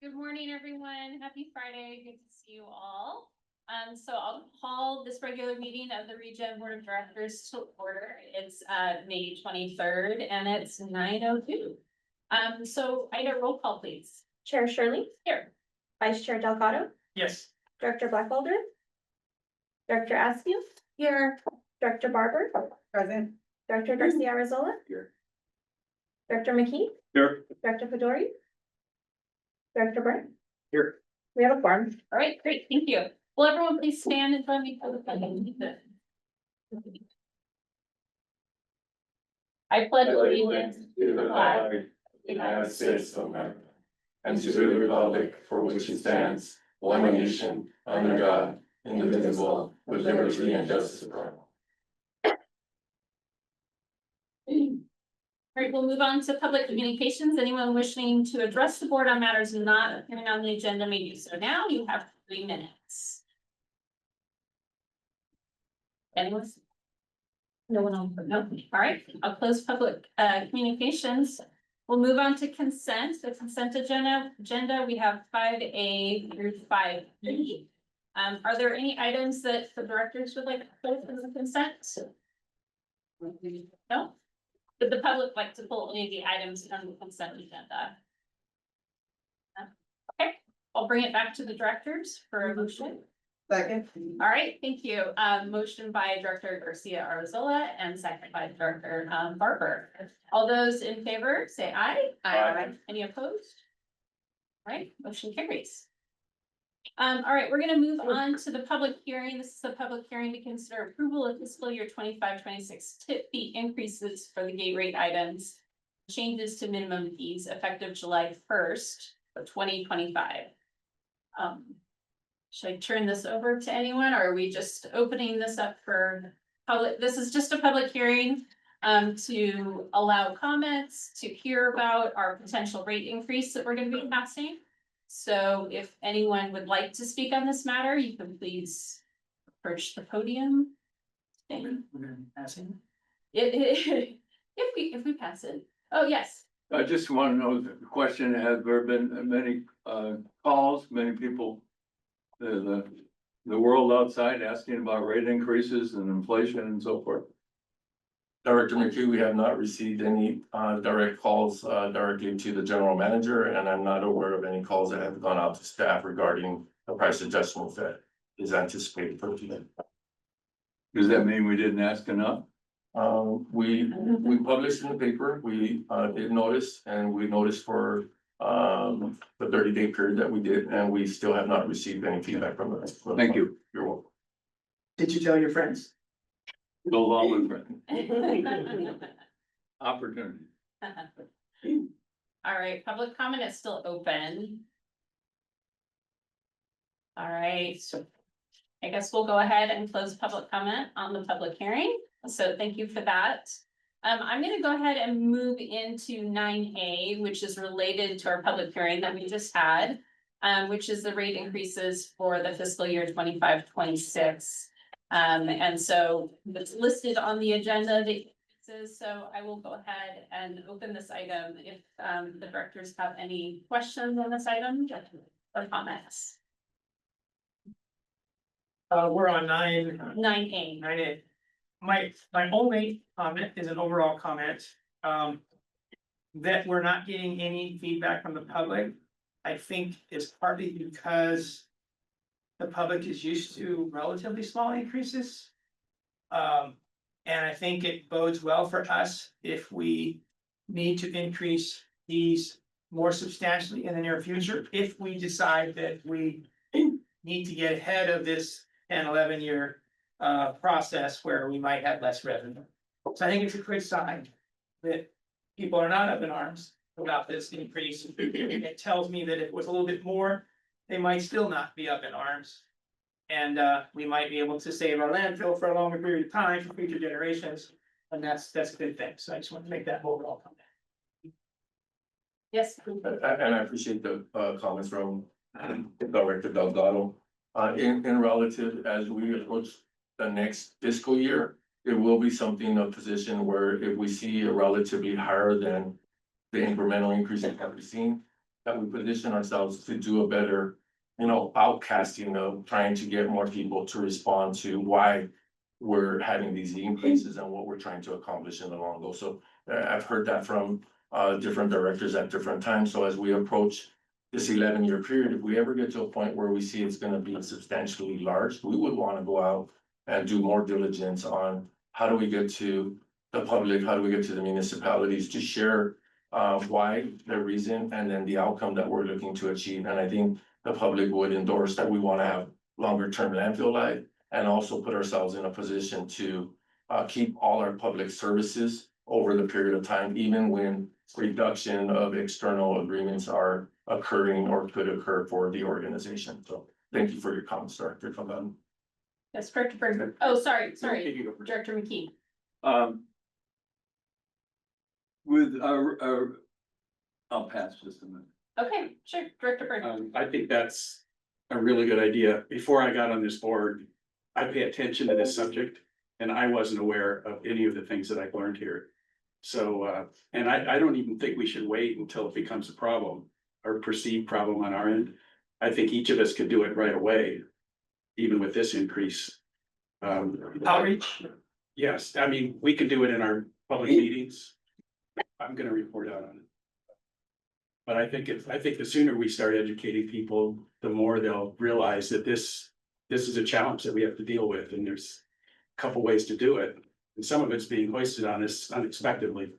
Good morning, everyone. Happy Friday. Good to see you all. So I'll call this regular meeting of the ReGen Board of Directors to order. It's May 23rd and it's 9:02. So I need a roll call, please. Chair Shirley, Here. Vice Chair Delgado, Yes. Director Blackwelder, Director Askew, here, Director Barber, Present. Director Garcia Arrezola, Here. Director McKee, Here. Director Fedori, Director Burke. Here. We have a quorum. All right, great. Thank you. Will everyone please stand and join me for the pledge? I pledge allegiance to the flag of the United States of America, and to the republic for which it stands, one nation, under God, indivisible, with liberty and justice for all. All right, we'll move on to public communications. Anyone wishing to address the board on matters not appearing on the agenda may do so now. You have 3 minutes. Anyone? No one on, no, all right, I'll close public communications. We'll move on to consent, the consent agenda, we have 5A through 5E. Are there any items that the directors would like to put in the consent? No? Would the public like to pull any of the items from the consent agenda? Okay, I'll bring it back to the directors for a motion. Second. All right, thank you. Motion by Director Garcia Arrezola and second by Director Barber. All those in favor, say aye. Aye. Any opposed? All right, motion carries. All right, we're gonna move on to the public hearing. This is a public hearing to consider approval of fiscal year 25-26 tip fee increases for the gate rate items. Changes to minimum fees effective July 1st of 2025. Should I turn this over to anyone or are we just opening this up for public? This is just a public hearing to allow comments, to hear about our potential rate increase that we're gonna be passing. So if anyone would like to speak on this matter, you can please approach the podium. If we pass it. Oh, yes. I just want to know the question, has there been many calls, many people, the world outside asking about rate increases and inflation and so forth? Director McKee, we have not received any direct calls directly to the general manager, and I'm not aware of any calls that have gone out to staff regarding the price adjustment that is anticipated for today. Does that mean we didn't ask enough? We published in the paper, we did notice, and we noticed for the 30-day period that we did, and we still have not received any feedback from them. Thank you. You're welcome. Did you tell your friends? Go along with opportunity. All right, public comment is still open. All right, so I guess we'll go ahead and close public comment on the public hearing. So thank you for that. I'm gonna go ahead and move into 9A, which is related to our public hearing that we just had, which is the rate increases for the fiscal year 25-26. And so it's listed on the agenda, so I will go ahead and open this item if the directors have any questions on this item or comments. We're on 9A. 9A. My only comment is an overall comment, that we're not getting any feedback from the public. I think is partly because the public is used to relatively small increases. And I think it bodes well for us if we need to increase these more substantially in the near future, if we decide that we need to get ahead of this 10-11 year process where we might have less revenue. So I think it's a good sign that people are not up in arms about this increase. It tells me that if it was a little bit more, they might still not be up in arms. And we might be able to save our landfill for a longer period of time for future generations. And that's a good thing. So I just want to make that overall comment. Yes. And I appreciate the comments from Director Delgado. In relative, as we approach the next fiscal year, it will be something, a position where if we see a relatively higher than the incremental increase that we've seen, that we position ourselves to do a better, outcasting of trying to get more people to respond to why we're having these increases and what we're trying to accomplish in the long goal. So I've heard that from different directors at different times. So as we approach this 11-year period, if we ever get to a point where we see it's gonna be substantially large, we would wanna go out and do more diligence on how do we get to the public, how do we get to the municipalities to share why, the reason, and then the outcome that we're looking to achieve. And I think the public would endorse that we wanna have longer term landfill life and also put ourselves in a position to keep all our public services over the period of time, even when reduction of external agreements are occurring or could occur for the organization. So thank you for your comments, Director Calhoun. Yes, Director Burton. Oh, sorry, Director McKee. With our, I'll pass just a minute. Okay, sure, Director Burton. I think that's a really good idea. Before I got on this board, I pay attention to this subject and I wasn't aware of any of the things that I've learned here. So, and I don't even think we should wait until it becomes a problem or perceived problem on our end. I think each of us could do it right away, even with this increase. Outreach, Yes, I mean, we can do it in our public meetings. I'm gonna report out on it. But I think the sooner we start educating people, the more they'll realize that this is a challenge that we have to deal with, and there's a couple ways to do it. And some of it's being hoisted on us unexpectedly.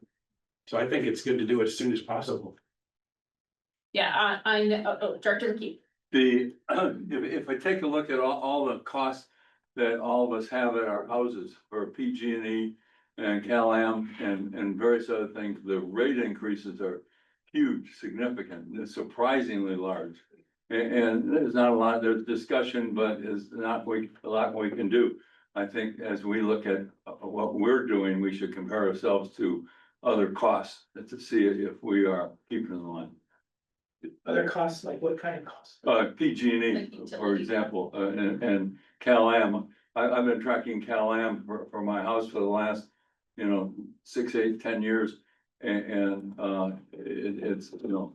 So I think it's good to do it as soon as possible. Yeah, Director McKee. If I take a look at all the costs that all of us have at our houses for PG&E and Cal-Am and various other things, the rate increases are huge, significant, and surprisingly large. And there's not a lot, there's discussion, but is not a lot we can do. I think as we look at what we're doing, we should compare ourselves to other costs to see if we are keeping in line. other costs, like what kind of costs? PG&E, Like for utilities. example, and Cal-Am. I've been tracking Cal-Am for my house for the last, 6, 8, 10 years. And it's,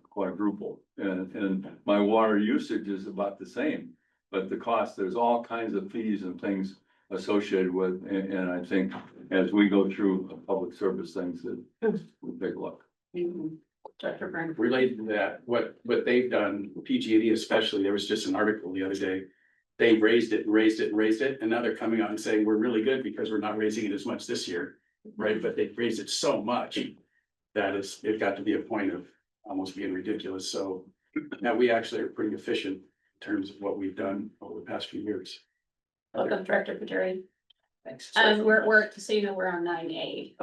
quadruple. And my water usage is about the same. But the cost, there's all kinds of fees and things associated with, and I think as we go through public service things, we'll take a look. Director Burton. Related to that, what they've done, PG&E especially, there was just an article the other day. They raised it, and now they're coming out and saying, we're really good because we're not raising it as much this year, right? But they've raised it so much that it got to be a point of almost being ridiculous. So now we actually are pretty efficient in terms of what we've done over the past few years. Welcome, Director Pateri. Thanks. We're, so you know, we're on 9A.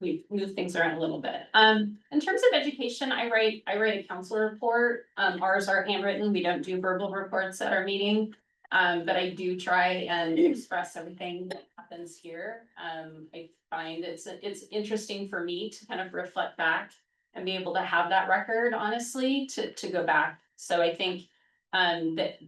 We've moved things around a little bit. In terms of education, I write a council report. Ours are handwritten. We don't do verbal reports at our meeting. But I do try and express everything that happens here. I find it's interesting for me to kind of reflect back and be able to have that record, honestly, to go back. So I think that,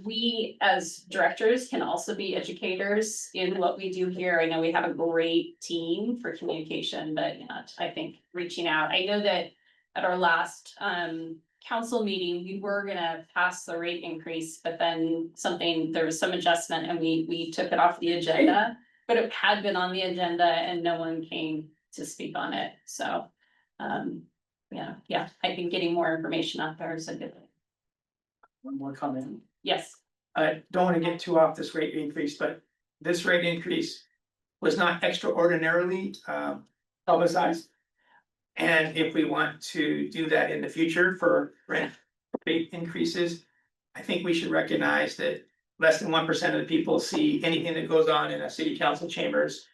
we as directors can also be educators in what we do here. I know we have a great team for communication, but I think reaching out, I know that at our last council meeting, we were gonna pass the rate increase, but then there was some adjustment and we took it off the agenda. But it had been on the agenda and no one came to speak on it, so. Yeah, I think getting more information out there is a good thing. One more comment. Yes, I don't want to get too off this rate increase, but this rate increase was not extraordinarily publicized. And if we want to do that in the future for rent rate increases, I think we should recognize that less than 1% of the people see anything that goes on in a city council chambers.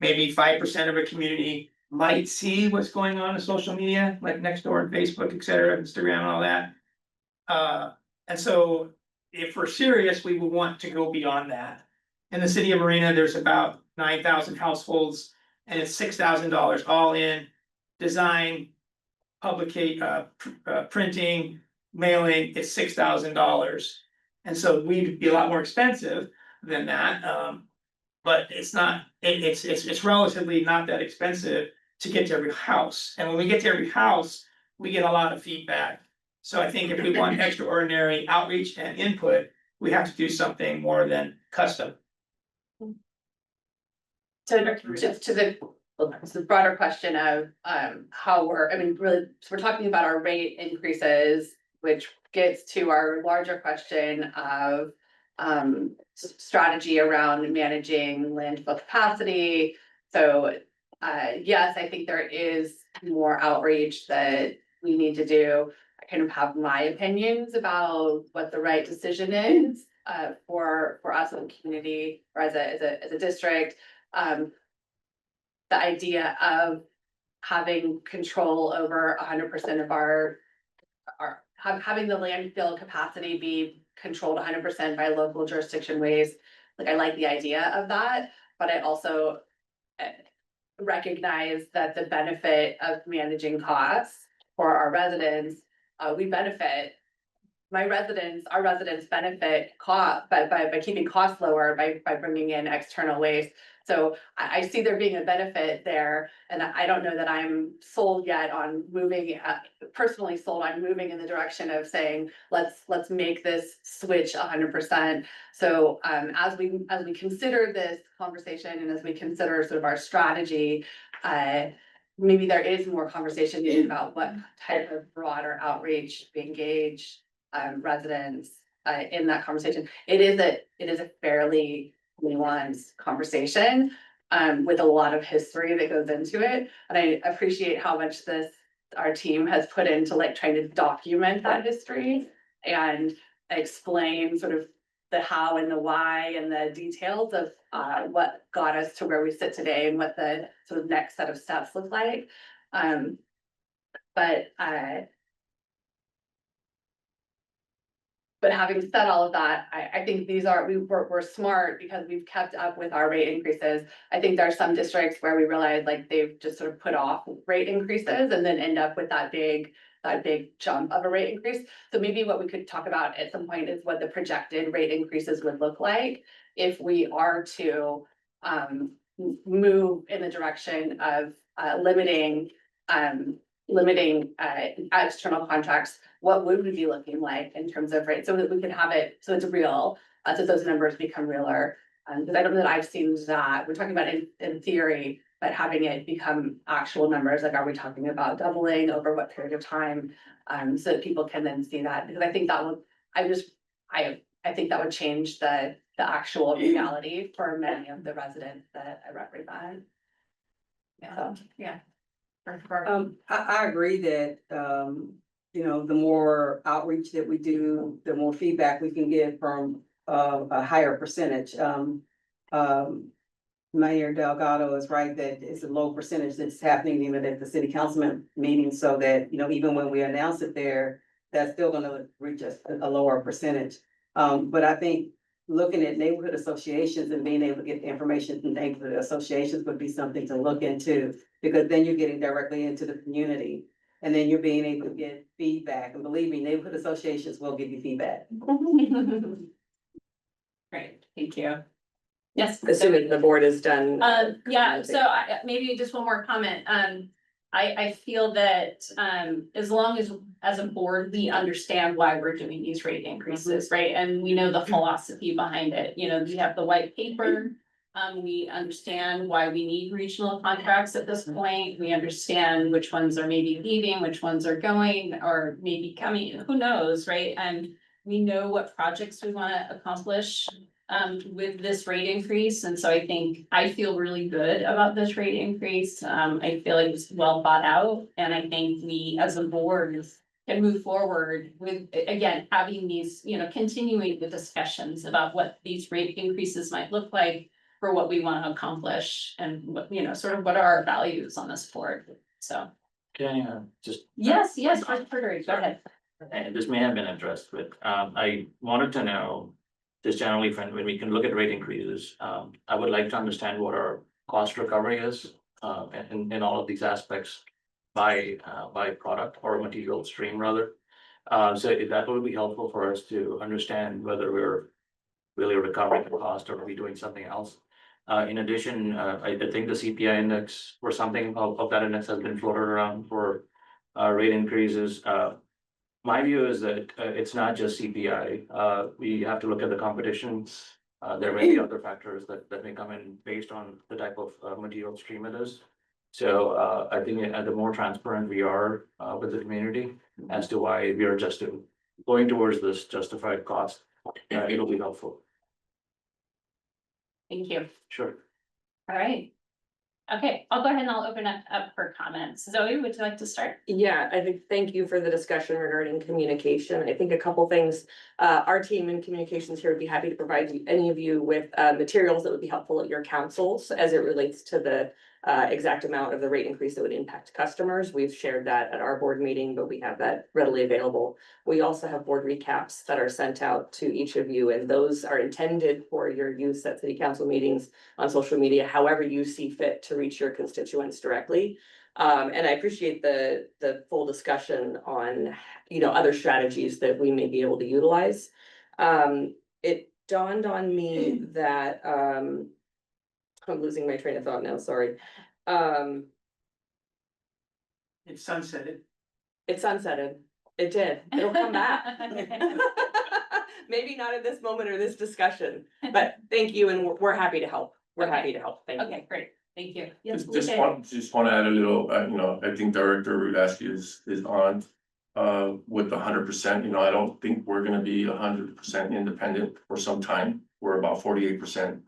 Maybe 5% of a community might see what's going on in social media, like Nextdoor and Facebook, et cetera, Instagram and all that. And so if we're serious, we will want to go beyond that. In the city of Marina, there's about 9,000 households and it's $6,000 all in. Design, printing, mailing, it's $6,000. And so we'd be a lot more expensive than that. But it's not, it's relatively not that expensive to get to every house. And when we get to every house, we get a lot of feedback. So I think if we want extraordinary outreach and input, we have to do something more than custom. To the broader question of how we're, I mean, really, so we're talking about our rate increases, which gets to our larger question of strategy around managing landfill capacity. So yes, I think there is more outreach that we need to do. I kind of have my opinions about what the right decision is for us as a community or as a district. The idea of having control over 100% of our having the landfill capacity be controlled 100% by local jurisdiction ways. Like, I like the idea of that, but I also recognize that the benefit of managing costs for our residents, we benefit. Our residents benefit by keeping costs lower by bringing in external waste. So I see there being a benefit there, and I don't know that I'm sold yet on moving, personally sold on moving in the direction of saying, let's make this switch 100%. So as we consider this conversation and as we consider sort of our strategy, maybe there is more conversation needed about what type of broader outreach we engage residents in that conversation. It is a fairly nuanced conversation with a lot of history that goes into it. And I appreciate how much our team has put into like trying to document that history and explain sort of the how and the why and the details of what got us to where we sit today and what the sort of next set of steps look like. But having said all of that, I think we're smart because we've kept up with our rate increases. I think there are some districts where we realize like they've just sort of put off rate increases and then end up with that big jump of a rate increase. So maybe what we could talk about at some point is what the projected rate increases would look like if we are to move in the direction of limiting external contracts. What would we be looking like in terms of rate, so that we can have it, so it's real, so those numbers become realer. Because I don't know that I've seen that. We're talking about in theory, but having it become actual numbers, like, are we talking about doubling over what period of time? So that people can then see that, because I think that would, I think that would change the actual reality for many of the residents that I represent. Yeah, so, yeah. I agree that, you know, the more outreach that we do, the more feedback we can get from, a higher percentage. Mayor Delgado is right that it's a low percentage that's happening even at the city councilman meeting, so that, you know, even when we announce it there, that's still gonna reach a lower percentage. But I think looking at neighborhood associations and being able to get the information from neighborhood associations would be something to look into, because then you're getting directly into the community. And then you're being able to get feedback, and believe me, neighborhood associations will give you feedback. Great, thank you. Yes. Assuming the board is done. Yeah, so maybe just one more comment. I feel that as long as a board, we understand why we're doing these rate increases, right? And we know the philosophy behind it. You know, we have the white paper. We understand why we need regional contracts at this point. We understand which ones are maybe leaving, which ones are going, or maybe coming, who knows, right? And we know what projects we want to accomplish with this rate increase. And so I feel really good about this rate increase. I feel like it's well thought out. And I think we as a board can move forward with, again, having these, you know, continuing the discussions about what these rate increases might look like for what we want to accomplish and what, you know, sort of what are our values on this board. So. Can I just? Yes, Mr. Frederick, go ahead. And this may have been addressed with, I wanted to know, just generally when we can look at rate increases, I would like to understand what our cost recovery is, in all of these aspects by product or material stream rather. So that would be helpful for us to understand whether we're really recovering the cost or are we doing something else. In addition, I think the CPI index or something of that index has been floated around for rate increases. My view is that it's not just CPI. We have to look at the competition. There may be other factors that may come in based on the type of material stream it is. So I think the more transparent we are with the community as to why we are just going towards this justified cost, it'll be helpful. Thank you. Sure. All right. Okay, I'll go ahead and I'll open it up for comments. Zoe, would you like to start? Yeah, I think, thank you for the discussion regarding communication. I think a couple things, our team in communications here would be happy to provide any of you with materials that would be helpful at your councils as it relates to the exact amount of the rate increase that would impact customers. We've shared that at our board meeting, but we have that readily available. We also have board recaps that are sent out to each of you, and those are intended for your use at city council meetings, on social media, however you see fit to reach your constituents directly. And I appreciate the full discussion on, other strategies that we may be able to utilize. It dawned on me that, I'm losing my train of thought now, sorry. It's sunsetted. It sunsetted. It did. It'll come back. Maybe not at this moment or this discussion, but thank you, and we're happy to help. We're happy to help. Thank you. Okay, great. Thank you. Yes, Just Lupe. want to add a little, I think Director Rudaski is on with 100%. I don't think we're gonna be 100% independent for some time. We're about 48%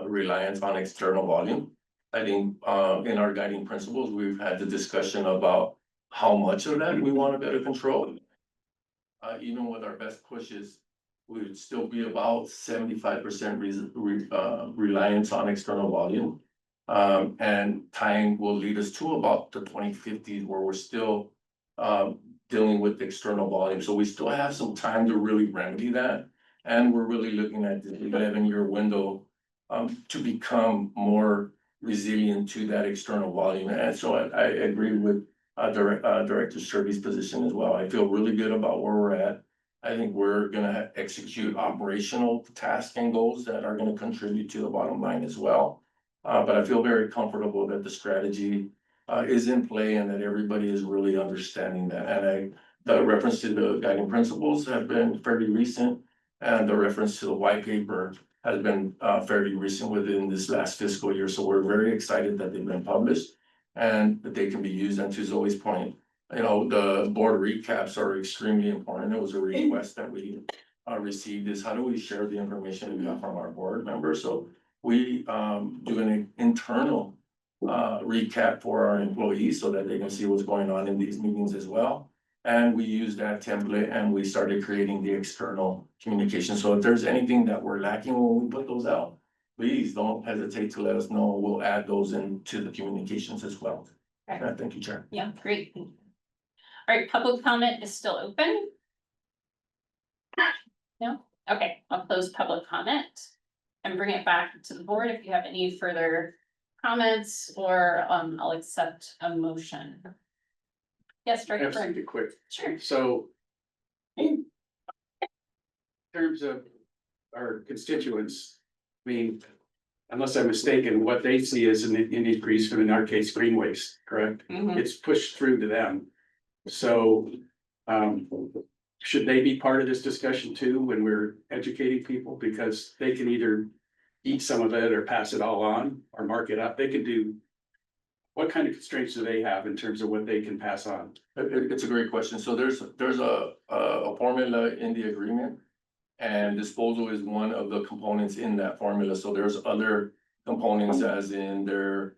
reliance on external volume. I think in our guiding principles, we've had the discussion about how much of that we want to better control. Even with our best pushes, we would still be about 75% reliance on external volume. And time will lead us to about the 2050s where we're still dealing with external volume. So we still have some time to really remedy that. And we're really looking at the 11-year window to become more resilient to that external volume. And so I agree with Director Sturvey's position as well. I feel really good about where we're at. I think we're gonna execute operational tasks and goals that are gonna contribute to the bottom line as well. But I feel very comfortable that the strategy is in play and that everybody is really understanding that. And the reference to the guiding principles have been fairly recent, and the reference to the white paper has been fairly recent within this last fiscal year. So we're very excited that they've been published and that they can be used. And to Zoe's point, the board recaps are extremely important. It was a request that we received, is how do we share the information we got from our board members? So we do an internal recap for our employees so that they can see what's going on in these meetings as well. And we use that template and we started creating the external communication. So if there's anything that we're lacking when we put those out, please don't hesitate to let us know. We'll add those into the communications as well. Okay. Thank you, Chair. Yeah, great. All right, public comment is still open. No? Okay, I'll close public comment and bring it back to the board if you have any further comments, or I'll accept a motion. Yes, I have Director. something quick. Sure. So in terms of our constituents, I mean, unless I'm mistaken, what they see is an increase from, in our case, green waste, correct? Mhm. It's pushed through to them. So should they be part of this discussion too, when we're educating people? Because they can either eat some of it or pass it all on or mark it up. They can do. What kind of constraints do they have in terms of what they can pass on? It's a great question. So there's a formula in the agreement, and disposal is one of the components in that formula. So there's other components, as in their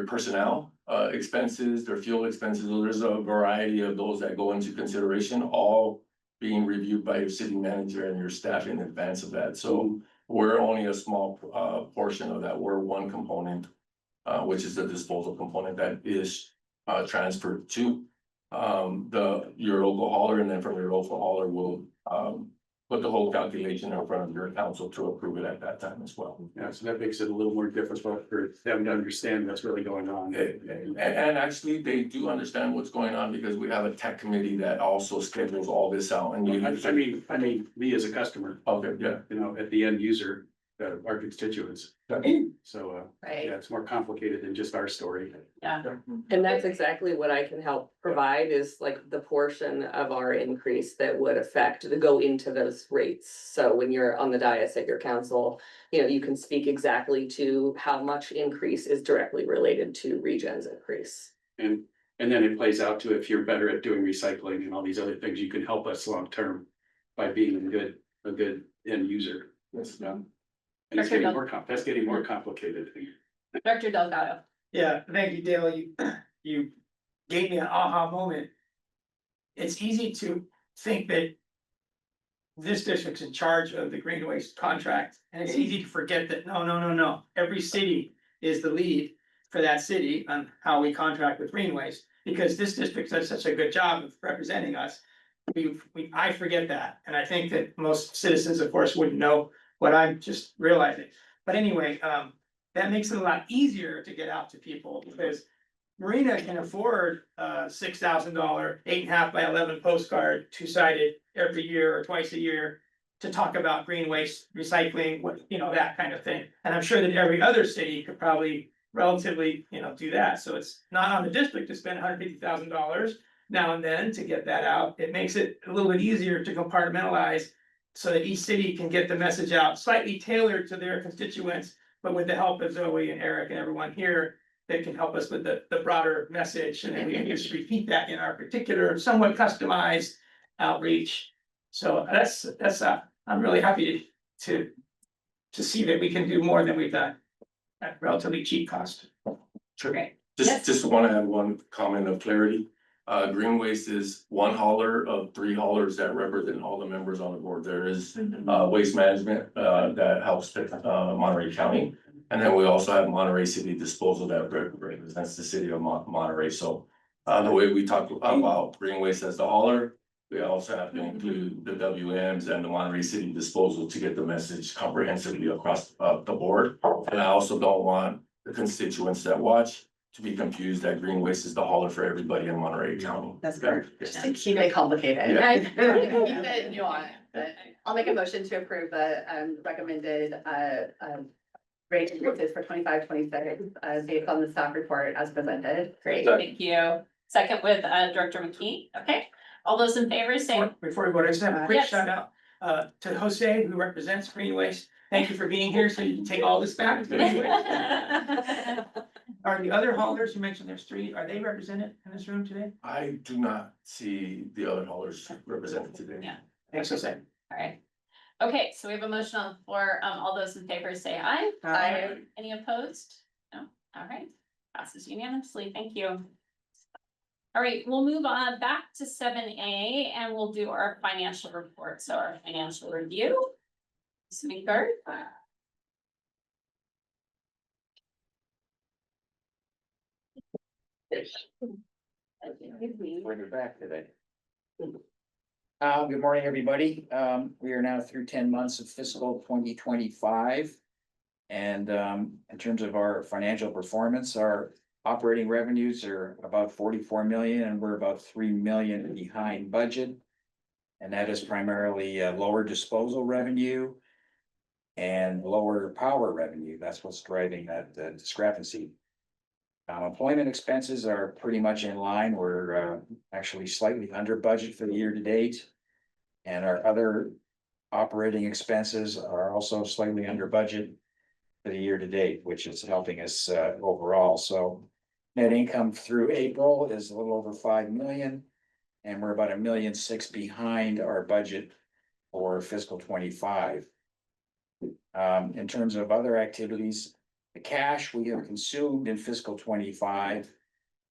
personnel expenses, their fuel expenses. So there's a variety of those that go into consideration, all being reviewed by your city manager and your staff in advance of that. So we're only a small portion of that. We're one component, which is the disposal component that is transferred to your local hauler, and then from your local hauler will put the whole calculation in front of your council to approve it at that time as well. Yeah, so that makes it a little more difficult for them to understand what's really going on. And actually, they do understand what's going on because we have a tech committee that also schedules all this out. And I mean, me as a customer, okay, yeah. at the end user, our constituents. So, Right. yeah, it's more complicated than just our story. And that's exactly what I can help provide is like the portion of our increase that would affect the go into those rates. So when you're on the dais at your council, you know, you can speak exactly to how much increase is directly related to ReGen's increase. And then it plays out to if you're better at doing recycling and all these other things, you can help us long term by being a good end user. Yes. Yeah. And it's getting more that's getting more complicated. Director Delgado. Yeah, thank you, Dale. You gave me an aha moment. It's easy to think that this district's in charge of the green waste contract, and it's easy to forget that, no. Every city is the lead for that city on how we contract with green waste, because this district does such a good job of representing us. I forget that, and I think that most citizens, of course, wouldn't know what I'm just realizing. But anyway, that makes it a lot easier to get out to people, because Marina can afford $6,000, 8.5 by 11 postcard, two-sided every year or twice a year to talk about green waste, recycling, what, you know, that kind of thing. And I'm sure that every other city could probably relatively, you know, do that. So it's not on the district to spend $150,000 now and then to get that out. It makes it a little bit easier to compartmentalize so that each city can get the message out slightly tailored to their constituents, but with the help of Zoe and Eric and everyone here that can help us with the broader message, and then we can just repeat that in our particular somewhat customized outreach. So I'm really happy to see that we can do more than we've done at relatively cheap cost. Great. Yes. Just want to add one comment of clarity. Green waste is one hauler of 3 haulers that represent all the members on the board. There is waste management that helps Monterey County. And then we also have Monterey City Disposal that represents the city of Monterey. So the way we talk about green waste as the hauler, we also have to include the WMs and the Monterey City Disposal to get the message comprehensively across the board. And I also don't want the constituents that watch to be confused that green waste is the hauler for everybody in Monterey County. That's correct. Just to keep it complicated. Yeah. Keep it nuanced, but I'll make a motion to approve the recommended rate increases for 25-26 based on the staff report as presented. Great, thank you. Second with Director McKee. Okay, all those in favor say. Before we go, I just have a quick Yes. shout out to Jose, who represents green waste. Thank you for being here, so you can take all this back. Are the other haulers, you mentioned there's 3, are they represented in this room today? I do not see the other haulers represented today. Yeah. Thanks, Jose. All right. Okay, so we have a motion on the floor. All those in favor say aye. Aye. Any opposed? No, all right, passes unanimously, thank you. All right, we'll move on back to 7A and we'll do our financial report, so our financial review. Speaker. We're back today. Good morning, everybody. We are now through 10 months of fiscal 2025. And in terms of our financial performance, our operating revenues are about 44 million and we're about 3 million behind budget. And that is primarily lower disposal revenue and lower power revenue. That's what's driving that discrepancy. Employment expenses are pretty much in line. We're actually slightly under budget for the year to date. And our other operating expenses are also slightly under budget for the year to date, which is helping us overall. So net income through April is a little over 5 million. And we're about $1.6 million behind our budget for fiscal 25. In terms of other activities, the cash we have consumed in fiscal 25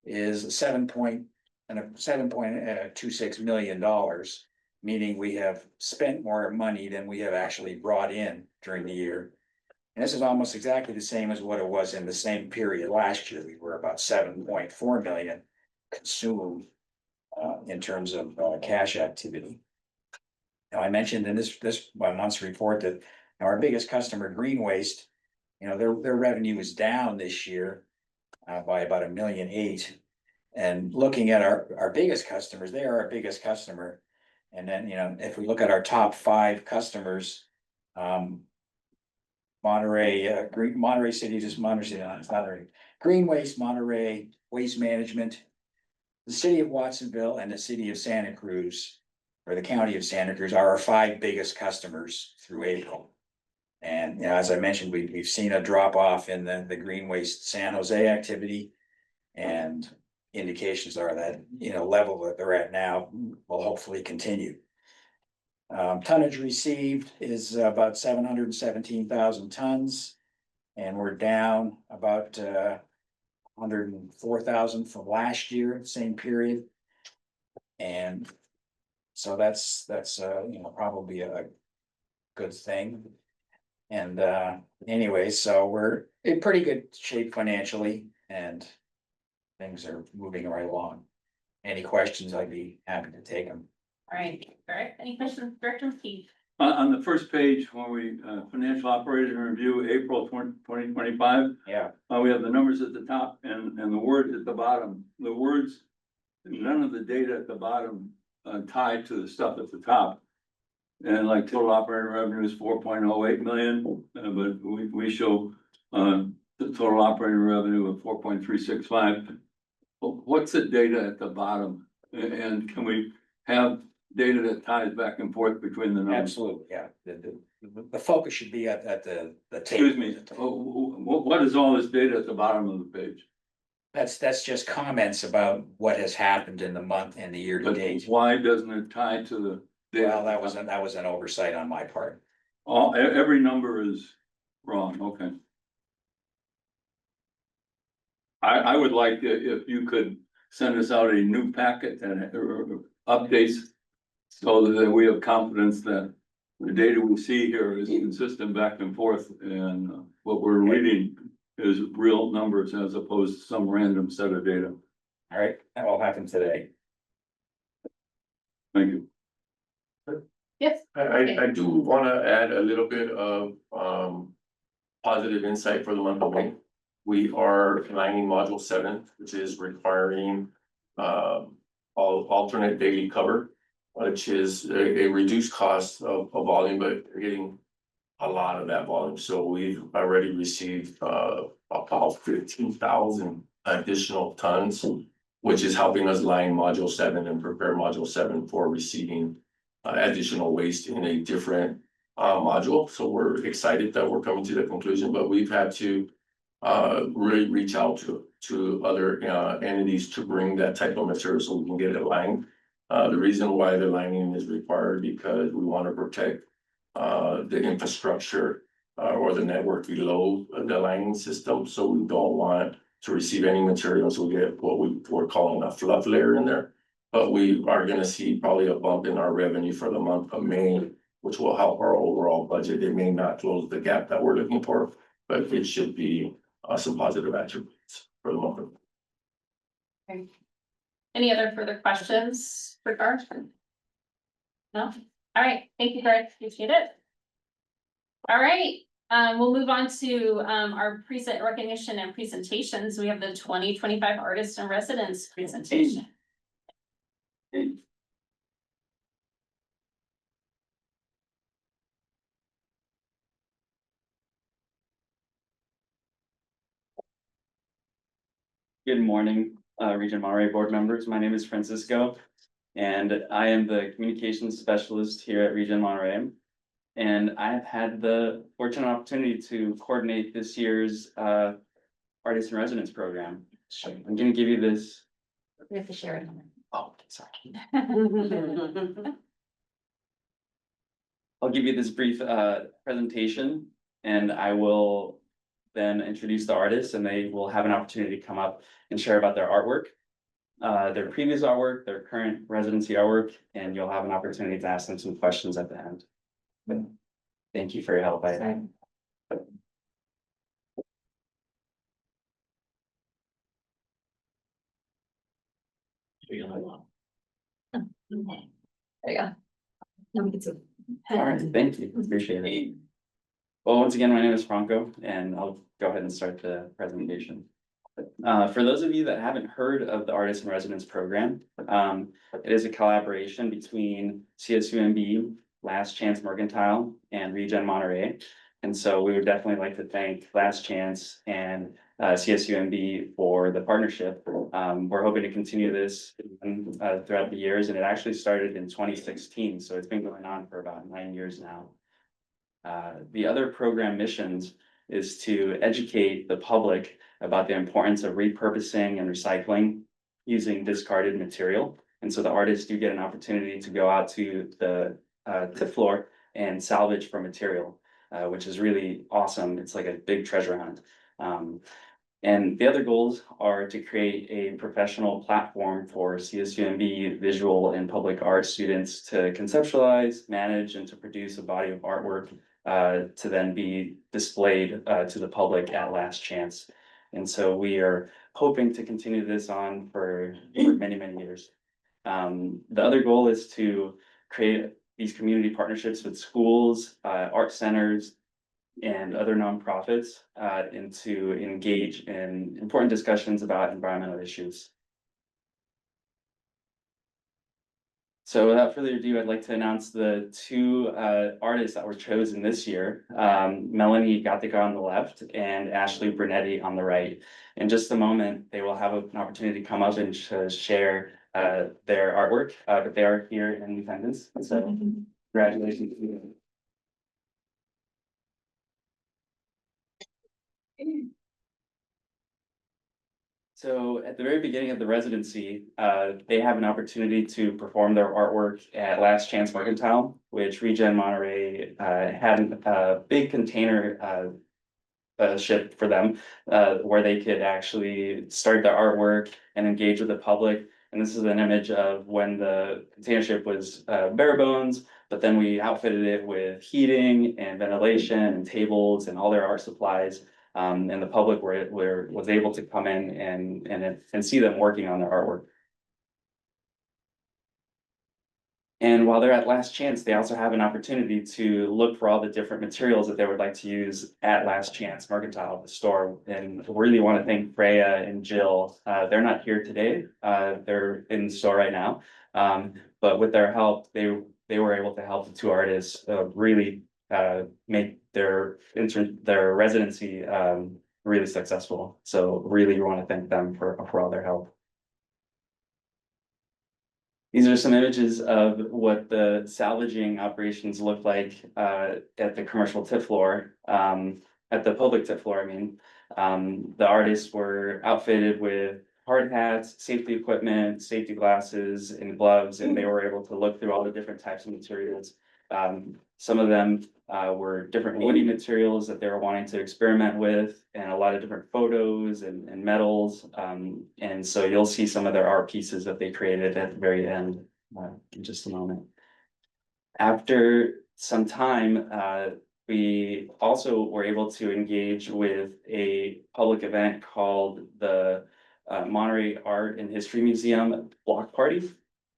is $7.26 million, meaning we have spent more money than we have actually brought in during the year. And this is almost exactly the same as what it was in the same period last year. We were about 7.4 million consumed in terms of cash activity. Now, I mentioned in this month's report that our biggest customer, Green Waste, you know, their revenue is down this year by about $1.8 million. And looking at our biggest customers, they are our biggest customer. And then, you know, if we look at our top 5 customers, Monterey, Monterey City, just Monterey City, it's not Monterey. Green Waste Monterey, Waste Management. The city of Watsonville and the city of Santa Cruz, or the county of Santa Cruz, are our 5 biggest customers through April. And, you know, as I mentioned, we've seen a drop off in the Green Waste San Jose activity. And indications are that, you know, level that they're at now will hopefully continue. Tonnage received is about 717,000 tons. And we're down about 104,000 from last year, same period. And so that's you know, probably a good thing. And anyway, so we're in pretty good shape financially and things are moving right along. Any questions, I'd be happy to take them. All right, Eric, any questions, Director McKee? On the first page, when we, financial operating review, April 2025. Yeah, We have the numbers at the top and the words at the bottom. The words, none of the data at the bottom tied to the stuff at the top. And like total operating revenue is 4.08 million, but we show the total operating revenue of 4.365. What's the data at the bottom? And can we have data that ties back and forth between the numbers? absolutely, yeah. The focus should be at the table. Excuse me, what is all this data at the bottom of the page? That's just comments about what has happened in the month and the year to But date. why doesn't it tie to the data? Well, that was an oversight on my part. Every number is wrong, okay. I would like if you could send us out a new packet and updates. So that we have confidence that the data we see here is consistent back and forth and what we're reading is real numbers as opposed to some random set of data. All right, that will happen today. Thank you. Yes. I do wanna add a little bit of positive insight for the month of May. We are lining module 7, which is requiring alternate daily cover, which is a reduced cost of volume, but you're getting a lot of that volume. So we've already received about 15,000 additional tons, which is helping us line module 7 and prepare module 7 for receiving additional waste in a different module. So we're excited that we're coming to the conclusion, but we've had to really reach out to other entities to bring that type of material so we can get it lined. The reason why the lining is required because we want to protect the infrastructure or the network below the lining system. So we don't want to receive any materials. We get what we're calling a fluff layer in there. But we are going to see probably a bump in our revenue for the month of May, which will help our overall budget. It may not close the gap that we're looking for, but it should be some positive attributes for the month of May. Okay. Any other further questions for Garth? No? All right, thank you, Garth, appreciate it. All right, we'll move on to our present recognition and presentations. We have the 2025 Artists and Residents presentation. Good morning, ReGen Monterey board members. My name is Francisco, and I am the communications specialist here at ReGen Monterey. And I've had the fortunate opportunity to coordinate this year's Artists in Residence program. I'm gonna give you this. We have to share it. Oh, sorry. I'll give you this brief presentation, and I will then introduce the artists, and they will have an opportunity to come up and share about their artwork, their previous artwork, their current residency artwork, and you'll have an opportunity to ask them some questions at the end. Thank you for your help. There you go. All right, thank you, appreciate it. Well, once again, my name is Franco, and I'll go ahead and start the presentation. For those of you that haven't heard of the Artist in Residence program, it is a collaboration between CSUMB, Last Chance Mercantile, and ReGen Monterey. And so we would definitely like to thank Last Chance and CSUMB for the partnership. We're hoping to continue this throughout the years, and it actually started in 2016, so it's been going on for about 9 years now. The other program missions is to educate the public about the importance of repurposing and recycling using discarded material. And so the artists do get an opportunity to go out to the tip floor and salvage for material, which is really awesome. It's like a big treasure hunt. And the other goals are to create a professional platform for CSUMB visual and public art students to conceptualize, manage, and to produce a body of artwork to then be displayed to the public at Last Chance. And so we are hoping to continue this on for many, many years. The other goal is to create these community partnerships with schools, art centers, and other nonprofits, and to engage in important discussions about environmental issues. So without further ado, I'd like to announce the two artists that were chosen this year. Melanie Gatica on the left and Ashley Brunetti on the right. In just a moment, they will have an opportunity to come up and share their artwork, but they are here in attendance, so congratulations to them. So at the very beginning of the residency, they have an opportunity to perform their artwork at Last Chance Mercantile, which ReGen Monterey had a big container ship for them, where they could actually start their artwork and engage with the public. And this is an image of when the container ship was bare bones, but then we outfitted it with heating and ventilation and tables and all their art supplies. And the public was able to come in and see them working on their artwork. And while they're at Last Chance, they also have an opportunity to look for all the different materials that they would like to use at Last Chance Mercantile, the store. And really want to thank Freya and Jill. They're not here today. They're in the store right now. But with their help, they were able to help the two artists really make their residency really successful. So really want to thank them for all their help. These are some images of what the salvaging operations look like at the commercial tip floor, at the public tip floor, I mean. The artists were outfitted with hard hats, safety equipment, safety glasses, and gloves, and they were able to look through all the different types of materials. Some of them were different woody materials that they were wanting to experiment with, and a lot of different photos and metals. And so you'll see some of their art pieces that they created at the very end in just a moment. After some time, we also were able to engage with a public event called the Monterey Art and History Museum Block Party,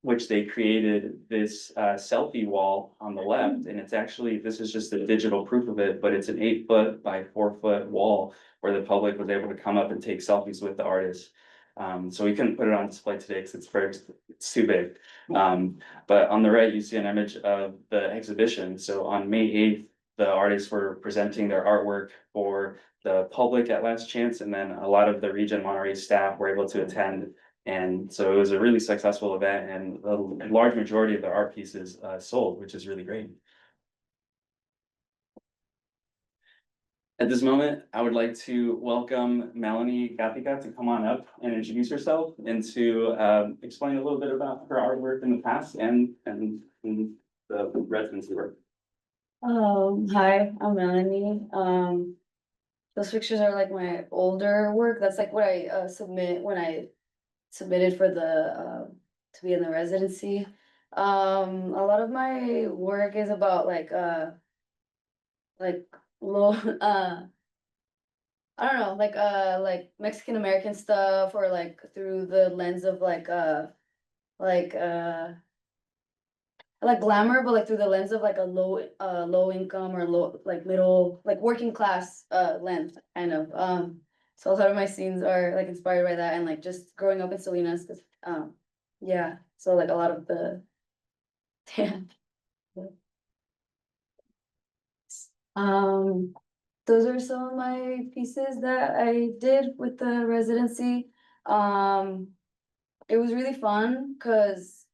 which they created this selfie wall on the left. And it's actually, this is just a digital proof of it, but it's an 8-foot by 4-foot wall where the public was able to come up and take selfies with the artists. So we couldn't put it on display today because it's too big. But on the right, you see an image of the exhibition. So on May 8th, the artists were presenting their artwork for the public at Last Chance, and then a lot of the ReGen Monterey staff were able to attend. And so it was a really successful event, and a large majority of their art pieces sold, which is really great. At this moment, I would like to welcome Melanie Gatica to come on up and introduce herself and to explain a little bit about her artwork in the past and the residency work. Hi, I'm Melanie. Those pictures are like my older work. That's like what I submit when I submitted for the to be in the residency. A lot of my work is about like low I don't know, like Mexican American stuff, or like through the lens of like glamour, but like through the lens of like a low income or low, like middle, like working class lens kind of. So a lot of my scenes are like inspired by that, and like just growing up in Salinas, 'cause, yeah, so like a lot of the yeah. Those are some of my pieces that I did with the residency. It was really fun because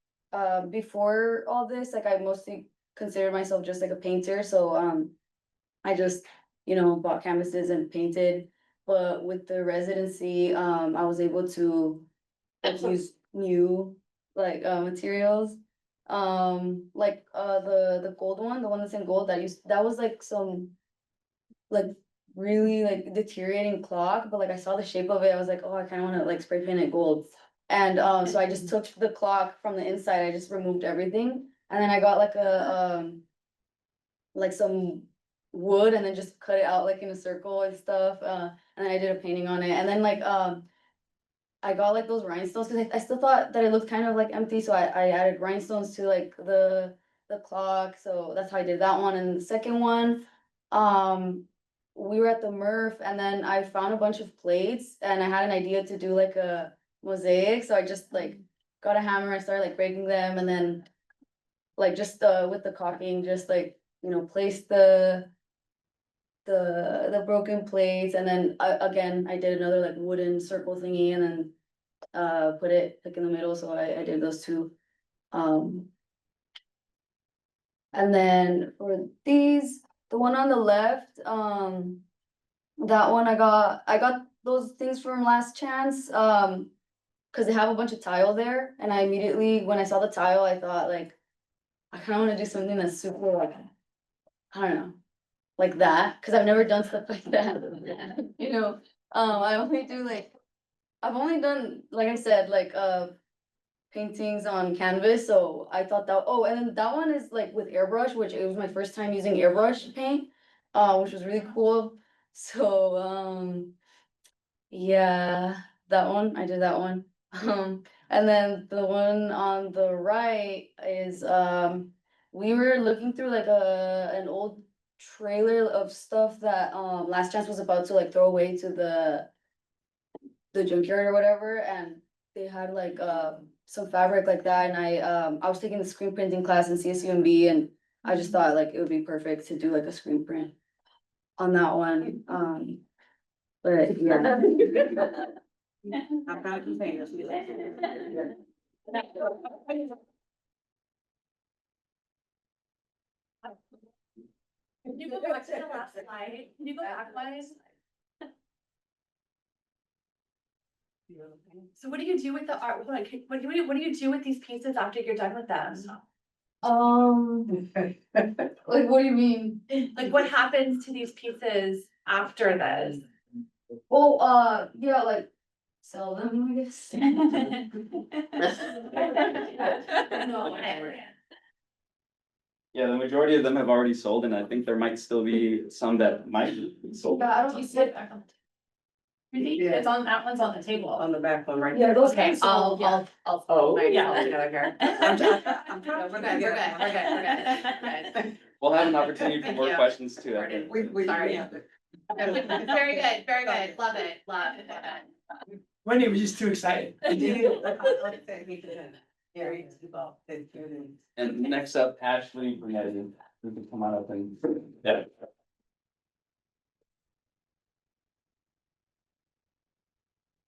before all this, like I mostly considered myself just like a painter, so I just, bought canvases and painted. But with the residency, I was able to like use new like materials. Like the gold one, the one that's in gold that was like some like really like deteriorating clock, but like I saw the shape of it, I was like, oh, I kind of want to like spray paint it gold. And so I just took the clock from the inside, I just removed everything, and then I got like like some wood and then just cut it out like in a circle and stuff. And then I did a painting on it, and then like I got like those rhinestones because I still thought that it looked kind of like empty, so I added rhinestones to like the clock. So that's how I did that one. And the second one, we were at the Murph, and then I found a bunch of plates, and I had an idea to do like a mosaic. So I just like got a hammer and started like breaking them, and then like just with the caulking, just like place the broken plates, and then again I did another like wooden circle thingy, and then put it like in the middle, so I did those two. And then for these, the one on the left, that one I got those things from Last Chance, because they have a bunch of tile there, and I immediately, when I saw the tile, I thought like, I kind of want to do something that's super like, I don't know, like that, because I've never done stuff like that. I only do like, I've only done, like I said, like paintings on canvas, so I thought that, oh, and then that one is like with airbrush, which it was my first time using airbrush paint, which was really cool. So yeah, that one, I did that one. And then the one on the right is we were looking through like an old trailer of stuff that Last Chance was about to like throw away to the junkyard or whatever, and they had like some fabric like that, and I was taking the screen printing class in CSUMB, and I just thought like it would be perfect to do like a screen print on that one. But yeah. I'm proud of you saying this. Can you go back to the last slide? Can you go back, please? So what do you do with the art? What do you do with these pieces after you're done with them? Like, what do you mean? Like, what happens to these pieces after this? Oh, yeah, like sell them, I guess. No, Yeah, the majority of them have already sold, and I think there might still be some that might be sold. Yeah, I don't. You said. It's on, that one's on the table. On the back one, right? Yeah, those Okay, guys sold, yeah. I'll. Oh, yeah. Together here. I'm trying- No, we're good. We'll have an opportunity for more Yeah. questions too. I think. Sorry. Very good, very good. Love it, love it. Wendy was just too excited. And next up, Ashley Brunetti, who can come on up and. Yeah.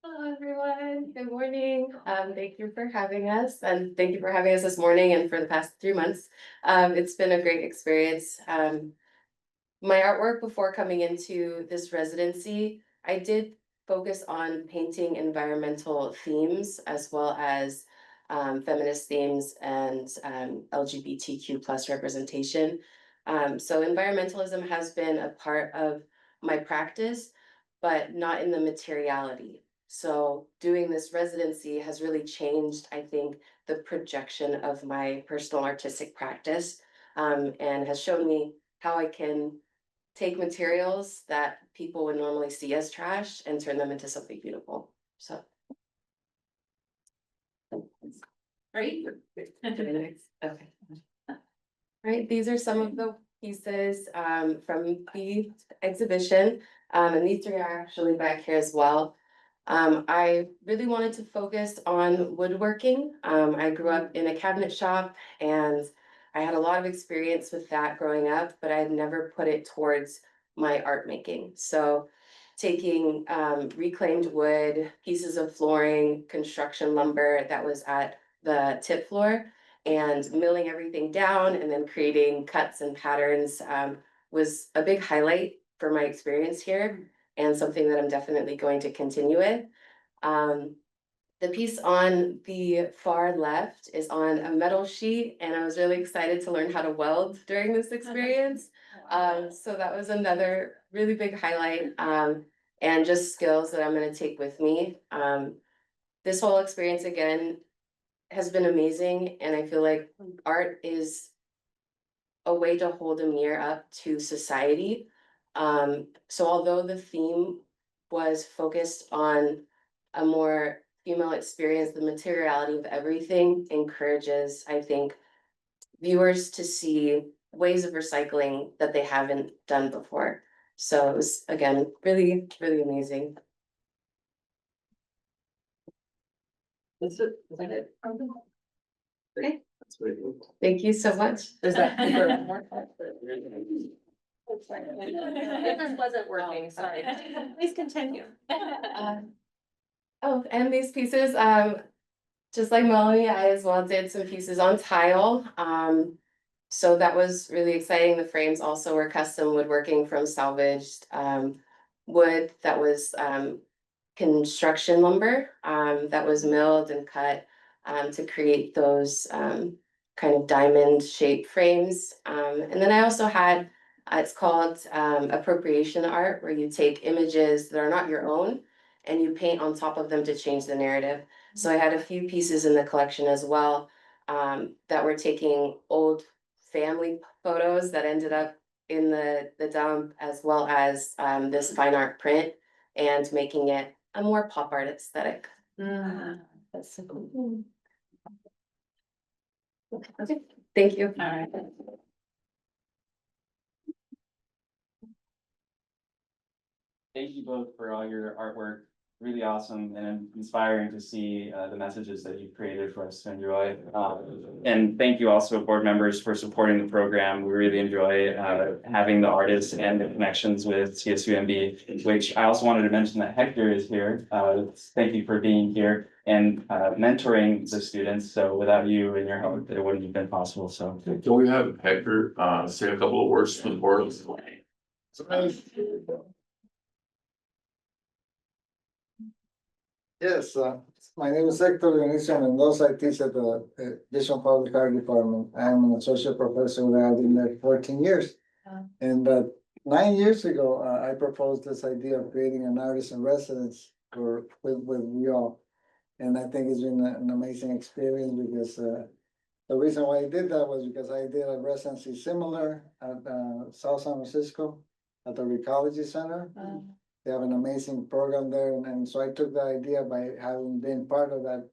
Hello, everyone. Good morning. Thank you for having us, and thank you for having us this morning and for the past 3 months. It's been a great experience. My artwork before coming into this residency, I did focus on painting environmental themes as well as feminist themes and LGBTQ plus representation. So environmentalism has been a part of my practice, but not in the materiality. So doing this residency has really changed, I think, the projection of my personal artistic practice, and has shown me how I can take materials that people would normally see as trash and turn them into something beautiful. So. Great. Okay. Right, these are some of the pieces from the exhibition, and these three are actually back here as well. I really wanted to focus on woodworking. I grew up in a cabinet shop, and I had a lot of experience with that growing up, but I had never put it towards my art making. So taking reclaimed wood, pieces of flooring, construction lumber that was at the tip floor and milling everything down and then creating cuts and patterns was a big highlight for my experience here and something that I'm definitely going to continue with. The piece on the far left is on a metal sheet, and I was really excited to learn how to weld during this experience. So that was another really big highlight, and just skills that I'm gonna take with me. This whole experience again has been amazing, and I feel like art is a way to hold a mirror up to society. So although the theme was focused on a more female experience, the materiality of everything encourages, I think, viewers to see ways of recycling that they haven't done before. So it was, again, really, really amazing. Is that it? Okay. Thank you so much. Is that? It wasn't working, sorry. Please continue. Oh, and these pieces, just like Melanie, I as well did some pieces on tile. So that was really exciting. The frames also were custom woodworking from salvaged wood that was construction lumber that was milled and cut to create those kind of diamond shaped frames. And then I also had, it's called appropriation art, where you take images that are not your own and you paint on top of them to change the narrative. So I had a few pieces in the collection as well that were taking old family photos that ended up in the dump, as well as this fine art print and making it a more pop art aesthetic. That's so cool. Okay, thank you. All right. Thank you both for all your artwork. Really awesome and inspiring to see the messages that you've created for us to enjoy. And thank you also board members for supporting the program. We really enjoy having the artists and the connections with CSUMB, which I also wanted to mention that Hector is here. Thank you for being here and mentoring the students. So without you and your help, it wouldn't have been possible. So Can we have Hector say a couple of words to the board? Yes, my name is Hector Dionisio Mendoza. I teach at the Additional Public Art Department. I'm an associate professor there. I've been there 14 years. And 9 years ago, I proposed this idea of creating an artist in residence with you all. And I think it's been an amazing experience because the reason why I did that was because I did a residency similar at South San Francisco at the Recology Center. They have an amazing program there, and so I took the idea by having been part of that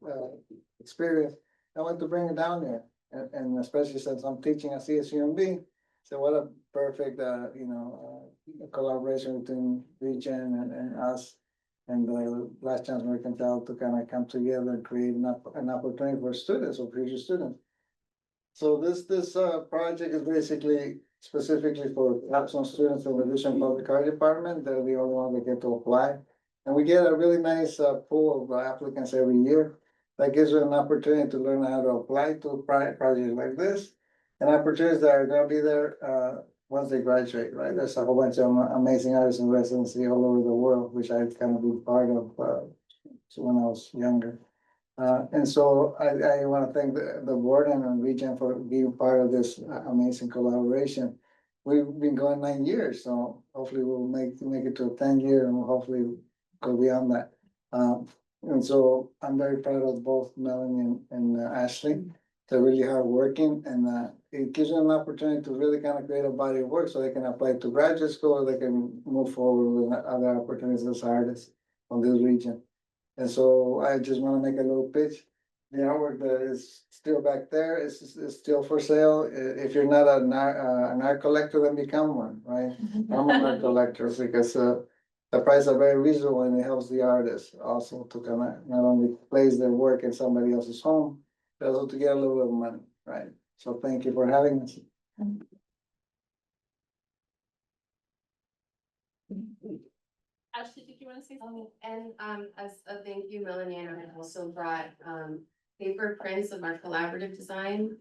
experience. I want to bring it down there, and especially since I'm teaching at CSUMB, so what a perfect collaboration between ReGen and us, and the Last Chance Mercantile to kind of come together and create an opportunity for students or future students. So this project is basically specifically for capstone students from the Additional Public Art Department. They're the only one that get to apply. And we get a really nice pool of applicants every year. That gives them an opportunity to learn how to apply to projects like this. And opportunities that are gonna be there once they graduate, right? There's a whole bunch of amazing artists in residency all over the world, which I've kind of been part of when I was younger. And so I want to thank the board and ReGen for being part of this amazing collaboration. We've been going 9 years, so hopefully we'll make it to a 10-year and we'll hopefully go beyond that. And so I'm very proud of both Melanie and Ashley. They're really hardworking, and it gives them an opportunity to really kind of create a body of work so they can apply to graduate school, or they can move forward with other opportunities as artists on this region. And so I just want to make a little pitch. The artwork that is still back there is still for sale. If you're not an art collector, then become one, right? I'm an art collector because the prices are very reasonable and it helps the artists also to kind of not only place their work in somebody else's home, but also to get a little bit of money, right? So thank you for having us. Ashley, did you want to say something? And as a thank you, Melanie and I also brought paper prints of our collaborative design.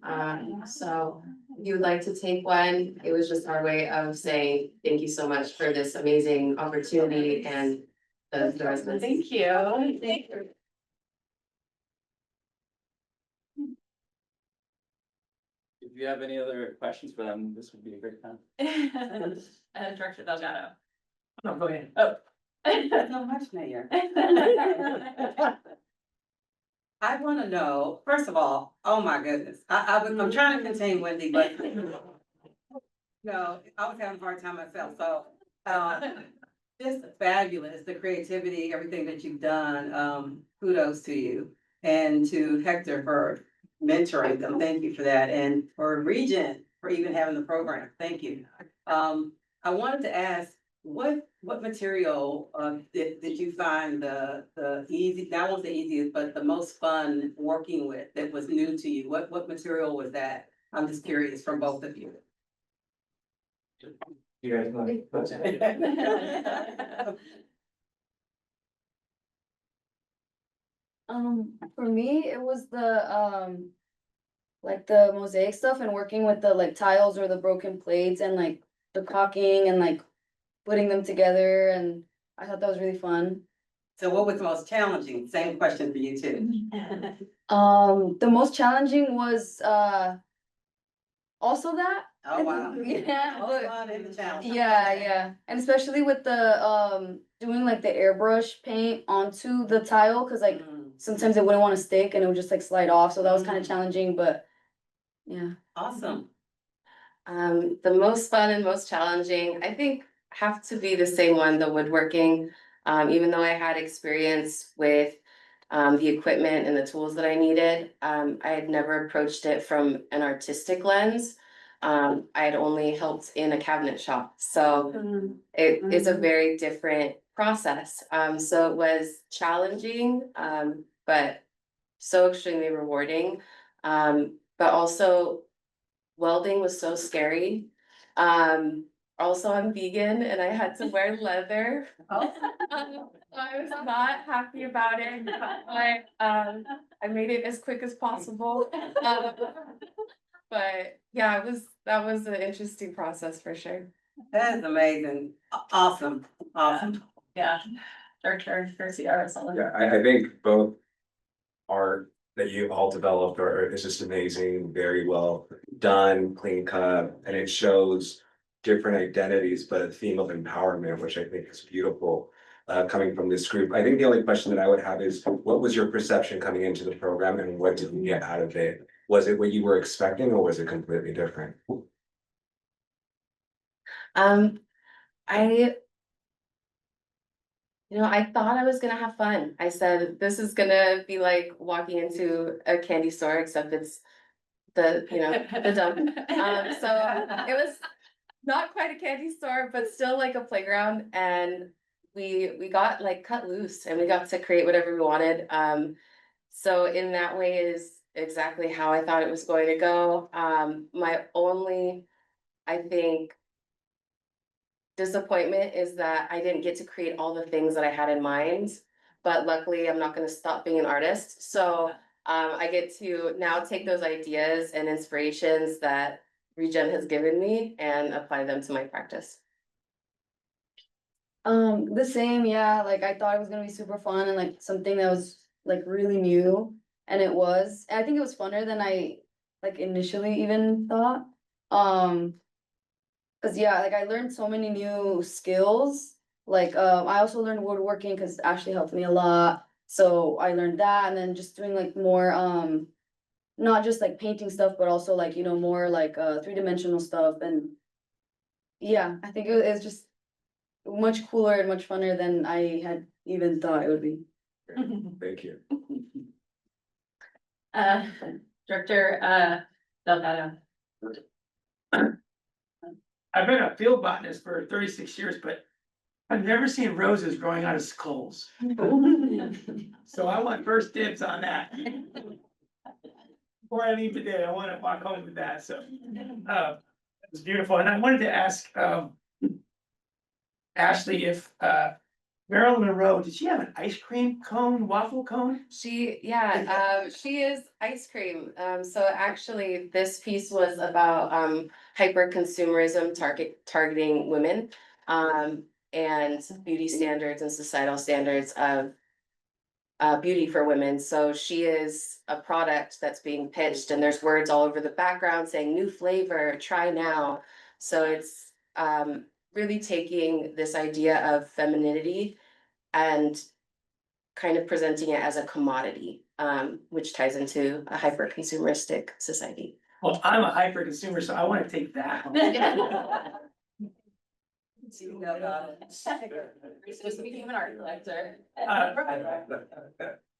So if you would like to take one, it was just our way of saying thank you so much for this amazing opportunity and the residents. Thank you. Thank you. If you have any other questions for them, this would be a great time. Director Delgado. No, go ahead. Oh. So much, Mayor. I wanna know, first of all, oh my goodness, I'm trying to contain Wendy, but. No, I was having a hard time myself, so, just fabulous, the creativity, everything that you've done, kudos to you. And to Hector for mentoring them, thank you for that, and for ReGen for even having the program, thank you. I wanted to ask, what material, did you find the easy, that was the easiest, but the most fun working with that was new to you? What material was that? I'm just curious from both of you. You guys know. For me, it was like the mosaic stuff and working with the like tiles or the broken plates and like the caulking and like putting them together, and I thought that was really fun. So what was the most challenging? Same question for you too. The most challenging was also that. Oh, wow. Yeah, Most but fun and the challenge. yeah, and especially with the doing like the airbrush paint onto the tile, cause like sometimes it wouldn't want to stick and it would just like slide off, so that was kind of challenging, but yeah. Awesome. The most fun and most challenging, I think, have to be the same one, the woodworking. Even though I had experience with the equipment and the tools that I needed, I had never approached it from an artistic lens. I had only helped in a cabinet shop, so it is a very different process. So it was challenging, but so extremely rewarding. But also welding was so scary. Also I'm vegan and I had to wear leather. I was not happy about it, but I made it as quick as possible. But yeah, that was an interesting process for sure. That is amazing. Awesome, awesome. Yeah. Director Garcia. Yeah, I think both art that you've all developed is just amazing, very well done, clean cut, and it shows different identities, but a theme of empowerment, which I think is beautiful. Coming from this group, I think the only question that I would have is, what was your perception coming into the program and what did you get out of it? Was it what you were expecting or was it completely different? I thought I was gonna have fun. I said, this is gonna be like walking into a candy store, except it's the dump. So it was not quite a candy store, but still like a playground, and we got like cut loose and we got to create whatever we wanted. So in that way is exactly how I thought it was going to go. My only, I think, disappointment is that I didn't get to create all the things that I had in mind, but luckily I'm not gonna stop being an artist. So I get to now take those ideas and inspirations that ReGen has given me and apply them to my practice. The same, yeah, like I thought it was gonna be super fun and like something that was like really new, and it was. And I think it was funner than I like initially even thought. Cause yeah, like I learned so many new skills. Like I also learned woodworking because Ashley helped me a lot. So I learned that, and then just doing like more not just like painting stuff, but also like more like three-dimensional stuff. And yeah, I think it's just much cooler and much funner than I had even thought it would be. Thank you. Director Delgado. I've been a field botanist for 36 years, but I've never seen roses growing out of skulls. So I want first dibs on that. before I leave today, I wanna walk home with that, so, it's beautiful, and I wanted to ask, Ashley if, Marilyn Monroe, did she have an ice cream cone, waffle cone? She is ice cream. So actually, this piece was about hyper consumerism targeting women. And beauty standards and societal standards of beauty for women. So she is a product that's being pitched, and there's words all over the background saying new flavor, try now. So it's really taking this idea of femininity and kind of presenting it as a commodity, which ties into a hyper consumeristic society. Well, I'm a hyper consumer, so I wanna take that home. Just became an art collector.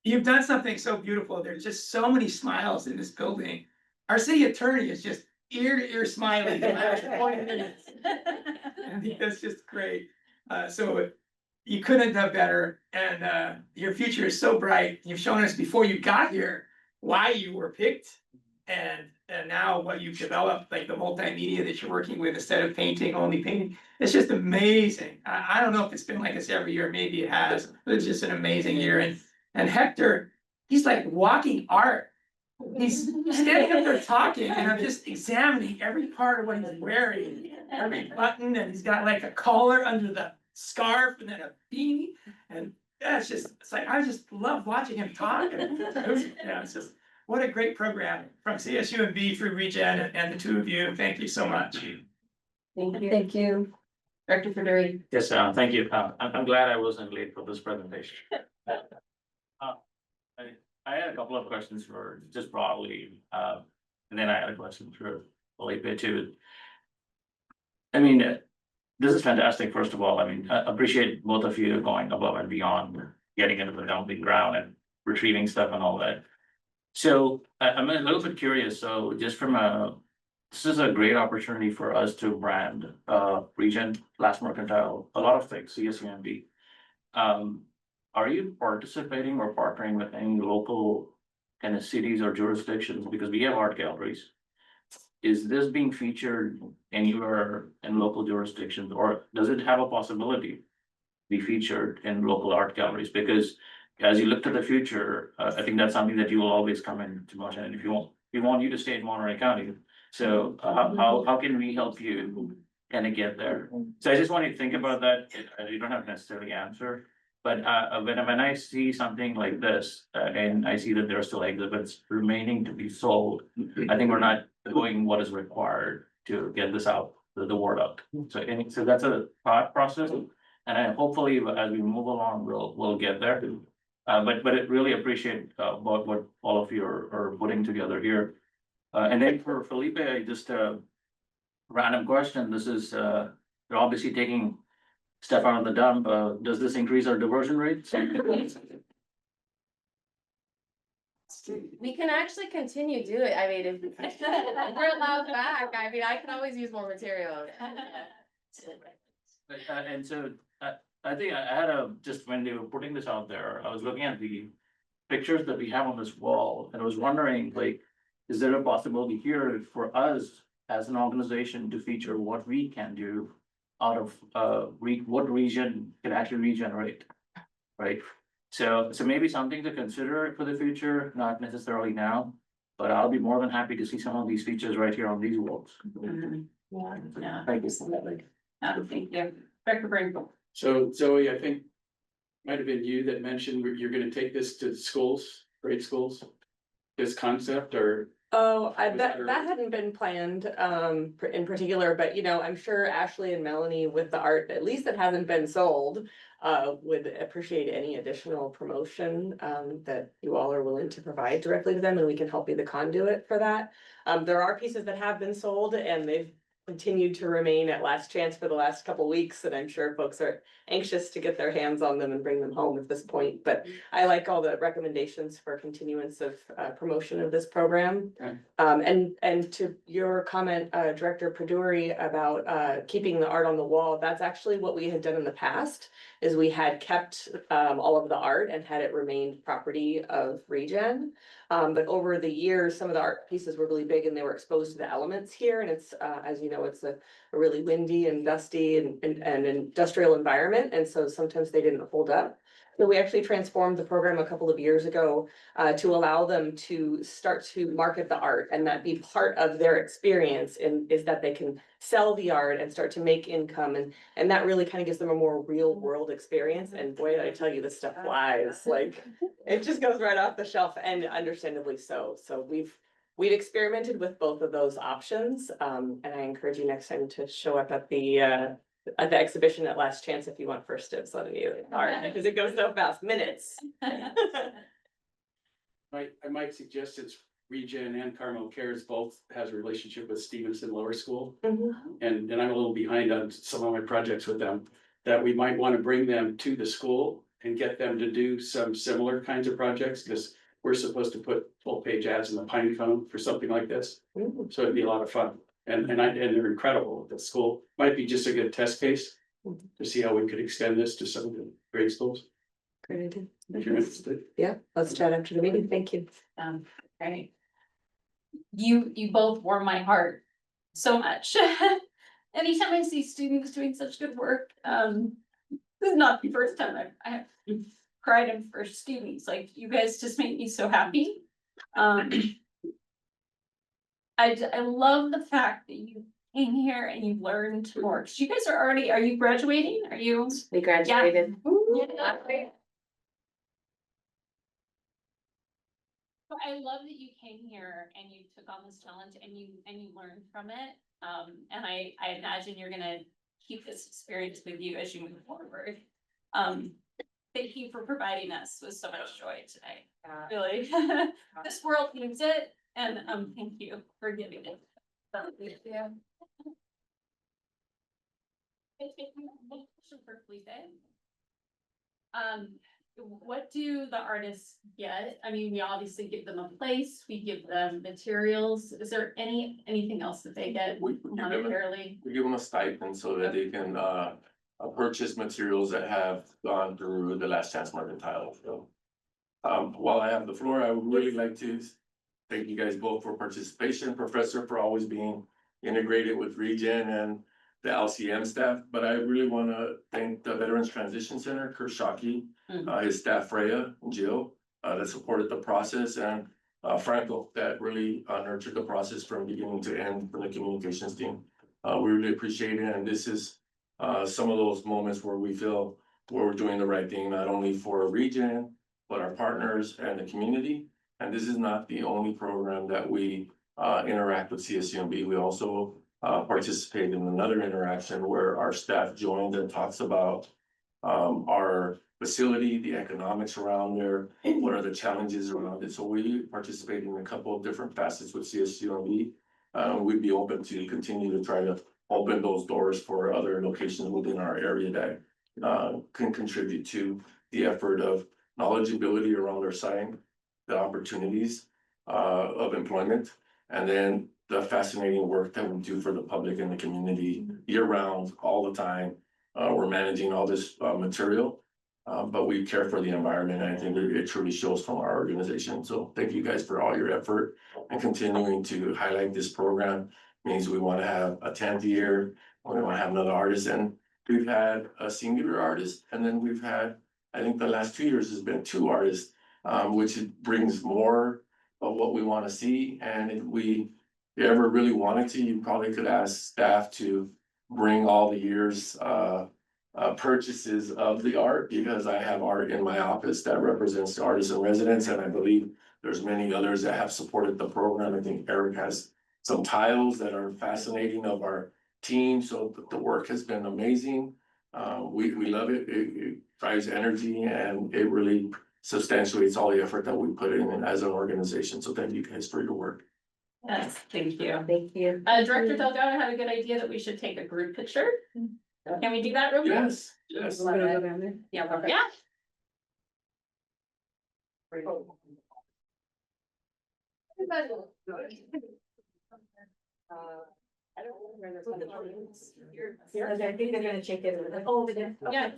You've done something so beautiful. There's just so many smiles in this building. Our city attorney is just ear to ear smiling. I think that's just great. So you couldn't have done better, and your future is so bright. You've shown us before you got here why you were picked, and now what you've developed, like the multimedia that you're working with instead of painting, only painting. It's just amazing. I don't know if it's been like this every year, maybe it has, but it's just an amazing year. And Hector, he's like walking art. He's standing up there talking, and I'm just examining every part of what he's wearing, every button, and he's got like a collar under the scarf and then a beanie. And yeah, it's like, I just love watching him talk. And it's just, what a great program from CSU and B through ReGen and the two of you. Thank you so much. Thank you. Thank you. Director Fedori. Yes, thank you. I'm glad I wasn't late for this presentation. I had a couple of questions for just broadly, and then I had a question for Felipe too. I mean, this is fantastic, first of all. I mean, I appreciate both of you going above and beyond, getting into the dumping ground and retrieving stuff and all that. So I'm a little bit curious, so just this is a great opportunity for us to brand, ReGen, Last Mercantile, a lot of things, CSUMB. Are you participating or partnering with any local kind of cities or jurisdictions? Because we have art galleries. Is this being featured anywhere in local jurisdictions, or does it have a possibility to be featured in local art galleries? Because as you look to the future, I think that's something that you will always come in to motion, and if you want, we want you to stay in Monterey County. So how can we help you kind of get there? So I just want you to think about that. You don't have to necessarily answer. But when I see something like this, and I see that there are still exhibits remaining to be sold, I think we're not doing what is required to get this out, the word out. So that's a thought process, and hopefully as we move along, we'll get there. But I really appreciate what all of you are putting together here. And then for Felipe, just a random question. This is you're obviously taking stuff out of the dump. Does this increase our diversion rates? We can actually continue do it. I mean, if we're allowed back, I mean, I can always use more material. And so I think I had just when they were putting this out there, I was looking at the pictures that we have on this wall, and I was wondering, like, is there a possibility here for us as an organization to feature what we can do out of what region can actually regenerate, right? So maybe something to consider for the future, not necessarily now, but I'll be more than happy to see some of these features right here on these walls. Yeah, Thank you. absolutely. Thank you. Director Brinkley. So Zoe, I think might have been you that mentioned you're gonna take this to schools, grade schools, this concept, or? Oh, Was that there- hadn't been planned, in particular, but you know, I'm sure Ashley and Melanie with the art, at least that hasn't been sold. Would appreciate any additional promotion, that you all are willing to provide directly to them, and we can help be the conduit for that. There are pieces that have been sold, and they've continued to remain at last chance for the last couple weeks, and I'm sure folks are anxious to get their hands on them and bring them home at this point, but I like all the recommendations for continuance of promotion of this program. Okay. And to your comment, Director Perduri, about keeping the art on the wall, that's actually what we had done in the past, is we had kept all of the art and had it remained property of ReGen. But over the years, some of the art pieces were really big and they were exposed to the elements here. And it's, as you know, it's a really windy and dusty and industrial environment. And so sometimes they didn't hold up. So we actually transformed the program a couple of years ago to allow them to start to market the art and that be part of their experience and is that they can sell the art and start to make income and that really kind of gives them a more real world experience. And boy, did I tell you, this stuff flies, like it just goes right off the shelf and understandably so. So we've experimented with both of those options. And I encourage you next time to show up at the exhibition at Last Chance if you want first dibs on a new art, because it goes so fast, minutes. I might suggest it's ReGen and Carmel Cares both has a relationship with Stevenson Lower School. And I'm a little behind on some of my projects with them, that we might want to bring them to the school and get them to do some similar kinds of projects, because we're supposed to put full page ads in the Pine Cone for something like this. So it'd be a lot of fun. And they're incredible. The school might be just a good test case to see how we could extend this to some of the grade schools. Great idea. If you're interested. Yeah, let's chat after the meeting. Thank you. Great. You both warm my heart so much. Anytime I see students doing such good work, this is not the first time I have cried in for students. Like, you guys just make me so happy. I love the fact that you came here and you learned more. 'Cause you guys are you graduating? Are you? We graduated. Yeah. So I love that you came here and you took on this challenge and you learned from it. And I imagine you're gonna keep this experience with you as you move forward. Thank you for providing us with so much joy today. Really, this world needs it, and thank you for giving it. For Felipe. What do the artists get? I mean, we obviously give them a place, we give them materials. Is there anything else that they get monetarily? We give them a stipend so that they can purchase materials that have gone through the Last Chance Mercantile. So while I have the floor, I would really like to thank you guys both for participation, Professor for always being integrated with ReGen and the LCM staff, but I really want to thank the Veterans Transition Center, Kershaki, his staff, Freya and Jill, that supported the process, and Franco, that really nurtured the process from beginning to end for the communications team. We really appreciate it, and this is some of those moments where we feel we're doing the right thing, not only for ReGen, but our partners and the community. And this is not the only program that we interact with CSUMB. We also participate in another interaction where our staff joined and talks about our facility, the economics around there, what are the challenges around it. So we participate in a couple of different facets with CSUMB. We'd be open to continue to try to open those doors for other locations within our area that can contribute to the effort of knowledgeability around our site, the opportunities of employment, and then the fascinating work that we do for the public and the community year round, all the time. We're managing all this material, but we care for the environment. And I think it truly shows from our organization. So thank you guys for all your effort and continuing to highlight this program. Means we want to have a 10th year, we want to have another artist, and we've had a singular artist, and then we've had, I think the last 2 years has been 2 artists, which brings more of what we want to see. And if you ever really wanted to, you probably could ask staff to bring all the years purchases of the art, because I have art in my office that represents the artists and residents, and I believe there's many others that have supported the program. I think Eric has some tiles that are fascinating of our team, so the work has been amazing. We love it. It drives energy, and it really substantiates all the effort that we put in as an organization. So thank you guys for your work. Yes, thank you. Thank you. Director Delgado had a good idea that we should take a group picture. Can we do that real quick? Yes, yes. Love it. Yeah, yeah. I don't know where they're I think they're gonna check it. Yeah.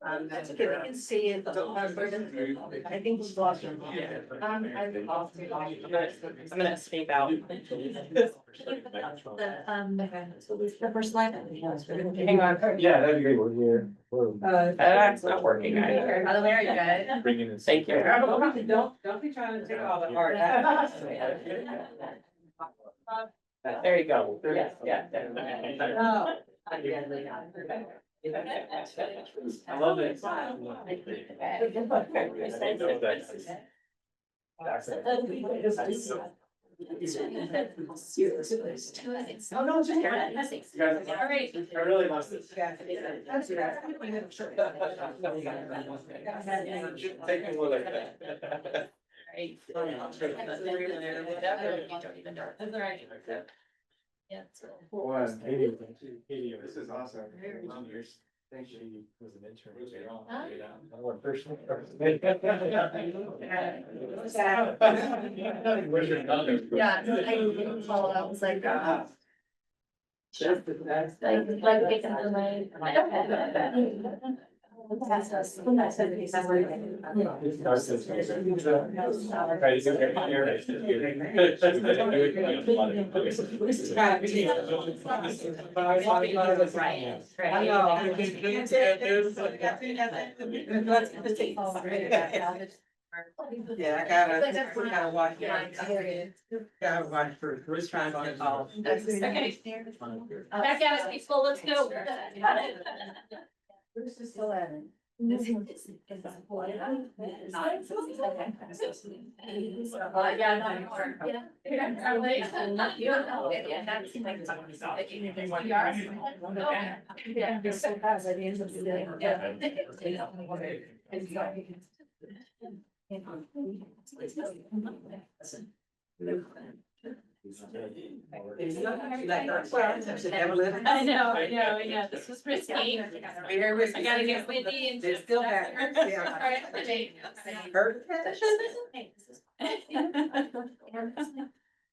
That's okay, we can see it. I think we lost him. I'm gonna escape out. The first slide. Hang on. Yeah, that'd be great. We're here. That's not working either. By the way, are you good? Bringing in. Thank you. Don't be trying to take all the art. There you go. Yes, yeah. Oh. I love it. Oh, no, just. All right. I really must. Taking one like that. That's all right. Yeah. This is awesome. Thank you. Was an intern. Yeah, I followed up, was like, like taking the Yeah, I gotta watch. Gotta watch for who's trying to get all. Okay. Back at it, peaceful, let's go. Bruce is still at it. I know, this was risky. Very risky. I gotta get windy and. They're still back.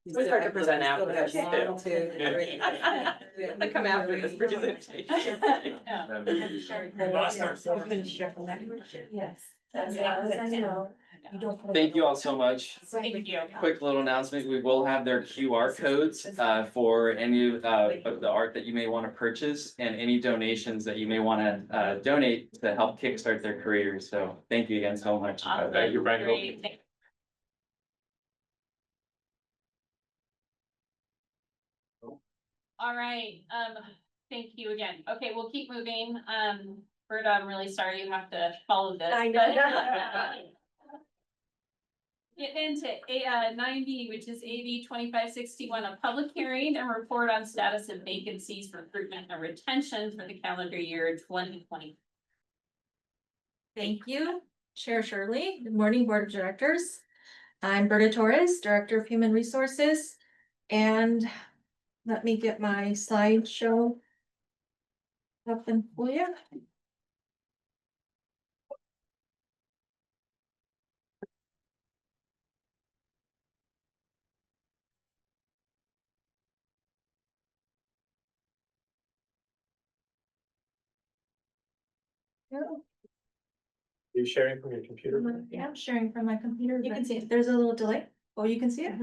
It's hard to present after this too. I come after this presentation. Yes. Thank you all so much. Thank you. Quick little announcement, we will have their QR codes for any of the art that you may want to purchase and any donations that you may want to donate to help kickstart their careers. So thank you again so much. Awesome. Thank you, Brandon. Great. Thank- All right, thank you again. Okay, we'll keep moving. Berta, I'm really sorry you have to follow this. I know. Get into 9B, which is AB 2561, a public hearing and report on status of vacancies, recruitment and retention for the calendar year 2020. Thank you, Chair Shirley. Good morning, Board of Directors. I'm Berta Torres, Director of Human Resources. And let me get my slideshow up and for you. You sharing from your computer? Yeah, I'm sharing from my computer. You can see it. There's a little delay. Oh, you can see it?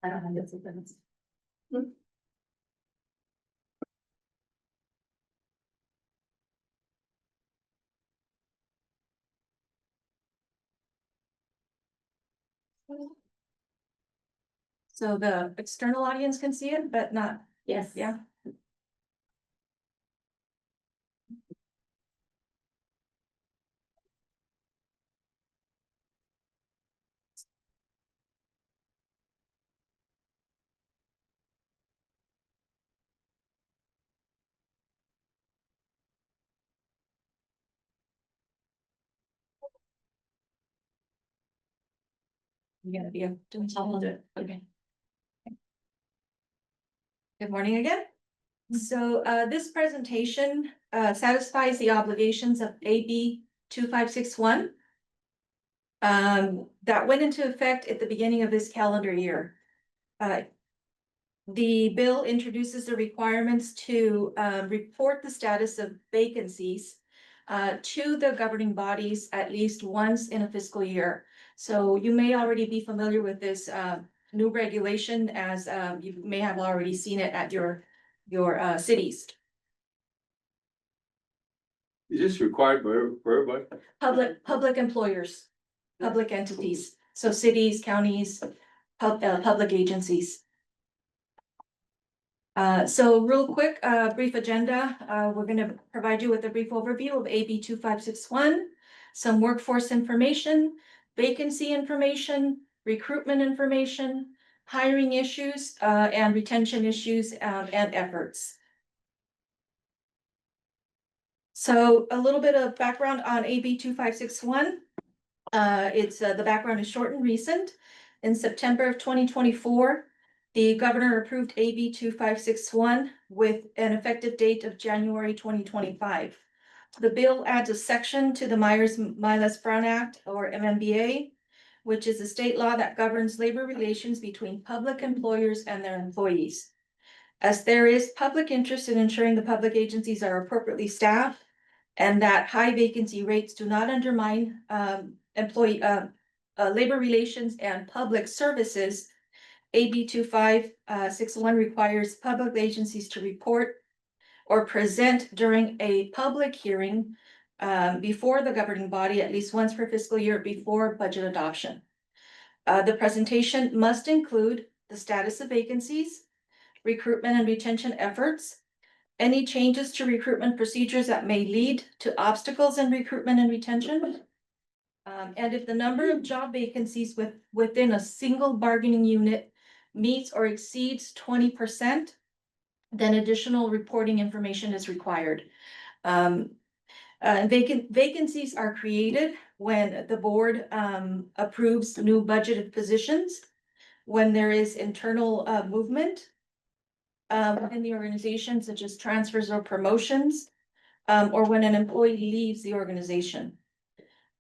I don't have this. So the external audience can see it, but not, Yes. yeah. You're gonna be doing something. Okay. Good morning again. So this presentation satisfies the obligations of AB 2561. That went into effect at the beginning of this calendar year. the bill introduces the requirements to report the status of vacancies to the governing bodies at least once in a fiscal year. So you may already be familiar with this new regulation, as you may have already seen it at your cities. Is this required for everybody? Public employers, public entities, so cities, counties, public agencies. So real quick, brief agenda, we're gonna provide you with a brief overview of AB 2561, some workforce information, vacancy information, recruitment information, hiring issues, and retention issues, and efforts. So a little bit of background on AB 2561. It's the background is short and recent. In September of 2024, the governor approved AB 2561 with an effective date of January 2025. The bill adds a section to the Myers-Browne Act, or MMBA, which is a state law that governs labor relations between public employers and their employees. As there is public interest in ensuring the public agencies are appropriately staffed and that high vacancy rates do not undermine labor relations and public services, AB 2561 requires public agencies to report or present during a public hearing before the governing body at least once per fiscal year before budget adoption. The presentation must include the status of vacancies, recruitment and retention efforts, any changes to recruitment procedures that may lead to obstacles in recruitment and retention. And if the number of job vacancies within a single bargaining unit meets or exceeds 20%, then additional reporting information is required. Vacancies are created when the board approves new budgeted positions, when there is internal movement within the organization, such as transfers or promotions, or when an employee leaves the organization.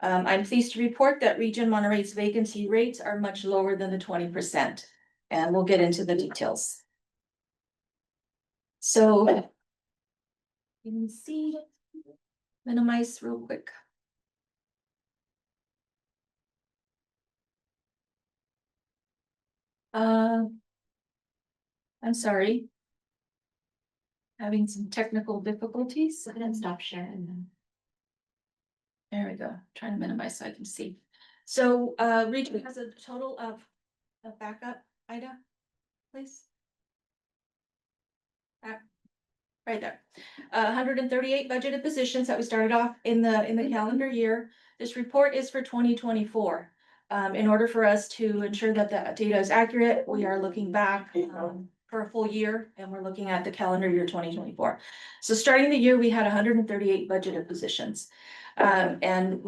I'm pleased to report that ReGen Monterey's vacancy rates are much lower than the 20%, and we'll get into the details. So, you can see, minimize real quick. I'm sorry. Having some technical difficulties. I didn't stop sharing them. There we go, trying to minimize so I can see. So ReGen has a total of backup, Ida, please. Right there. 138 budgeted positions that we started off in the calendar year. This report is for 2024. In order for us to ensure that the data is accurate, we are looking back for a full year, and we're looking at the calendar year 2024. So starting the year, we had 138 budgeted positions. And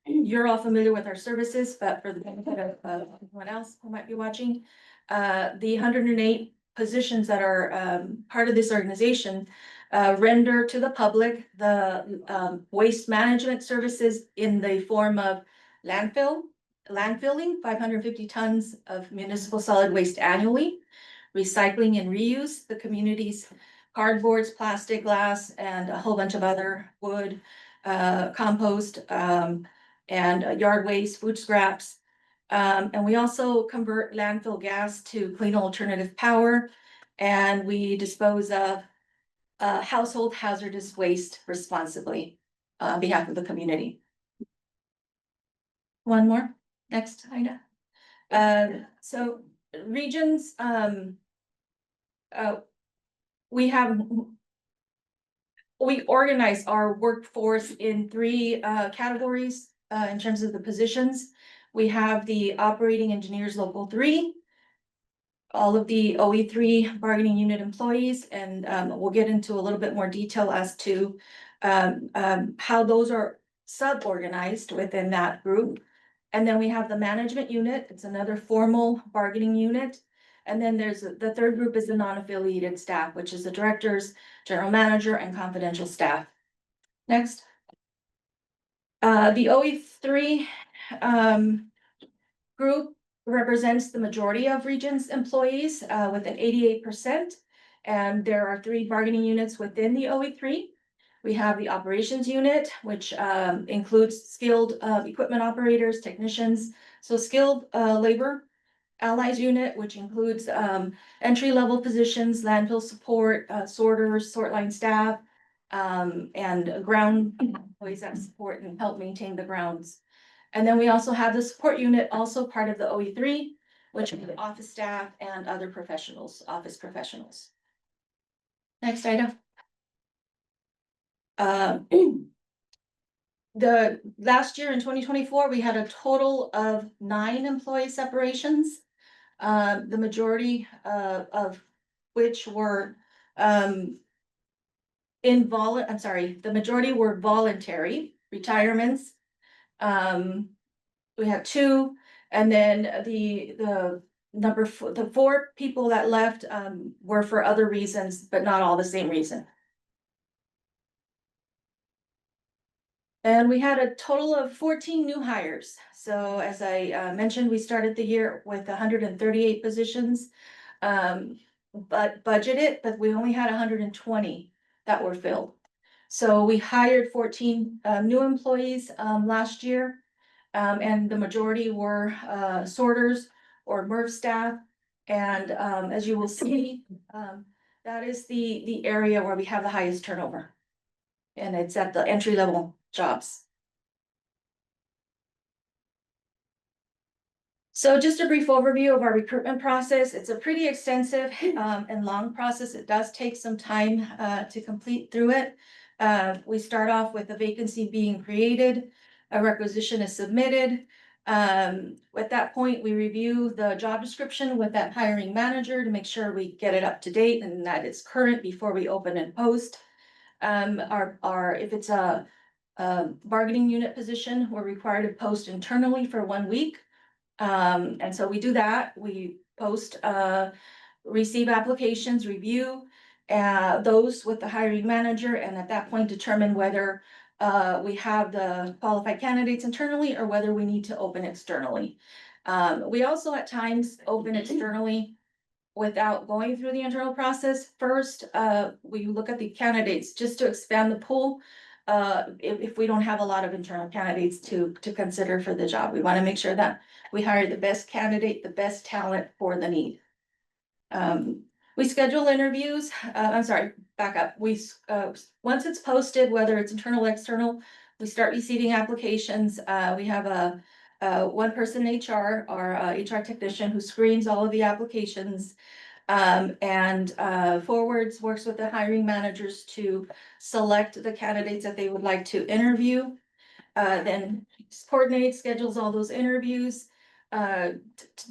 you're all familiar with our services, but for the benefit of anyone else who might be watching, the 108 positions that are part of this organization render to the public the waste management services in the form of landfilling 550 tons of municipal solid waste annually, recycling and reuse the community's cardboards, plastic, glass, and a whole bunch of other wood, compost, and yard waste, food scraps. And we also convert landfill gas to clean alternative power, and we dispose of household hazardous waste responsibly on behalf of the community. One more, next, Ida. So ReGen's, we organize our workforce in three categories in terms of the positions. We have the operating engineers local 3, all of the OE3 bargaining unit employees, and we'll get into a little bit more detail as to how those are sub-organized within that group. And then we have the management unit. It's another formal bargaining unit. And then there's the third group is the non-affiliated staff, which is the directors, general manager, and confidential staff. Next. The OE3 group represents the majority of ReGen's employees, with an 88%. And there are 3 bargaining units within the OE3. We have the operations unit, which includes skilled equipment operators, technicians, so skilled labor. Allies unit, which includes entry-level positions, landfill support, sorters, sort line staff, and ground employees that support and help maintain the grounds. And then we also have the support unit, also part of the OE3, which is the office staff and other professionals, office professionals. Next item. The last year in 2024, we had a total of 9 employee separations. The majority of which were the majority were voluntary retirements. We have 2, and then the the 4 people that left were for other reasons, but not all the same reason. And we had a total of 14 new hires. So as I mentioned, we started the year with 138 positions. But budgeted, but we only had 120 that were filled. So we hired 14 new employees last year. And the majority were sorters or MERV staff. And as you will see, that is the area where we have the highest turnover. And it's at the entry level jobs. So just a brief overview of our recruitment process. It's a pretty extensive and long process. It does take some time to complete through it. We start off with a vacancy being created, a requisition is submitted. At that point, we review the job description with that hiring manager to make sure we get it up to date and that it's current before we open and post. If it's a bargaining unit position, we're required to post internally for 1 week. And so we do that, we post, receive applications, review those with the hiring manager, and at that point determine whether we have the qualified candidates internally or whether we need to open externally. We also at times open externally without going through the internal process. First, we look at the candidates just to expand the pool. If we don't have a lot of internal candidates to consider for the job, we want to make sure that we hire the best candidate, the best talent for the need. We schedule interviews, back up. Once it's posted, whether it's internal or external, we start receiving applications. We have a one person HR, or HR technician, who screens all of the applications. And forwards, works with the hiring managers to select the candidates that they would like to interview. Then coordinates, schedules all those interviews,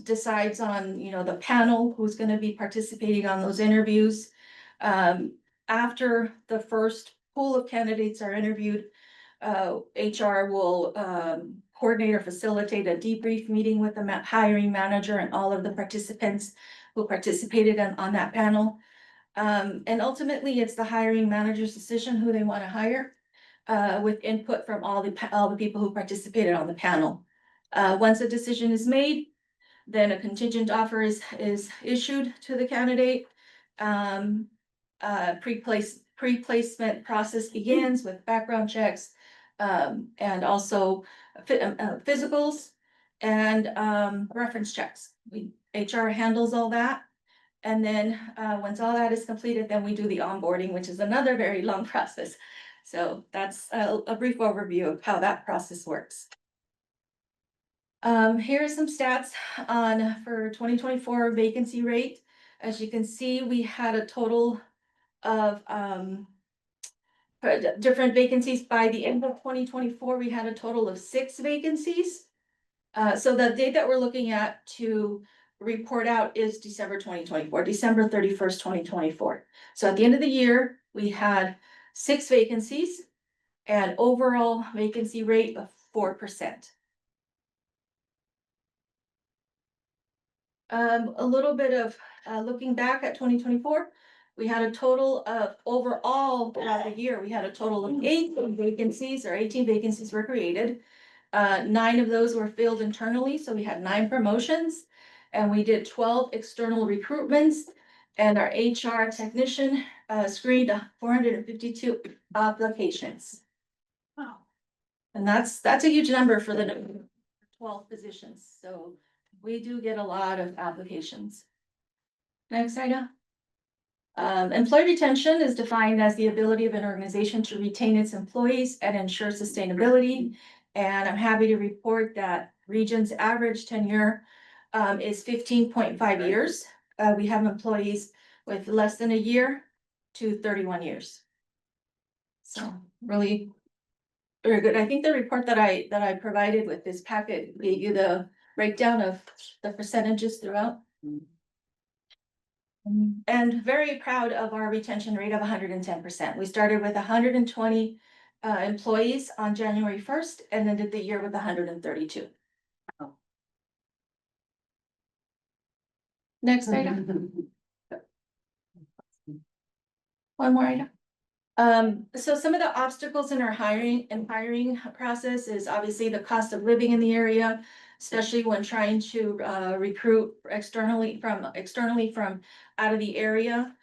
decides on, the panel who's gonna be participating on those interviews. After the first pool of candidates are interviewed, HR will coordinate or facilitate a debrief meeting with the hiring manager and all of the participants who participated on that panel. And ultimately, it's the hiring manager's decision who they want to hire, with input from all the people who participated on the panel. Once a decision is made, then a contingent offer is issued to the candidate. Pre-placement process begins with background checks, and also physicals and reference checks. HR handles all that. And then once all that is completed, then we do the onboarding, which is another very long process. So that's a brief overview of how that process works. Here are some stats for 2024 vacancy rate. As you can see, we had a total of different vacancies. By the end of 2024, we had a total of 6 vacancies. So the date that we're looking at to report out is December 2024, December 31st, 2024. So at the end of the year, we had 6 vacancies and overall vacancy rate of 4%. A little bit of looking back at 2024, we had a total of overall throughout the year, we had a total of 18 vacancies were created. 9 of those were filled internally, so we had 9 promotions. And we did 12 external recruitments. And our HR technician screened 452 applications. Wow. And that's a huge number for the 12 positions, so we do get a lot of applications. Next item. Employee retention is defined as the ability of an organization to retain its employees and ensure sustainability. And I'm happy to report that ReGen's average tenure is 15.5 years. We have employees with less than a year to 31 years. So really very good. I think the report that I provided with this packet gave you the breakdown of the percentages throughout. And very proud of our retention rate of 110%. We started with 120 employees on January 1st and ended the year with 132. Next item. One more item. So some of the obstacles in our hiring process is obviously the cost of living in the area, especially when trying to recruit externally from out of the area.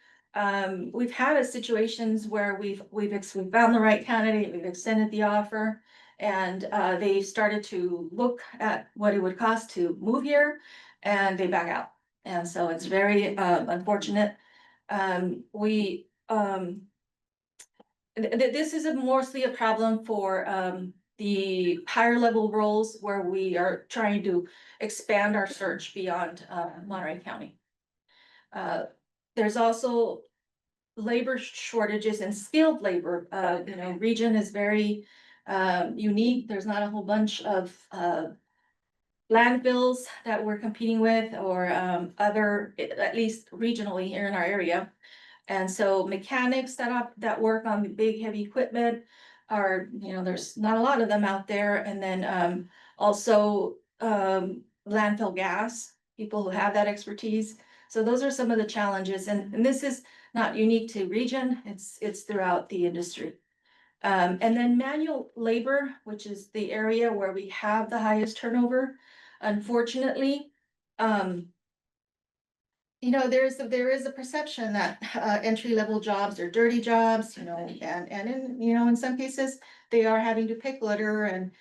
We've had situations where we've found the right candidate, we've extended the offer, and they started to look at what it would cost to move here, and they back out. And so it's very unfortunate. This is mostly a problem for the higher level roles where we are trying to expand our search beyond Monterey County. There's also labor shortages and skilled labor. ReGen is very unique. There's not a whole bunch of landfills that we're competing with or other, at least regionally here in our area. And so mechanics that work on the big heavy equipment are, there's not a lot of them out there. And then also landfill gas, people who have that expertise. So those are some of the challenges. And this is not unique to ReGen, it's throughout the industry. And then manual labor, which is the area where we have the highest turnover. Unfortunately, there is a perception that entry-level jobs are dirty jobs, and in some cases, they are having to pick litter and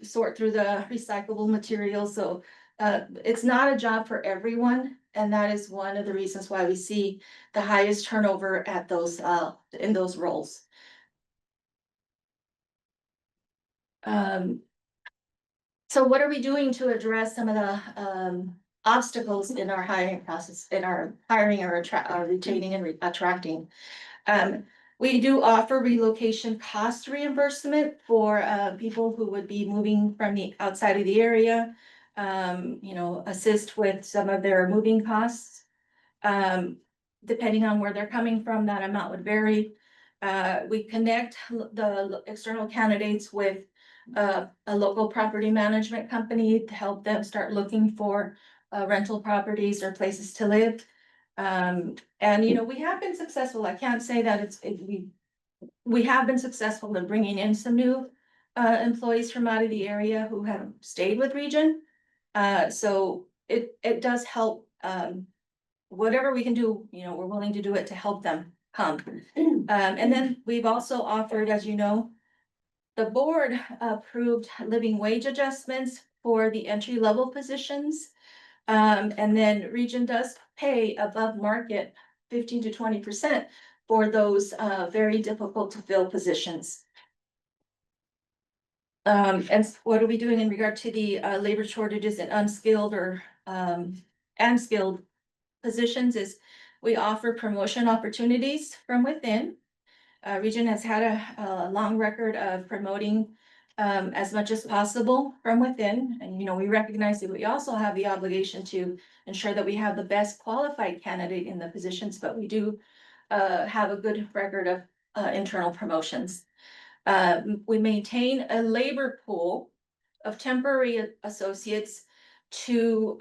sort through the recyclable materials. So it's not a job for everyone, and that is one of the reasons why we see the highest turnover at those in those roles. So what are we doing to address some of the obstacles in our hiring process, in our hiring or retaining and attracting? We do offer relocation cost reimbursement for people who would be moving from the outside of the area, assist with some of their moving costs. Depending on where they're coming from, that amount would vary. We connect the external candidates with a local property management company to help them start looking for rental properties or places to live. And we have been successful. I can't say that we have been successful in bringing in some new employees from out of the area who have stayed with ReGen. So it does help. Whatever we can do, we're willing to do it to help them come. And then we've also offered, as you know, the board approved living wage adjustments for the entry-level positions. And then ReGen does pay above market 15 to 20% for those very difficult to fill positions. And what are we doing in regard to the labor shortages in unskilled or and skilled positions is we offer promotion opportunities from within. ReGen has had a long record of promoting as much as possible from within. And, we recognize that we also have the obligation to ensure that we have the best qualified candidate in the positions, but we do have a good record of internal promotions. We maintain a labor pool of temporary associates to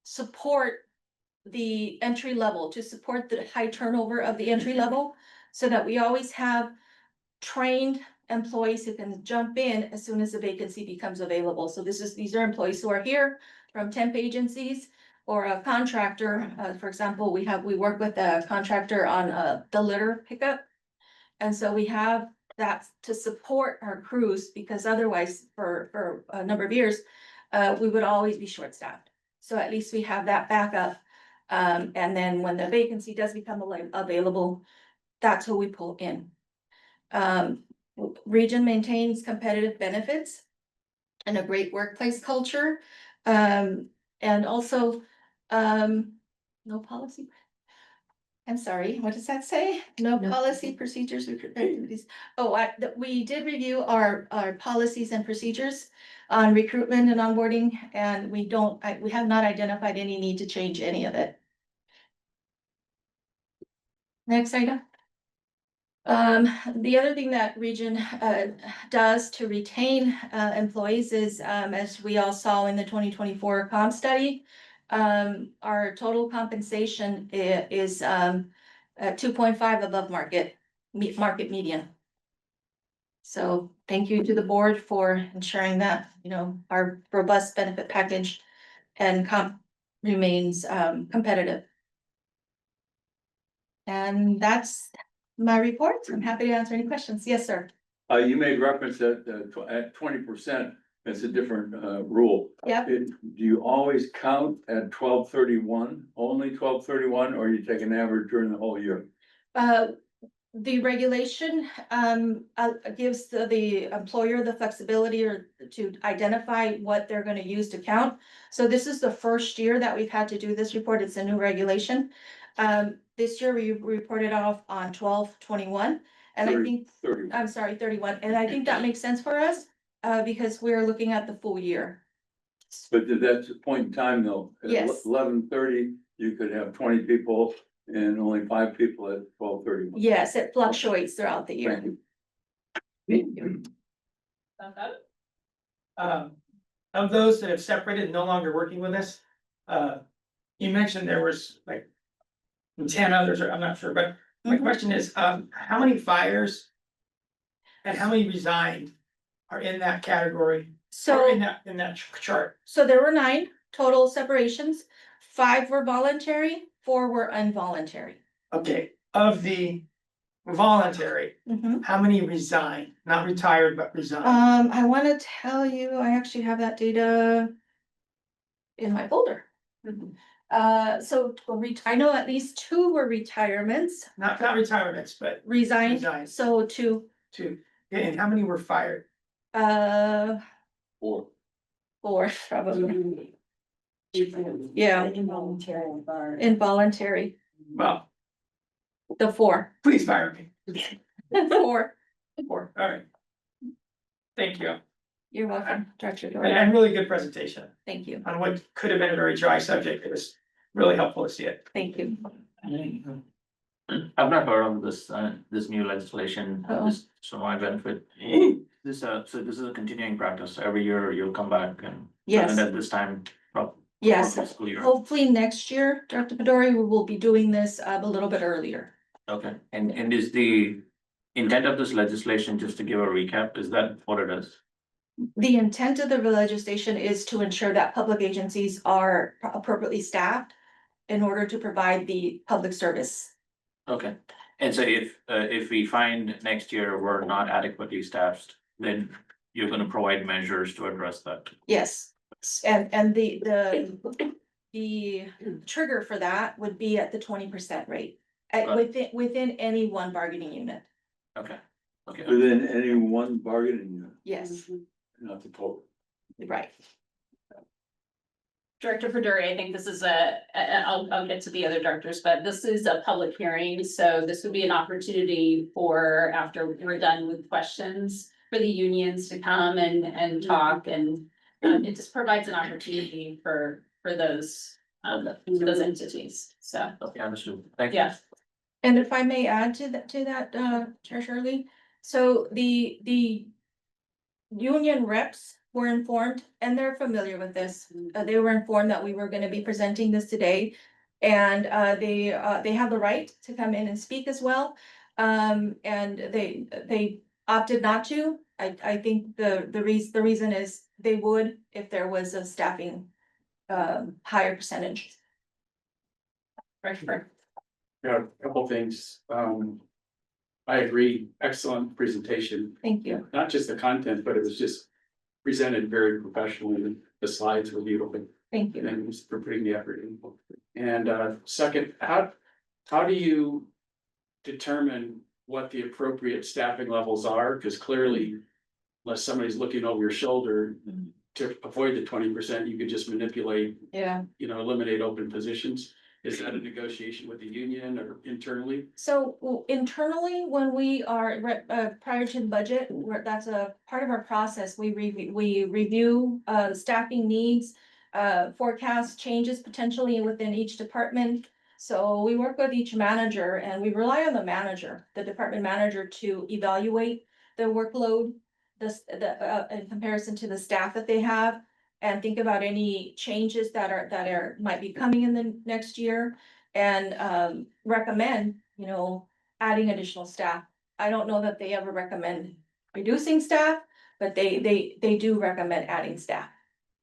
support the entry level, to support the high turnover of the entry level, so that we always have trained employees who can jump in as soon as the vacancy becomes available. So these are employees who are here from temp agencies or a contractor. For example, we work with a contractor on the litter pickup. And so we have that to support our crews, because otherwise for a number of years, we would always be short-staffed. So at least we have that backup. And then when the vacancy does become available, that's who we pull in. ReGen maintains competitive benefits and a great workplace culture. And also, no policy. I'm sorry, what does that say? No policy procedures. We did review our policies and procedures on recruitment and onboarding, and we have not identified any need to change any of it. Next item. The other thing that ReGen does to retain employees is, as we all saw in the 2024 comp study, our total compensation is 2.5 above market median. So thank you to the board for ensuring that, our robust benefit package and comp remains competitive. And that's my report. I'm happy to answer any questions. Yes, sir. You made reference that at 20%, it's a different rule. Yep. Do you always count at 12/31, only 12/31, or you take an average during the whole year? The regulation gives the employer the flexibility to identify what they're gonna use to count. So this is the first year that we've had to do this report. It's a new regulation. This year we reported off on 12/21, and I think, 30. I'm sorry, 31, and I think that makes sense for us, because we're looking at the full year. But that's a point in time though. At Yes. 11:30, you could have 20 people and only 5 people at 12:31. Yes, it fluctuates throughout the year. Thank you. Of those that have separated, and no longer working with us, you mentioned there was like 10 others, or I'm not sure, but my question is, how many fires and how many resigned are in that category? So. Or in that chart? So there were 9 total separations, 5 were voluntary, 4 were involuntary. Okay, of the voluntary, how many resigned? Not retired, but resigned? I wanna tell you, I actually have that data in my folder. So I know at least 2 were retirements, Not retirements, but resigned, Resigned. so 2, 2. Okay, and how many were fired? 4. 4 probably. Yeah. Involuntary, Well, the 4. please fire me. 4. 4, all right. Thank you. You're welcome, Director And Dora. really good presentation Thank you, on what could have been a very dry subject. It was really helpful to see it. thank you. I've not heard of this new legislation, Uh-oh. this, so my benefit. So this is a continuing practice. Every year you'll come back and. Yes. And at this time. Yes, Fiscal year. hopefully next year, Director Pedori, we will be doing this a little bit earlier. Okay, and is the intent of this legislation, just to give a recap, is that what it is? The intent of the legislation is to ensure that public agencies are appropriately staffed in order to provide the public service. Okay, and so if we find next year we're not adequately staffed, then you're gonna provide measures to address that. Yes, and the trigger for that would be at the 20% rate. Within any one bargaining unit, Okay, okay. Within any one bargaining unit, yes, not the total. right. Director Fedori, I think this is I'll get to the other directors, but this is a public hearing, so this would be an opportunity for, after we're done with questions, for the unions to come and talk, and it just provides an opportunity for those entities, so. Okay, understood. Thank you. Yeah. And if I may add to that, Chair Shirley, so the union reps were informed, and they're familiar with this. They were informed that we were gonna be presenting this today. And they have the right to come in and speak as well. And they opted not to. I think the reason is they would if there was a staffing higher percentage. Director. Yeah, a couple things. I agree, excellent presentation, Thank you. not just the content, but it was just presented very professionally. The slides were beautiful. Thank you. And for putting the effort in. And second, how do you determine what the appropriate staffing levels are? Because clearly, unless somebody's looking over your shoulder to avoid the 20%, you could just manipulate, Yeah. eliminate open positions. Is that a negotiation with the union or internally? So internally, when we are prior to the budget, that's a part of our process. We review staffing needs, forecast changes potentially within each department. So we work with each manager and we rely on the department manager to evaluate the workload, in comparison to the staff that they have. And think about any changes that might be coming in the next year and recommend, adding additional staff. I don't know that they ever recommend reducing staff, but they do recommend adding staff.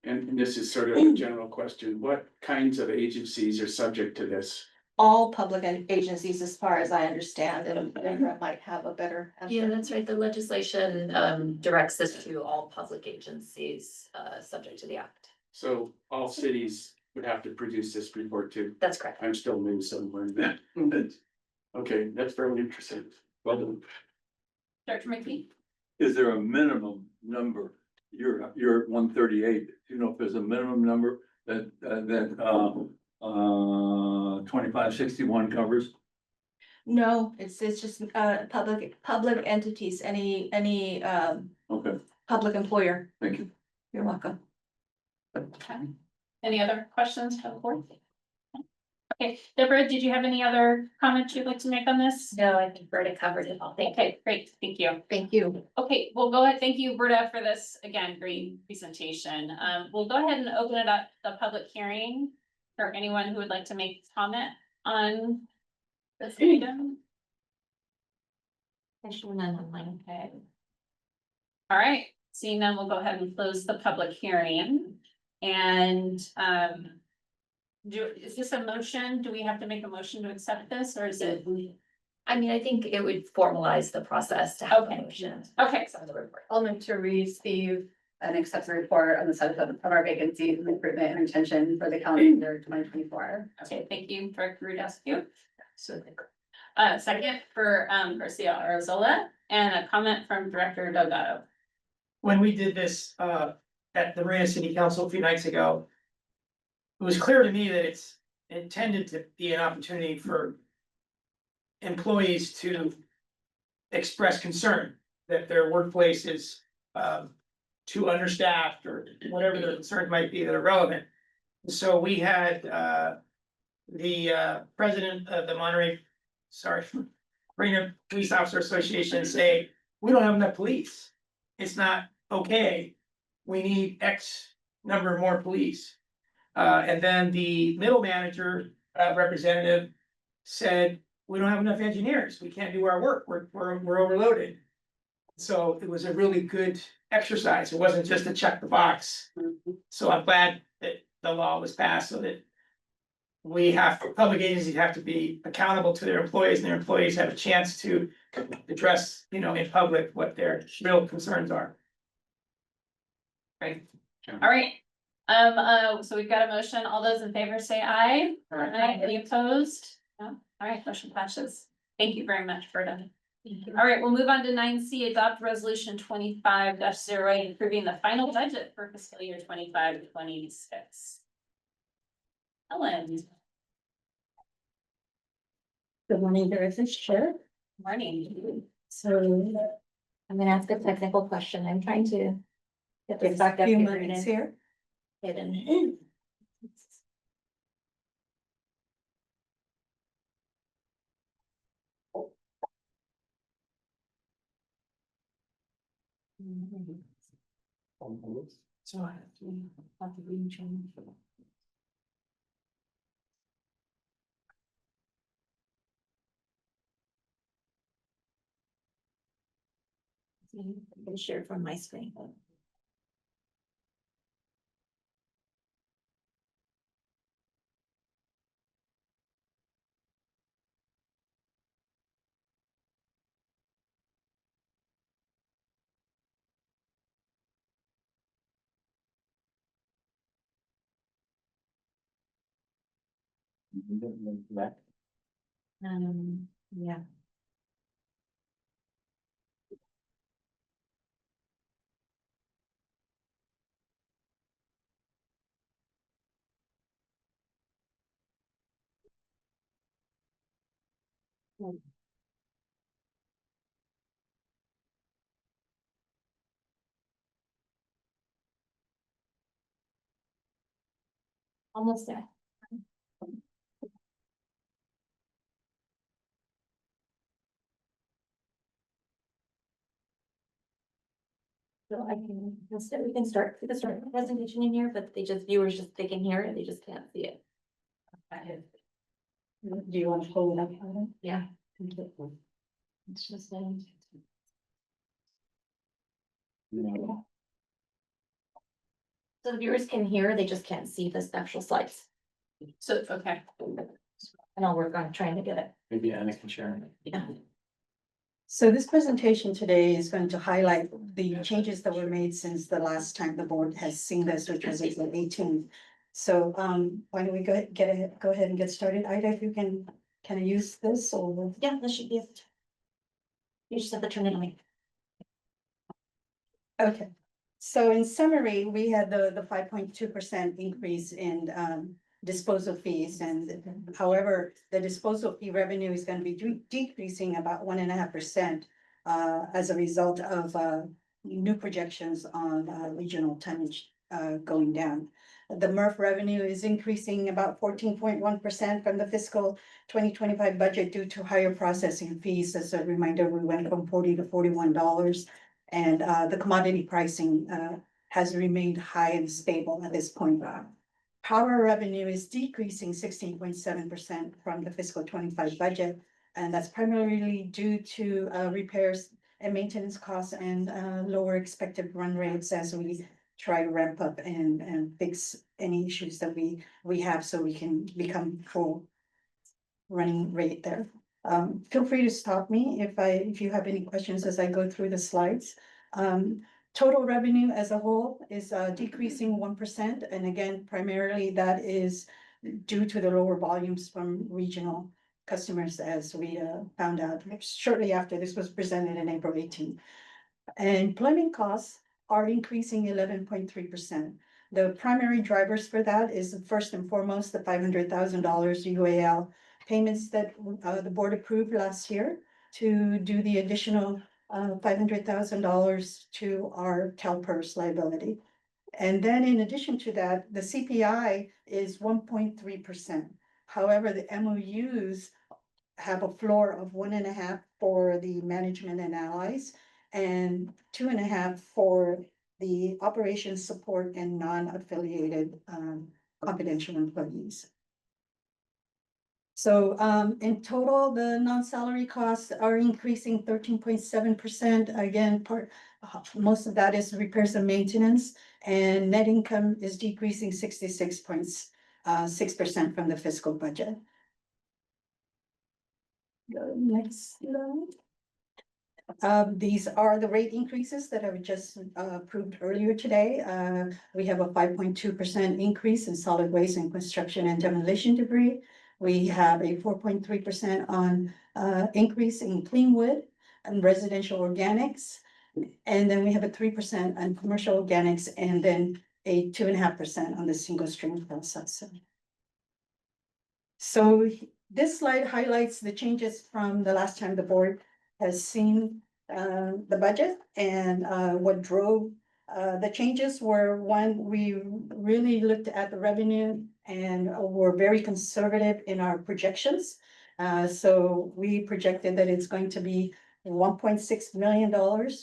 And this is sort of a general question. What kinds of agencies are subject to this? All public agencies, as far as I understand, and Deborah might have a better answer. Yeah, that's right. The legislation directs this to all public agencies subject to the act. So all cities would have to produce this report too. That's correct. I'm still new, so I'm learning that. Okay, that's very interesting. Well done. Dr. McKee? Is there a minimum number? You're at 138. Do you know if there's a minimum number that 2561 covers? No, it's just public entities, any Okay, public employer. thank you. You're welcome. Okay. Any other questions for the board? Okay, Deborah, did you have any other comments you'd like to make on this? No, I think Berta covered it all. Thank you. Okay, great, thank you. Thank you. Okay, we'll go ahead, thank you, Berta, for this, again, great presentation. We'll go ahead and open it up, the public hearing, for anyone who would like to make comment on this item. Okay. All right, seeing none, we'll go ahead and close the public hearing. And, is this a motion? Do we have to make a motion to accept this, or is it? I mean, I think it would formalize the process to have a Okay. motion. Okay. Accept the report. I'll move to receive and accept the report on the status of our vacancies and recruitment and retention for the calendar year 2024. Okay, thank you, Director Rudescu. Second for Garcia Arazola, and a comment from Director Delgado. When we did this at the Marina City Council a few nights ago, it was clear to me that it's intended to be an opportunity for employees to express concern that their workplace is too understaffed or whatever their concerns might be that are relevant. So we had the president of the Marina Police Officer Association say, we don't have enough police. It's not okay. We need X number more police. And then the middle manager representative said, we don't have enough engineers. We can't do our work. We're overloaded. So it was a really good exercise. It wasn't just to check the box. So I'm glad that the law was passed so that public agencies have to be accountable to their employees, and their employees have a chance to address, in public what their real concerns are. Right, all right. So we've got a motion. All those in favor say aye. Aye. Any opposed? No, all right, motion passes. Thank you very much, Berta. All right, we'll move on to 9C, adopt resolution 25-08, approving the final budget for fiscal year 25-26. Ellen. Good morning, Director Chair. Morning. So I'm gonna ask a technical question. I'm trying to get this back up. Few here minutes and here. get in. So I have to read change. I'm gonna share from my screen. Yeah. Almost there. So I can, instead we can start the presentation in here, but viewers they can hear it, they just can't see it. Do you want to hold it up? Adam? Yeah. Thank you. It's just, so the viewers can hear, they just can't see the actual slides. So, okay. And I'll work on trying to get it. Maybe Anna can share. Yeah. So this presentation today is going to highlight the changes that were made since the last time the board has seen this, which was April 18th. So why don't we go ahead and get started? Ida, if you can I use this or? Yeah, this should be it. You just have to turn it on. Okay, so in summary, we had the 5.2% increase in disposal fees, and however, the disposal fee revenue is going to be decreasing about 1.5% as a result of new projections on regional tonnage going down. The MRF revenue is increasing about 14.1% from the fiscal 2025 budget due to higher processing fees. As a reminder, we went from $40 to $41. And the commodity pricing has remained high and stable at this point. Power revenue is decreasing 16.7% from the fiscal 25 budget. And that's primarily due to repairs and maintenance costs and lower expected run rates as we try to ramp up and fix any issues that we have so we can become full running rate there. Feel free to stop me if you have any questions as I go through the slides. Total revenue as a whole is decreasing 1%, and again, primarily that is due to the lower volumes from regional customers, as we found out shortly after this was presented in April 18th. And employment costs are increasing 11.3%. The primary drivers for that is first and foremost the $500,000 UAL payments that the board approved last year to do the additional $500,000 to our CalPERS liability. And then in addition to that, the CPI is 1.3%. However, the MOUs have a floor of 1.5 for the management and allies and 2.5 for the operations support and non-affiliated confidential employees. So in total, the non-salary costs are increasing 13.7%. Again, most of that is repairs and maintenance, and net income is decreasing 66.6% from the fiscal budget. Go next slide. These are the rate increases that I just approved earlier today. We have a 5.2% increase in solid waste and construction and demolition debris. We have a 4.3% on increase in clean wood and residential organics. And then we have a 3% on commercial organics, and then a 2.5% on the single stream processing. So this slide highlights the changes from the last time the board has seen the budget, and what drove the changes were, one, we really looked at the revenue and were very conservative in our projections. So we projected that it's going to be $1.6 million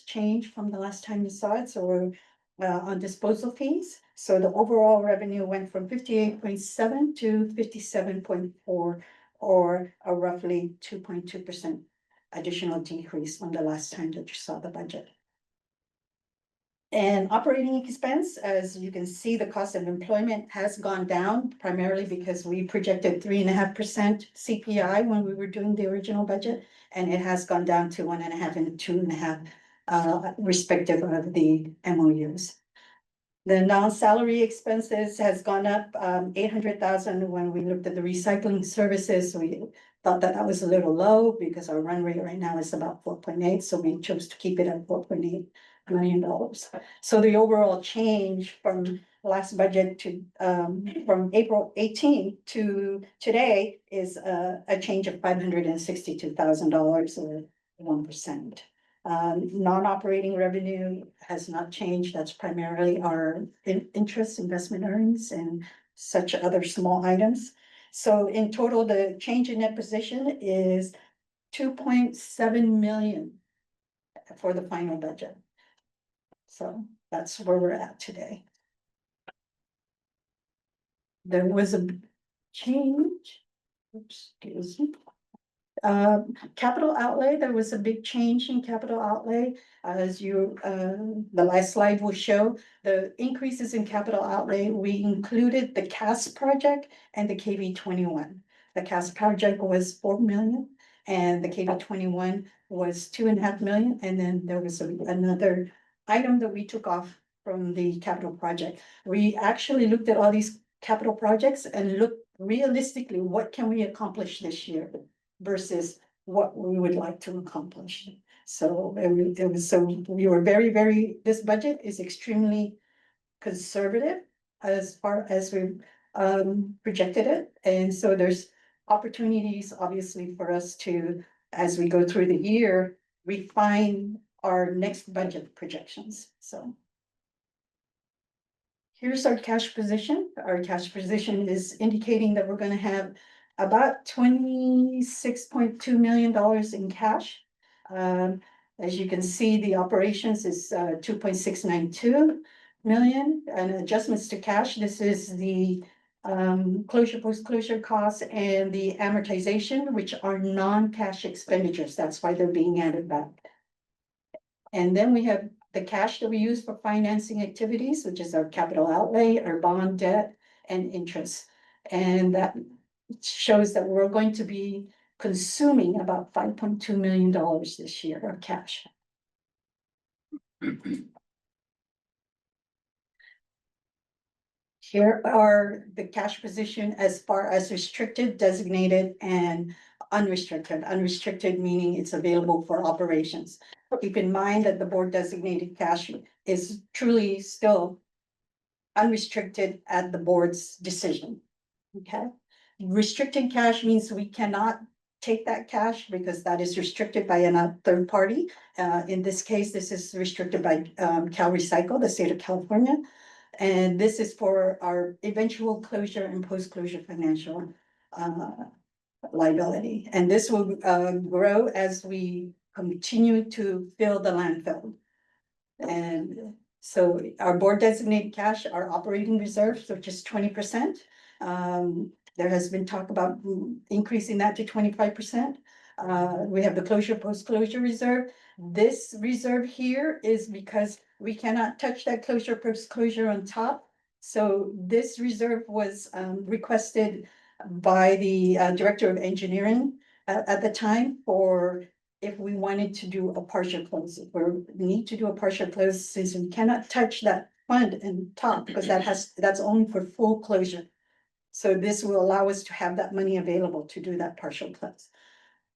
change from the last time you saw it. So we're on disposal fees. So the overall revenue went from 58.7 to 57.4, or a roughly 2.2% additional decrease from the last time that you saw the budget. And operating expense, as you can see, the cost of employment has gone down primarily because we projected 3.5% CPI when we were doing the original budget. And it has gone down to 1.5 and 2.5, respective of the MOUs. The non-salary expenses has gone up, 800,000. When we looked at the recycling services, we thought that that was a little low because our run rate right now is about 4.8, so we chose to keep it at $4.8 million. So the overall change from last budget to, from April 18 to today is a change of $562,000 or 1%. Non-operating revenue has not changed. That's primarily our interest, investment earnings, and such other small items. So in total, the change in net position is 2.7 million for the final budget. So that's where we're at today. There was a change. Oops, excuse me. Capital outlay, there was a big change in capital outlay. As you, the last slide will show, the increases in capital outlay, we included the CAS project and the KV-21. The CAS project was 4 million and the KV-21 was 2.5 million. And then there was another item that we took off from the capital project. We actually looked at all these capital projects and looked realistically, what can we accomplish this year versus what we would like to accomplish. So we were very, this budget is extremely conservative as far as we projected it. And so there's opportunities, obviously, for us to, as we go through the year, refine our next budget projections. So here's our cash position. Our cash position is indicating that we're going to have about $26.2 million in cash. As you can see, the operations is 2.692 million, and adjustments to cash. This is the closure, post-closure costs and the amortization, which are non-cash expenditures. That's why they're being added back. And then we have the cash that we use for financing activities, which is our capital outlay, our bond debt, and interest. And that shows that we're going to be consuming about $5.2 million this year of cash. Here are the cash position as far as restricted, designated, and unrestricted. Unrestricted meaning it's available for operations. Keep in mind that the board designated cash is truly still unrestricted at the board's decision. Okay. Restricted cash means we cannot take that cash because that is restricted by a third party. In this case, this is restricted by Cal Recycle, the state of California. And this is for our eventual closure and post-closure financial liability. And this will grow as we continue to fill the landfill. And so our board designated cash, our operating reserves, which is 20%. There has been talk about increasing that to 25%. We have the closure, post-closure reserve. This reserve here is because we cannot touch that closure, post-closure on top. So this reserve was requested by the director of engineering at the time for if we wanted to do a partial close. If we need to do a partial close, since we cannot touch that fund in top because that's only for full closure. So this will allow us to have that money available to do that partial close.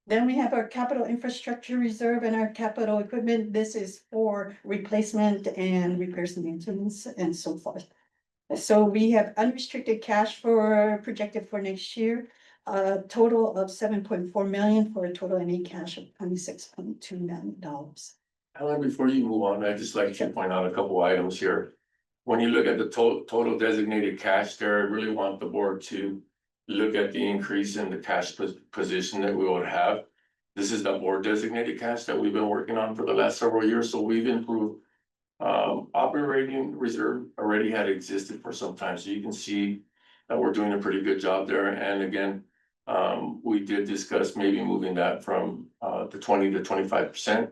Then we have our capital infrastructure reserve and our capital equipment. This is for replacement and repairs and maintenance and so forth. So we have unrestricted cash for projected for next year, a total of 7.4 million for a total ending cash of $26.2 million. Alan, before you move on, I'd just like to point out a couple items here. When you look at the total designated cash there, I really want the board to look at the increase in the cash position that we would have. This is the board designated cash that we've been working on for the last several years, so we've improved. Operating reserve already had existed for some time, so you can see that we're doing a pretty good job there. And again, we did discuss maybe moving that from the 20 to 25%.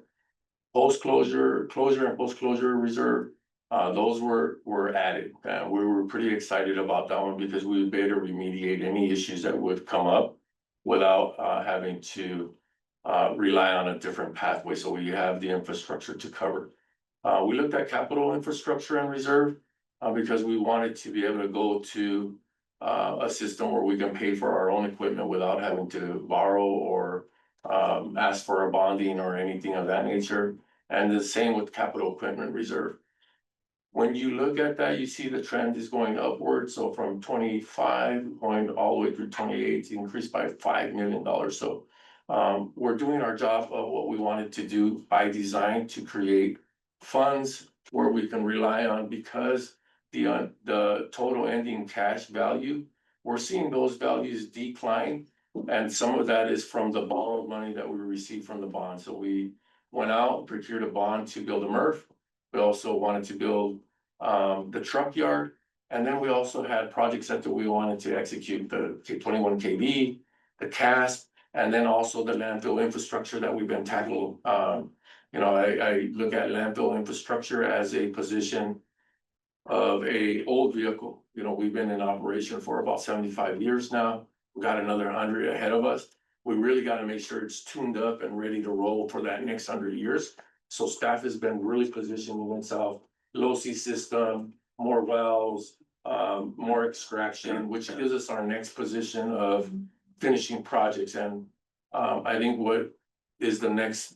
Closure and post-closure reserve Those were added. We were pretty excited about that one because we would be able to remediate any issues that would come up without having to rely on a different pathway, so we have the infrastructure to cover. We looked at capital infrastructure and reserve because we wanted to be able to go to a system where we can pay for our own equipment without having to borrow or ask for a bonding or anything of that nature. And the same with capital equipment reserve. When you look at that, you see the trend is going upward. So from 25 going all the way through 28, it's increased by $5 million. So we're doing our job of what we wanted to do by design to create funds where we can rely on, because the total ending cash value, we're seeing those values decline. And some of that is from the borrowed money that we received from the bond. So we went out, procured a bond to build a MRF. We also wanted to build the truck yard. And then we also had projects that we wanted to execute, the 21 kV, the CASP, and then also the landfill infrastructure that we've been tackling. You know, I look at landfill infrastructure as a position of a old vehicle. You know, we've been in operation for about 75 years now. We got another 100 ahead of us. We really got to make sure it's tuned up and ready to roll for that next 100 years. So staff has been really positioning itself, low C system, more wells, more extraction, which gives us our next position of finishing projects. And I think what is the next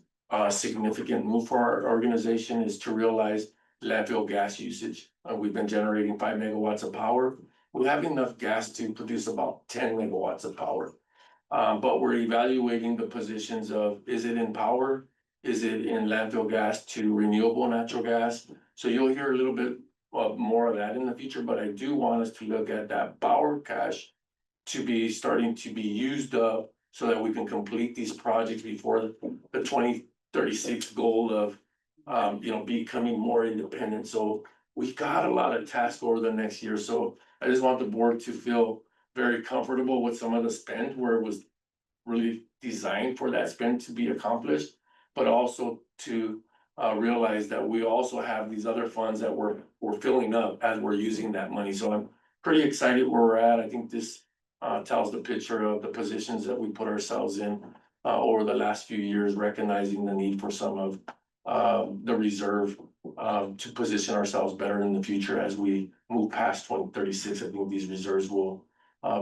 significant move for our organization is to realize landfill gas usage. We've been generating 5 megawatts of power. We have enough gas to produce about 10 megawatts of power. But we're evaluating the positions of, is it in power? Is it in landfill gas to renewable natural gas? So you'll hear a little bit more of that in the future, but I do want us to look at that power cash to be starting to be used up so that we can complete these projects before the 2036 goal of, you know, becoming more independent. So we've got a lot of tasks over the next year. So I just want the board to feel very comfortable with some of the spend where it was really designed for that spend to be accomplished, but also to realize that we also have these other funds that we're filling up as we're using that money. So I'm pretty excited where we're at. I think this tells the picture of the positions that we put ourselves in over the last few years, recognizing the need for some of the reserve to position ourselves better in the future as we move past 2036. I think these reserves will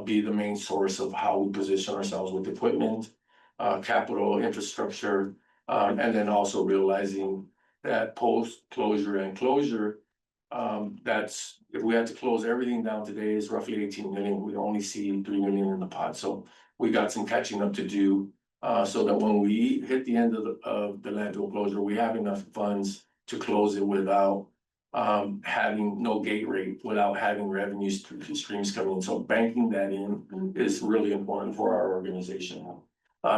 be the main source of how we position ourselves with equipment, capital infrastructure, and then also realizing that post closure and closure, that's, if we had to close everything down today, is roughly 18 million. We only see 3 million in the pot. So we got some catching up to do, so that when we hit the end of the landfill closure, we have enough funds to close it without having no gate rate, without having revenue streams coming in. So banking that in is really important for our organization.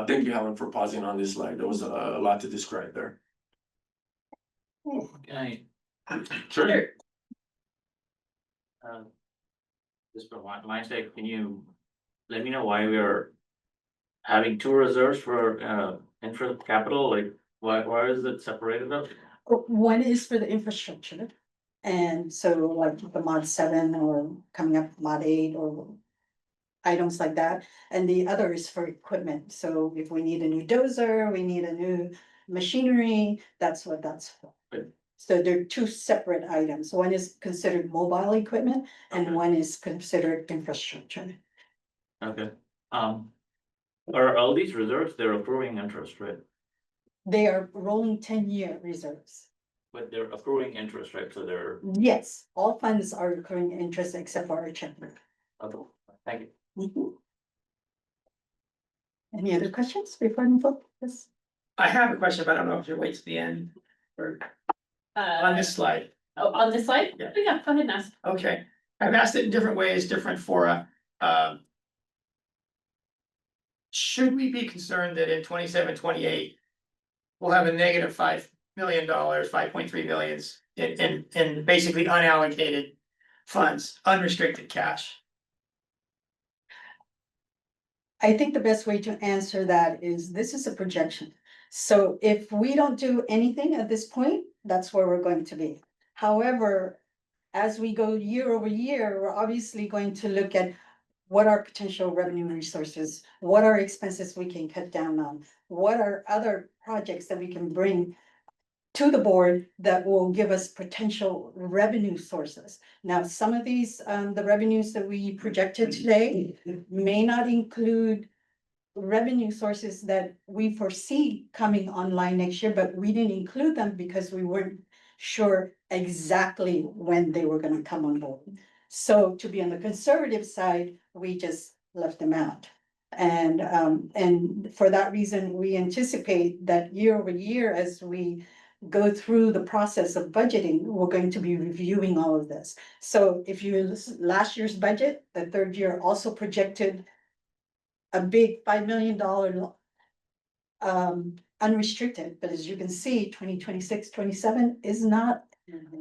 Thank you, Helen, for pausing on this slide. There was a lot to describe there. Can Sure. Just for my sake, can you let me know why we are having two reserves for infra capital? Like, why is it separated up? One is for the infrastructure. And so like the mod 7 or coming up mod 8 or items like that. And the other is for equipment. So if we need a new dozer, we need a new machinery, that's what that's for. Good. So they're two separate items. One is considered mobile equipment and one is considered infrastructure. Okay, are all these reserves, they're accruing interest, right? They are rolling 10-year reserves. But they're accruing interest, right? So they're, Yes, all funds are accruing interest except for our checkbook. okay, thank you. Any other questions before we vote? Yes. I have a question, but I don't know if you wait to the end or on this slide. Oh, on this slide? Yeah. Yeah, go ahead and ask. Okay, I've asked it in different ways, different fora. Should we be concerned that in 27, 28, we'll have a negative $5 million, 5.3 millions in basically unallocated funds, unrestricted cash? I think the best way to answer that is this is a projection. So if we don't do anything at this point, that's where we're going to be. However, as we go year over year, we're obviously going to look at what are potential revenue resources, what are expenses we can cut down on, what are other projects that we can bring to the board that will give us potential revenue sources. Now, some of these, the revenues that we projected today may not include revenue sources that we foresee coming online next year, but we didn't include them because we weren't sure exactly when they were gonna come on board. So to be on the conservative side, we just left them out. And for that reason, we anticipate that year over year, as we go through the process of budgeting, we're going to be reviewing all of this. So if you, last year's budget, the third year also projected a big $5 million unrestricted, but as you can see, 2026, 27 is not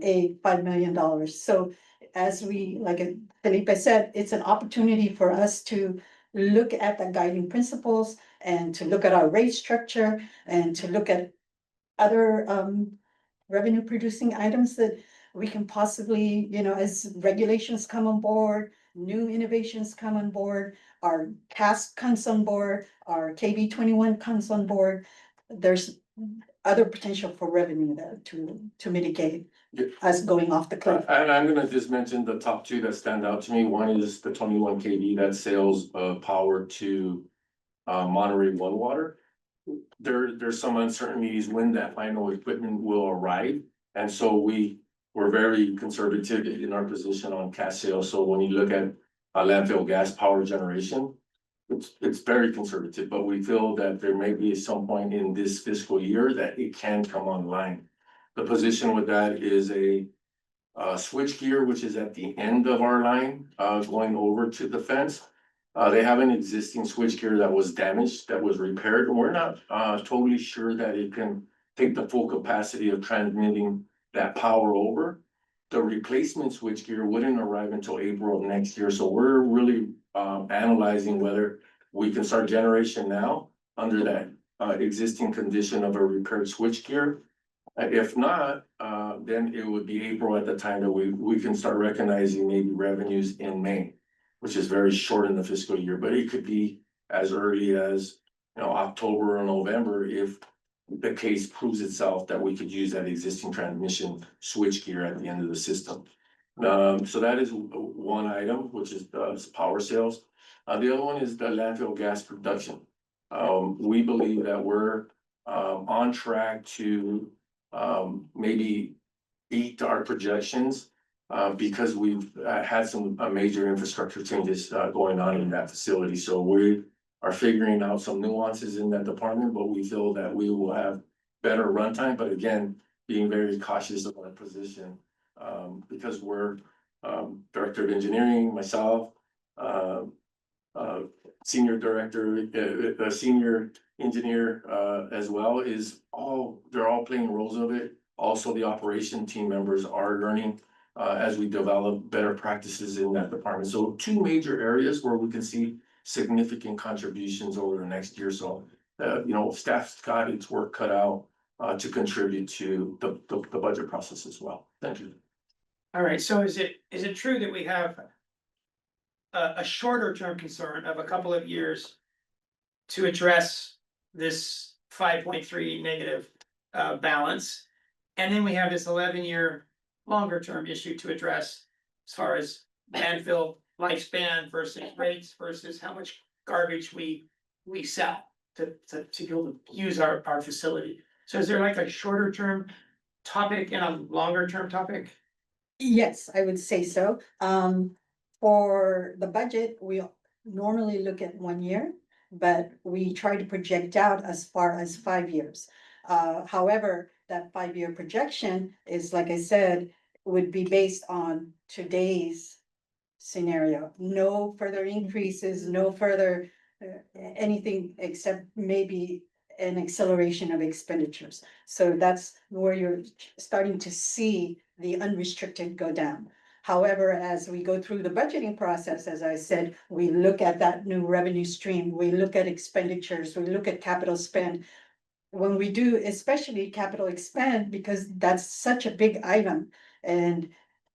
a $5 million. So as we, like Felipe said, it's an opportunity for us to look at the guiding principles and to look at our rate structure and to look at other revenue producing items that we can possibly, as regulations come on board, new innovations come on board, our CAS comes on board, our KB 21 comes on board, there's other potential for revenue there to mitigate us going off the cliff. And I'm gonna just mention the top two that stand out to me. One is the 21 kV that sells power to Monterey One Water. There's some uncertainties when that final equipment will arrive. And so we're very conservative in our position on cash sales. So when you look at landfill gas power generation, it's very conservative, but we feel that there may be some point in this fiscal year that it can come online. The position with that is a switch gear, which is at the end of our line, going over to the fence. They have an existing switch gear that was damaged, that was repaired. We're not totally sure that it can take the full capacity of transmitting that power over. The replacement switch gear wouldn't arrive until April of next year, so we're really analyzing whether we can start generation now under that existing condition of a repaired switch gear. If not, then it would be April at the time that we can start recognizing maybe revenues in May, which is very short in the fiscal year, but it could be as early as, October or November if the case proves itself that we could use that existing transmission switch gear at the end of the system. So that is one item, which is power sales. The other one is the landfill gas production. We believe that we're on track to maybe beat our projections because we've had some major infrastructure changes going on in that facility. So we are figuring out some nuances in that department, but we feel that we will have better runtime. But again, being very cautious of our position because we're director of engineering, myself, senior director, senior engineer as well they're all playing roles of it. Also, the operation team members are learning as we develop better practices in that department. So two major areas where we can see significant contributions over the next year. So, staff's got its work cut out to contribute to the budget process as well. Thank you. All right, so is it true that we have a shorter term concern of a couple of years to address this 5.3 negative balance? And then we have this 11-year longer term issue to address as far as landfill lifespan versus rates versus how much garbage we sell to be able to use our facility. So is there like a shorter term topic and a longer term topic? Yes, I would say so. For the budget, we normally look at 1 year, but we try to project out as far as 5 years. However, that 5-year projection is, like I said, would be based on today's scenario. No further increases, no further anything except maybe an acceleration of expenditures. So that's where you're starting to see the unrestricted go down. However, as we go through the budgeting process, as I said, we look at that new revenue stream, we look at expenditures, we look at capital spend. When we do, especially capital expend, because that's such a big item, And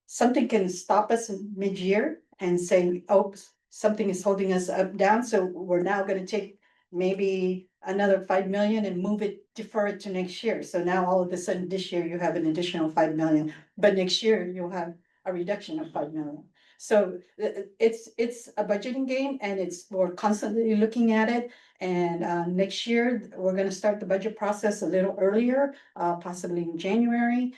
something can stop us in mid-year and say, oh, something is holding us up down, so we're now gonna take maybe another 5 million and move it, defer it to next year. So now all of a sudden this year you have an additional 5 million, but next year you'll have a reduction of 5 million. So it's a budgeting game and we're constantly looking at it. And next year, we're gonna start the budget process a little earlier, possibly in January.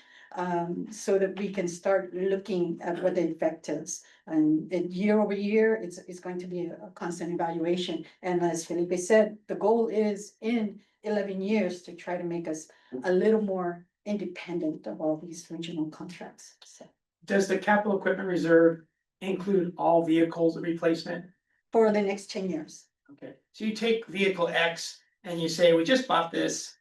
So that we can start looking at what the effect is. And year over year, it's going to be a constant evaluation. And as Felipe said, the goal is in 11 years to try to make us a little more independent of all these regional contracts. So Does the capital equipment reserve include all vehicles replacement? for the next 10 years. Okay, so you take vehicle X and you say, we just bought this.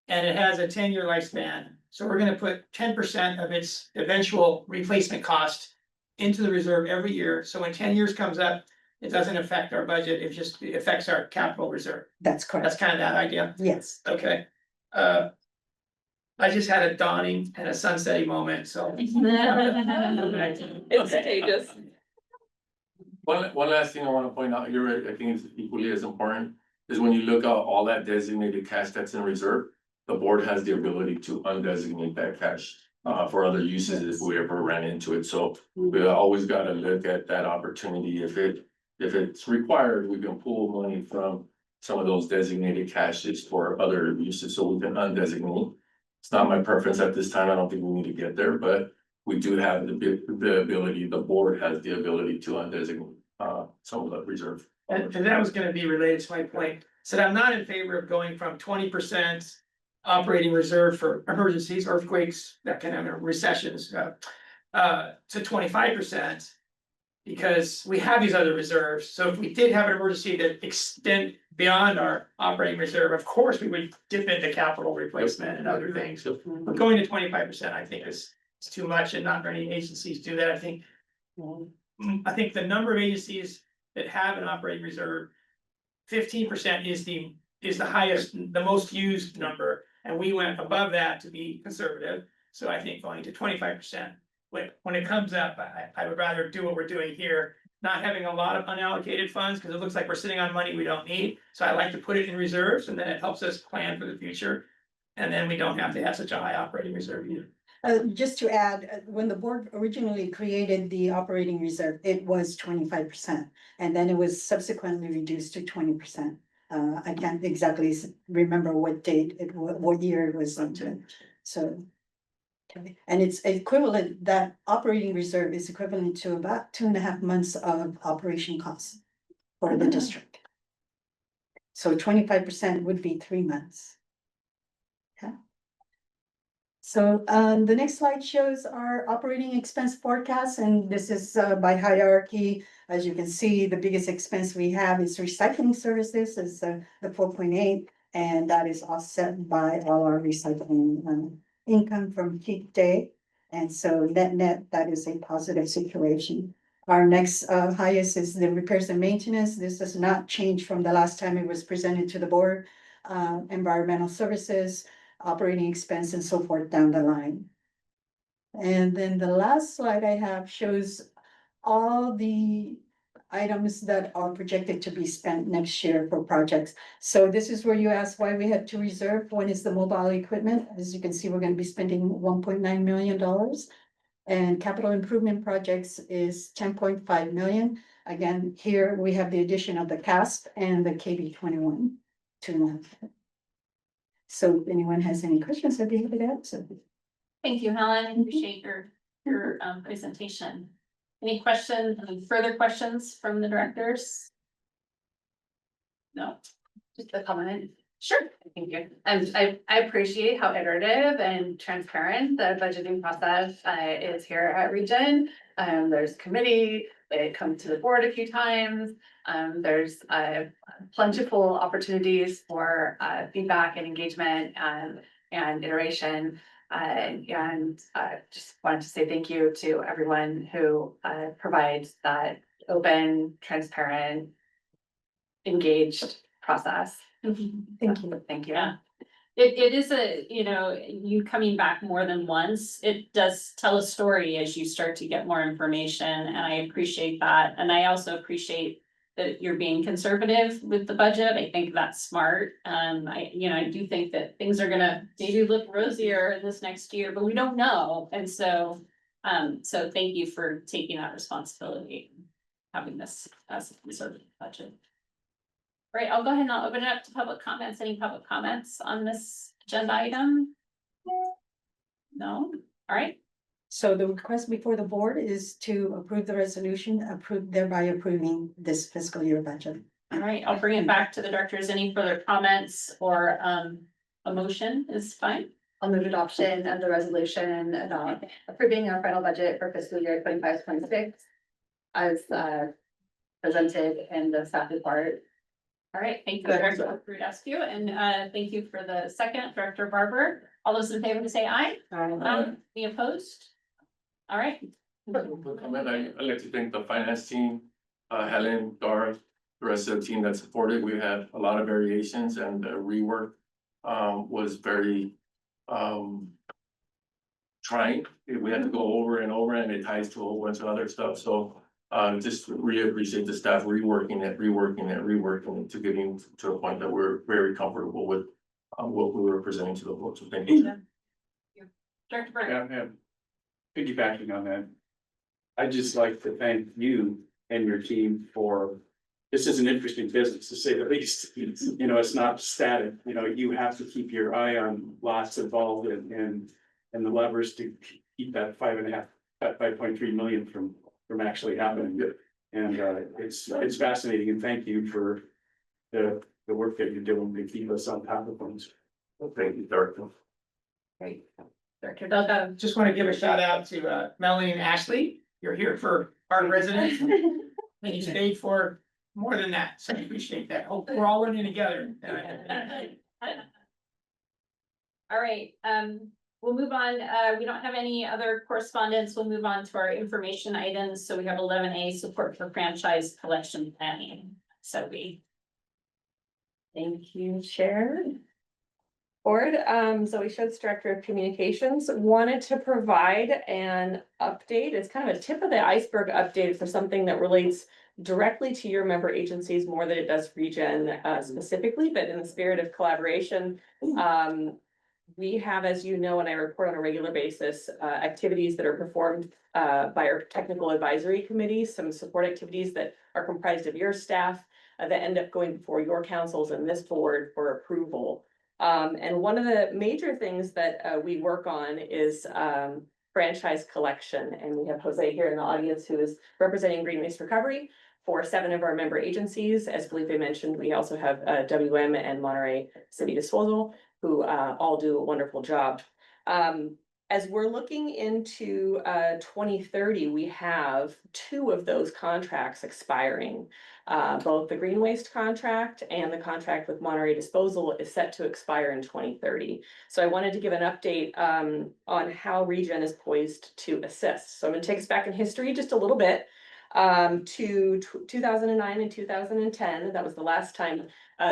And it has a 10-year lifespan, so we're gonna put 10% of its eventual replacement cost into the reserve every year, so when 10 years comes up, it doesn't affect our budget, it affects our capital reserve. That's correct. That's kind of that idea, Yes. okay? I just had a dawning and a sunsetting moment, so. It's contagious. One last thing I wanna point out here, I think it's equally as important, is when you look at all that designated cash that's in reserve. The board has the ability to undesignate that cash for other uses if we ever ran into it, so we always gotta look at that opportunity. If it's required, we can pull money from some of those designated caches for other uses, so we can undesignate. It's not my preference at this time, I don't think we need to get there, but we do have the ability, the board has the ability to undesignate some of the reserve. And that was gonna be related to my point, so I'm not in favor of going from 20% operating reserve for emergencies, earthquakes, that kind of recessions, to 25%. Because we have these other reserves, so if we did have an emergency that extend beyond our operating reserve, of course, we would dip into capital replacement and other things. But going to 25%, I think is too much, and not many agencies do that, I think. I think the number of agencies that have an operating reserve, 15% is the highest, the most used number, and we went above that to be conservative. So I think going to 25%, when it comes up, I would rather do what we're doing here, not having a lot of unallocated funds, because it looks like we're sitting on money we don't need. So I like to put it in reserves, and then it helps us plan for the future. And then we don't have to have such a high operating reserve either. Just to add, when the board originally created the operating reserve, it was 25%. And then it was subsequently reduced to 20%. I can't exactly remember what date, what year it was into, so. Okay, and it's equivalent, that operating reserve is equivalent to about 2.5 months of operation costs for the district. So 25% would be 3 months. Okay. So the next slide shows our operating expense forecast, and this is by hierarchy. As you can see, the biggest expense we have is recycling services, is the 4.8, and that is offset by all our recycling income from peak day. And so net, that is a positive situation. Our next highest is the repairs and maintenance. This does not change from the last time it was presented to the board. Environmental services, operating expense, and so forth down the line. And then the last slide I have shows all the items that are projected to be spent next year for projects. So this is where you ask why we had to reserve. One is the mobile equipment. As you can see, we're going to be spending $1.9 million. And capital improvement projects is 10.5 million. Again, here we have the addition of the CASP and the KB21 2.5. So if anyone has any questions, I'd be happy to answer. Thank you, Helen. Appreciate your presentation. Any questions, any further questions from the directors? No, Just a comment. sure. Thank you. I appreciate how iterative and transparent the budgeting process is here at ReGen. There's committee, they come to the board a few times. There's plentiful opportunities for feedback and engagement and iteration. And just wanted to say thank you to everyone who provides that open, transparent, engaged process. Thank you. Thank you. Yeah. it is you coming back more than once, it does tell a story as you start to get more information, and I appreciate that. And I also appreciate that you're being conservative with the budget. I think that's smart. I do think that things are gonna maybe look rosier this next year, but we don't know. And so thank you for taking that responsibility, having this as a conservative budget. Right, I'll go ahead and I'll open it up to public comments. Any public comments on this agenda item? No, all right, So the request before the board is to approve the resolution, thereby approving this fiscal year budget. all right, I'll bring it back to the directors. Any further comments or a motion is fine. I'll move adoption of the resolution about approving our final budget for fiscal year 25-26 as presented in the staff report. All right, thank you, Director Rudescu, and thank you for the second, Director Barber. All those in favor to say aye? Any opposed? All right. I'd like to thank the finance team, Helen, Dara, the rest of the team that supported. We had a lot of variations and the rework was very trying. We had to go over and over, and it ties to a whole bunch of other stuff. So just really appreciate the staff reworking it to getting to a point that we're very comfortable with what we were presenting to the board. So thank you. Director Burke. Yeah. Piggybacking on that, I'd just like to thank you and your team for, this is an interesting business to say the least. It's not static, you have to keep your eye on lots involved and the levers to keep that 5.3 million from actually happening. And it's fascinating, and thank you for the work that you're doing to keep us on top of things. Thank you, Director. Great. Director Delgado. Just want to give a shout out to Melanie and Ashley. You're here for our residents. And you stayed for more than that, so I appreciate that. Hope we're all learning together. All right, we'll move on. We don't have any other correspondence. We'll move on to our information items. So we have 11A, support for franchise collection planning. So Thank you, Chair. Board, Zoe Schutz, Director of Communications, wanted to provide an update. It's kind of a tip of the iceberg update for something that relates directly to your member agencies more than it does ReGen specifically, but in the spirit of collaboration. We have, as you know, and I report on a regular basis, activities that are performed by our technical advisory committee, some support activities that are comprised of your staff that end up going before your councils and this board for approval. And one of the major things that we work on is franchise collection. And we have Jose here in the audience who is representing Green Waste Recovery for 7 of our member agencies. As Felipe mentioned, we also have WM and Monterey City Disposal, who all do a wonderful job. As we're looking into 2030, we have 2 of those contracts expiring. Both the green waste contract and the contract with Monterey Disposal is set to expire in 2030. So I wanted to give an update on how ReGen is poised to assist. So I'm gonna take us back in history just a little bit to 2009 and 2010. That was the last time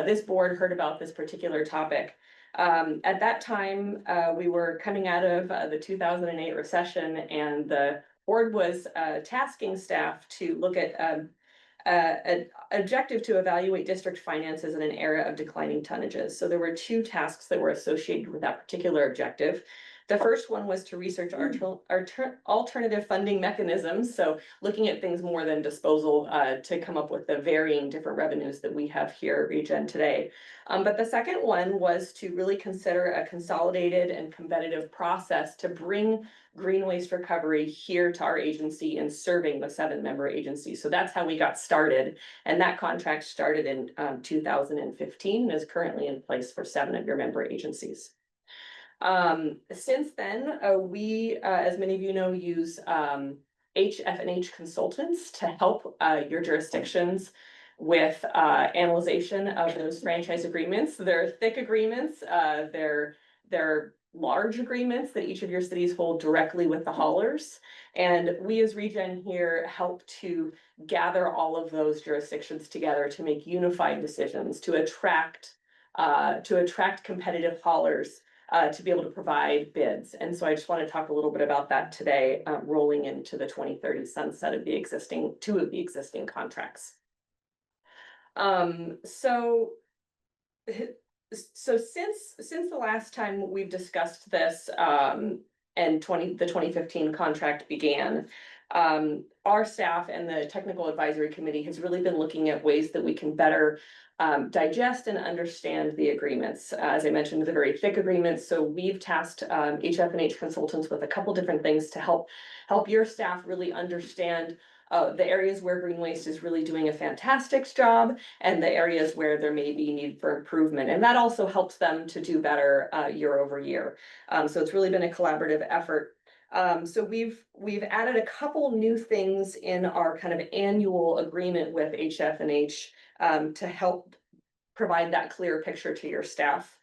this board heard about this particular topic. At that time, we were coming out of the 2008 recession, and the board was tasking staff to look at an objective to evaluate district finances in an era of declining tonnages. So there were 2 tasks that were associated with that particular objective. The first one was to research alternative funding mechanisms, so looking at things more than disposal to come up with the varying different revenues that we have here at ReGen today. But the second one was to really consider a consolidated and competitive process to bring green waste recovery here to our agency and serving the 7 member agencies. So that's how we got started. And that contract started in 2015 and is currently in place for 7 of your member agencies. Since then, we, as many of you know, use HF&H consultants to help your jurisdictions with analyzation of those franchise agreements. They're thick agreements, they're large agreements that each of your cities hold directly with the haulers. And we as ReGen here help to gather all of those jurisdictions together to make unified decisions to attract to attract competitive haulers to be able to provide bids. And so I just want to talk a little bit about that today, rolling into the 2030 sunset of the existing, two of the existing contracts. So since the last time we've discussed this, and the 2015 contract began, our staff and the technical advisory committee has really been looking at ways that we can better digest and understand the agreements. As I mentioned, they're very thick agreements, so we've tasked HF&H consultants with a couple different things to help your staff really understand the areas where green waste is really doing a fantastic job and the areas where there may be need for improvement. And that also helps them to do better year over year. So it's really been a collaborative effort. So we've added a couple new things in our kind of annual agreement with HF&H to help provide that clear picture to your staff.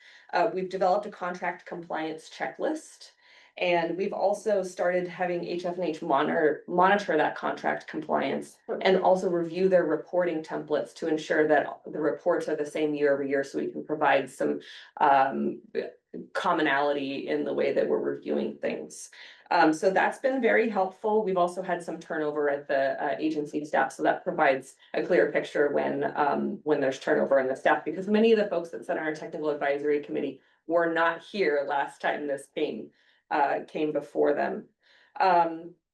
We've developed a contract compliance checklist. And we've also started having HF&H monitor that contract compliance and also review their reporting templates to ensure that the reports are the same year over year, so we can provide some commonality in the way that we're reviewing things. So that's been very helpful. We've also had some turnover at the agency staff, so that provides a clear picture when there's turnover in the staff, because many of the folks that sit on our technical advisory committee were not here last time this came before them.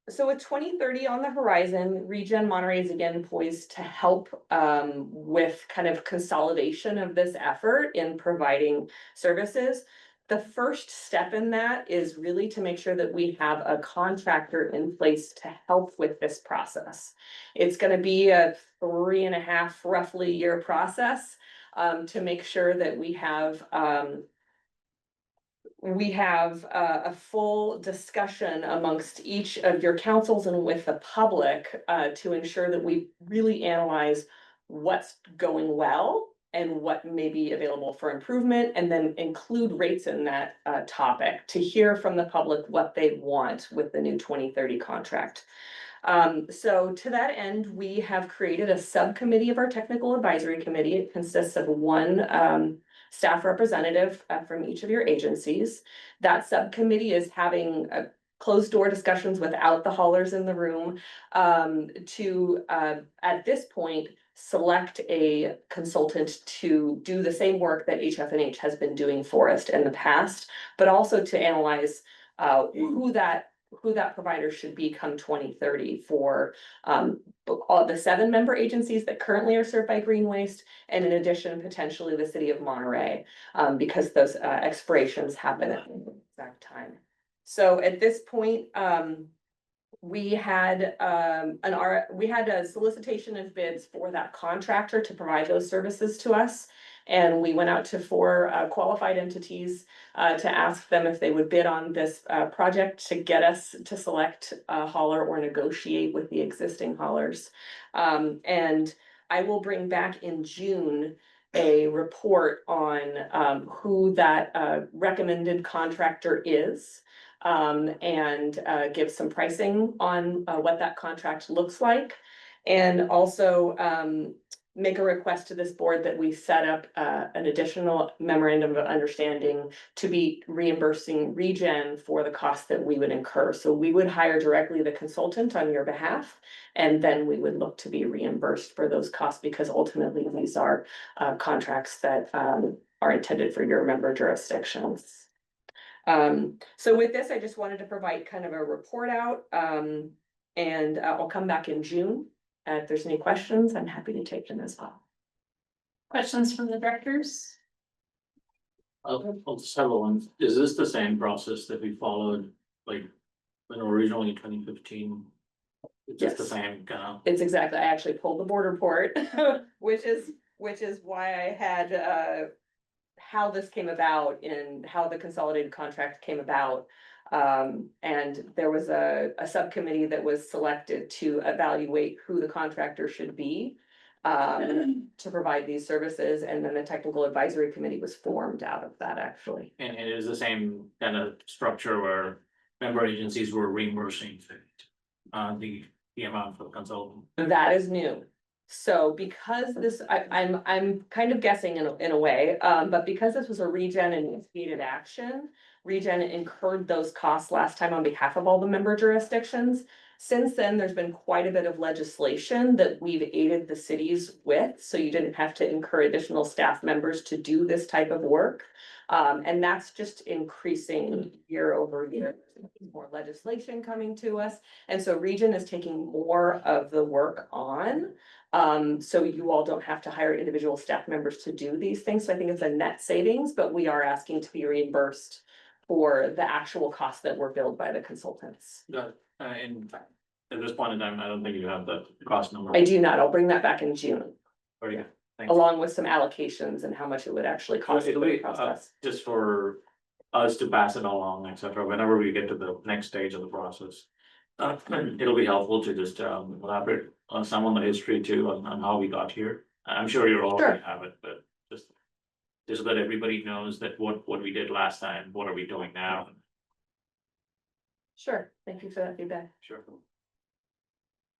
So with 2030 on the horizon, ReGen Monterey is again poised to help with kind of consolidation of this effort in providing services. The first step in that is really to make sure that we have a contractor in place to help with this process. It's going to be a 3.5 roughly year process to make sure that we have a full discussion amongst each of your councils and with the public to ensure that we really analyze what's going well and what may be available for improvement, and then include rates in that topic to hear from the public what they want with the new 2030 contract. So to that end, we have created a subcommittee of our technical advisory committee. It consists of one staff representative from each of your agencies. That subcommittee is having closed door discussions without the haulers in the room to at this point select a consultant to do the same work that HF&H has been doing for us in the past, but also to analyze who that provider should be come 2030 for all the 7 member agencies that currently are served by green waste, and in addition, potentially the city of Monterey, because those expirations happen at the exact time. So at this point, we had a solicitation of bids for that contractor to provide those services to us. And we went out to 4 qualified entities to ask them if they would bid on this project to get us to select a hauler or negotiate with the existing haulers. And I will bring back in June a report on who that recommended contractor is. And give some pricing on what that contract looks like. And also make a request to this board that we set up an additional memorandum of understanding to be reimbursing ReGen for the costs that we would incur. So we would hire directly the consultant on your behalf, and then we would look to be reimbursed for those costs, because ultimately these are contracts that are intended for your member jurisdictions. So with this, I just wanted to provide kind of a report out, and I'll come back in June. If there's any questions, I'm happy to take them as well. Questions from the directors? I'll just have one. Is this the same process that we followed, like, when originally in 2015? It's just the Yes. same kind of. It's exactly, I actually pulled the board report, which is why I had how this came about and how the consolidated contract came about. And there was a subcommittee that was selected to evaluate who the contractor should be to provide these services, and then the technical advisory committee was formed out of that, actually. And it is the same kind of structure where member agencies were reimbursing the amount for the consultant. That is new. So because this, I'm kind of guessing in a way, but because this was a ReGen initiated action, ReGen incurred those costs last time on behalf of all the member jurisdictions. Since then, there's been quite a bit of legislation that we've aided the cities with, so you didn't have to incur additional staff members to do this type of work. And that's just increasing year over year. There's more legislation coming to us, and so ReGen is taking more of the work on. So you all don't have to hire individual staff members to do these things. So I think it's a net savings, but we are asking to be reimbursed for the actual costs that were billed by the consultants. In fact, at this point in time, I don't think you have the cost number. I do not. I'll bring that back in June, Oh, yeah. Thanks. along with some allocations and how much it would actually cost. It'll for the be, process. just for us to pass it along, et cetera, whenever we get to the next stage of the process. It'll be helpful to just elaborate on some of the history too, on how we got here. I'm sure you all already have it, but just so that everybody knows that what we did last time, what are we doing now? Sure, thank you for that feedback. Sure.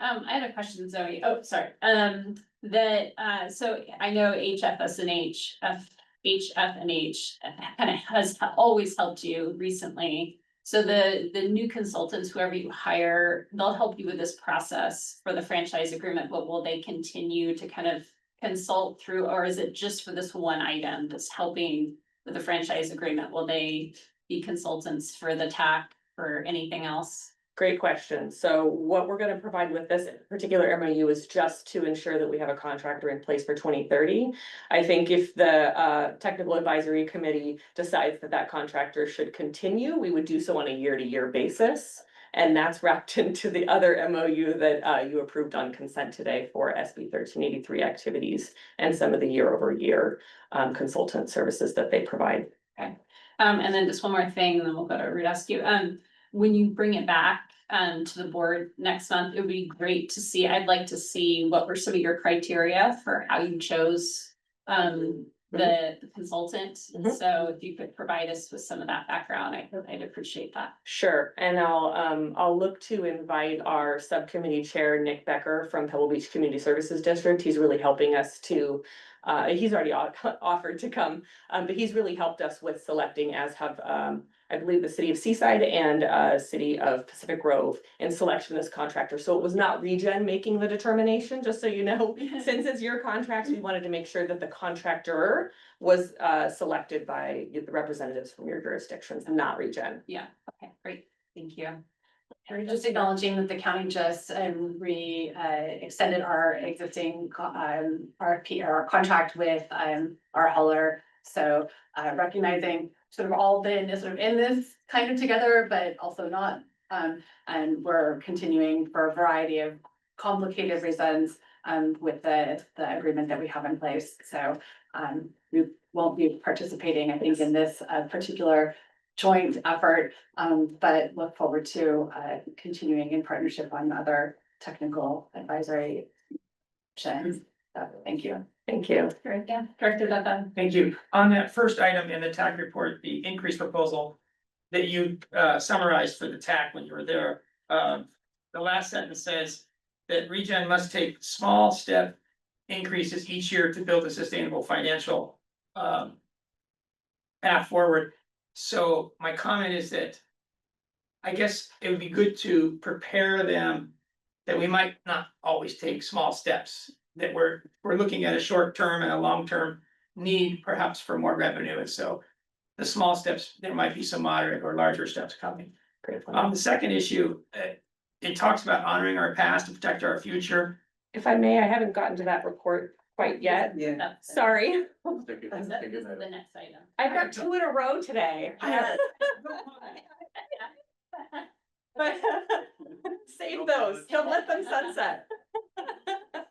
I had a question, Zoe. Oh, sorry. So I know HFS&H kind of has always helped you recently. So the new consultants, whoever you hire, they'll help you with this process for the franchise agreement, but will they continue to kind of consult through, or is it just for this one item that's helping with the franchise agreement? Will they be consultants for the TAC, for anything else? Great question. So what we're gonna provide with this particular MOU is just to ensure that we have a contractor in place for 2030. I think if the technical advisory committee decides that that contractor should continue, we would do so on a year-to-year basis. And that's wrapped into the other MOU that you approved on consent today for SB 1383 activities and some of the year-over-year consultant services that they provide. Okay. And then just one more thing, and then we'll go to rescue. When you bring it back to the board next month, it would be great to see. I'd like to see what were some of your criteria for how you chose the consultant. So if you could provide us with some of that background, I'd appreciate that. Sure, and I'll look to invite our subcommittee chair, Nick Becker from Pebble Beach Community Services District. He's really helping us to, he's already offered to come, but he's really helped us with selecting, as have I believe the city of Seaside and city of Pacific Grove in selection as contractor. So it was not ReGen making the determination, just so you know. Since it's your contract, we wanted to make sure that the contractor was selected by the representatives from your jurisdictions, not ReGen. Yeah, okay, great, thank you. We're just acknowledging that the county just extended our existing RFP or our contract with our hauler. So recognizing sort of all been sort of in this kind of together, but also not. And we're continuing for a variety of complicated reasons with the agreement that we have in place. So we won't be participating, I think, in this particular joint effort, but look forward to continuing in partnership on other technical advisory options. So thank you. Thank you. Director Dutta. Thank you. On that first item in the TAC report, the increase proposal that you summarized for the TAC when you were there. The last sentence says that ReGen must take small step increases each year to build a sustainable financial path forward. So my comment is that I guess it would be good to prepare them that we might not always take small steps, that we're looking at a short term and a long term need perhaps for more revenue. And so the small steps, there might be some moderate or larger steps coming. The second issue, it talks about honoring our past to protect our future. If I may, I haven't gotten to that report quite yet. Yeah. Sorry. This is the next item. I've got 2 in a row today. But save those, don't let them sunset.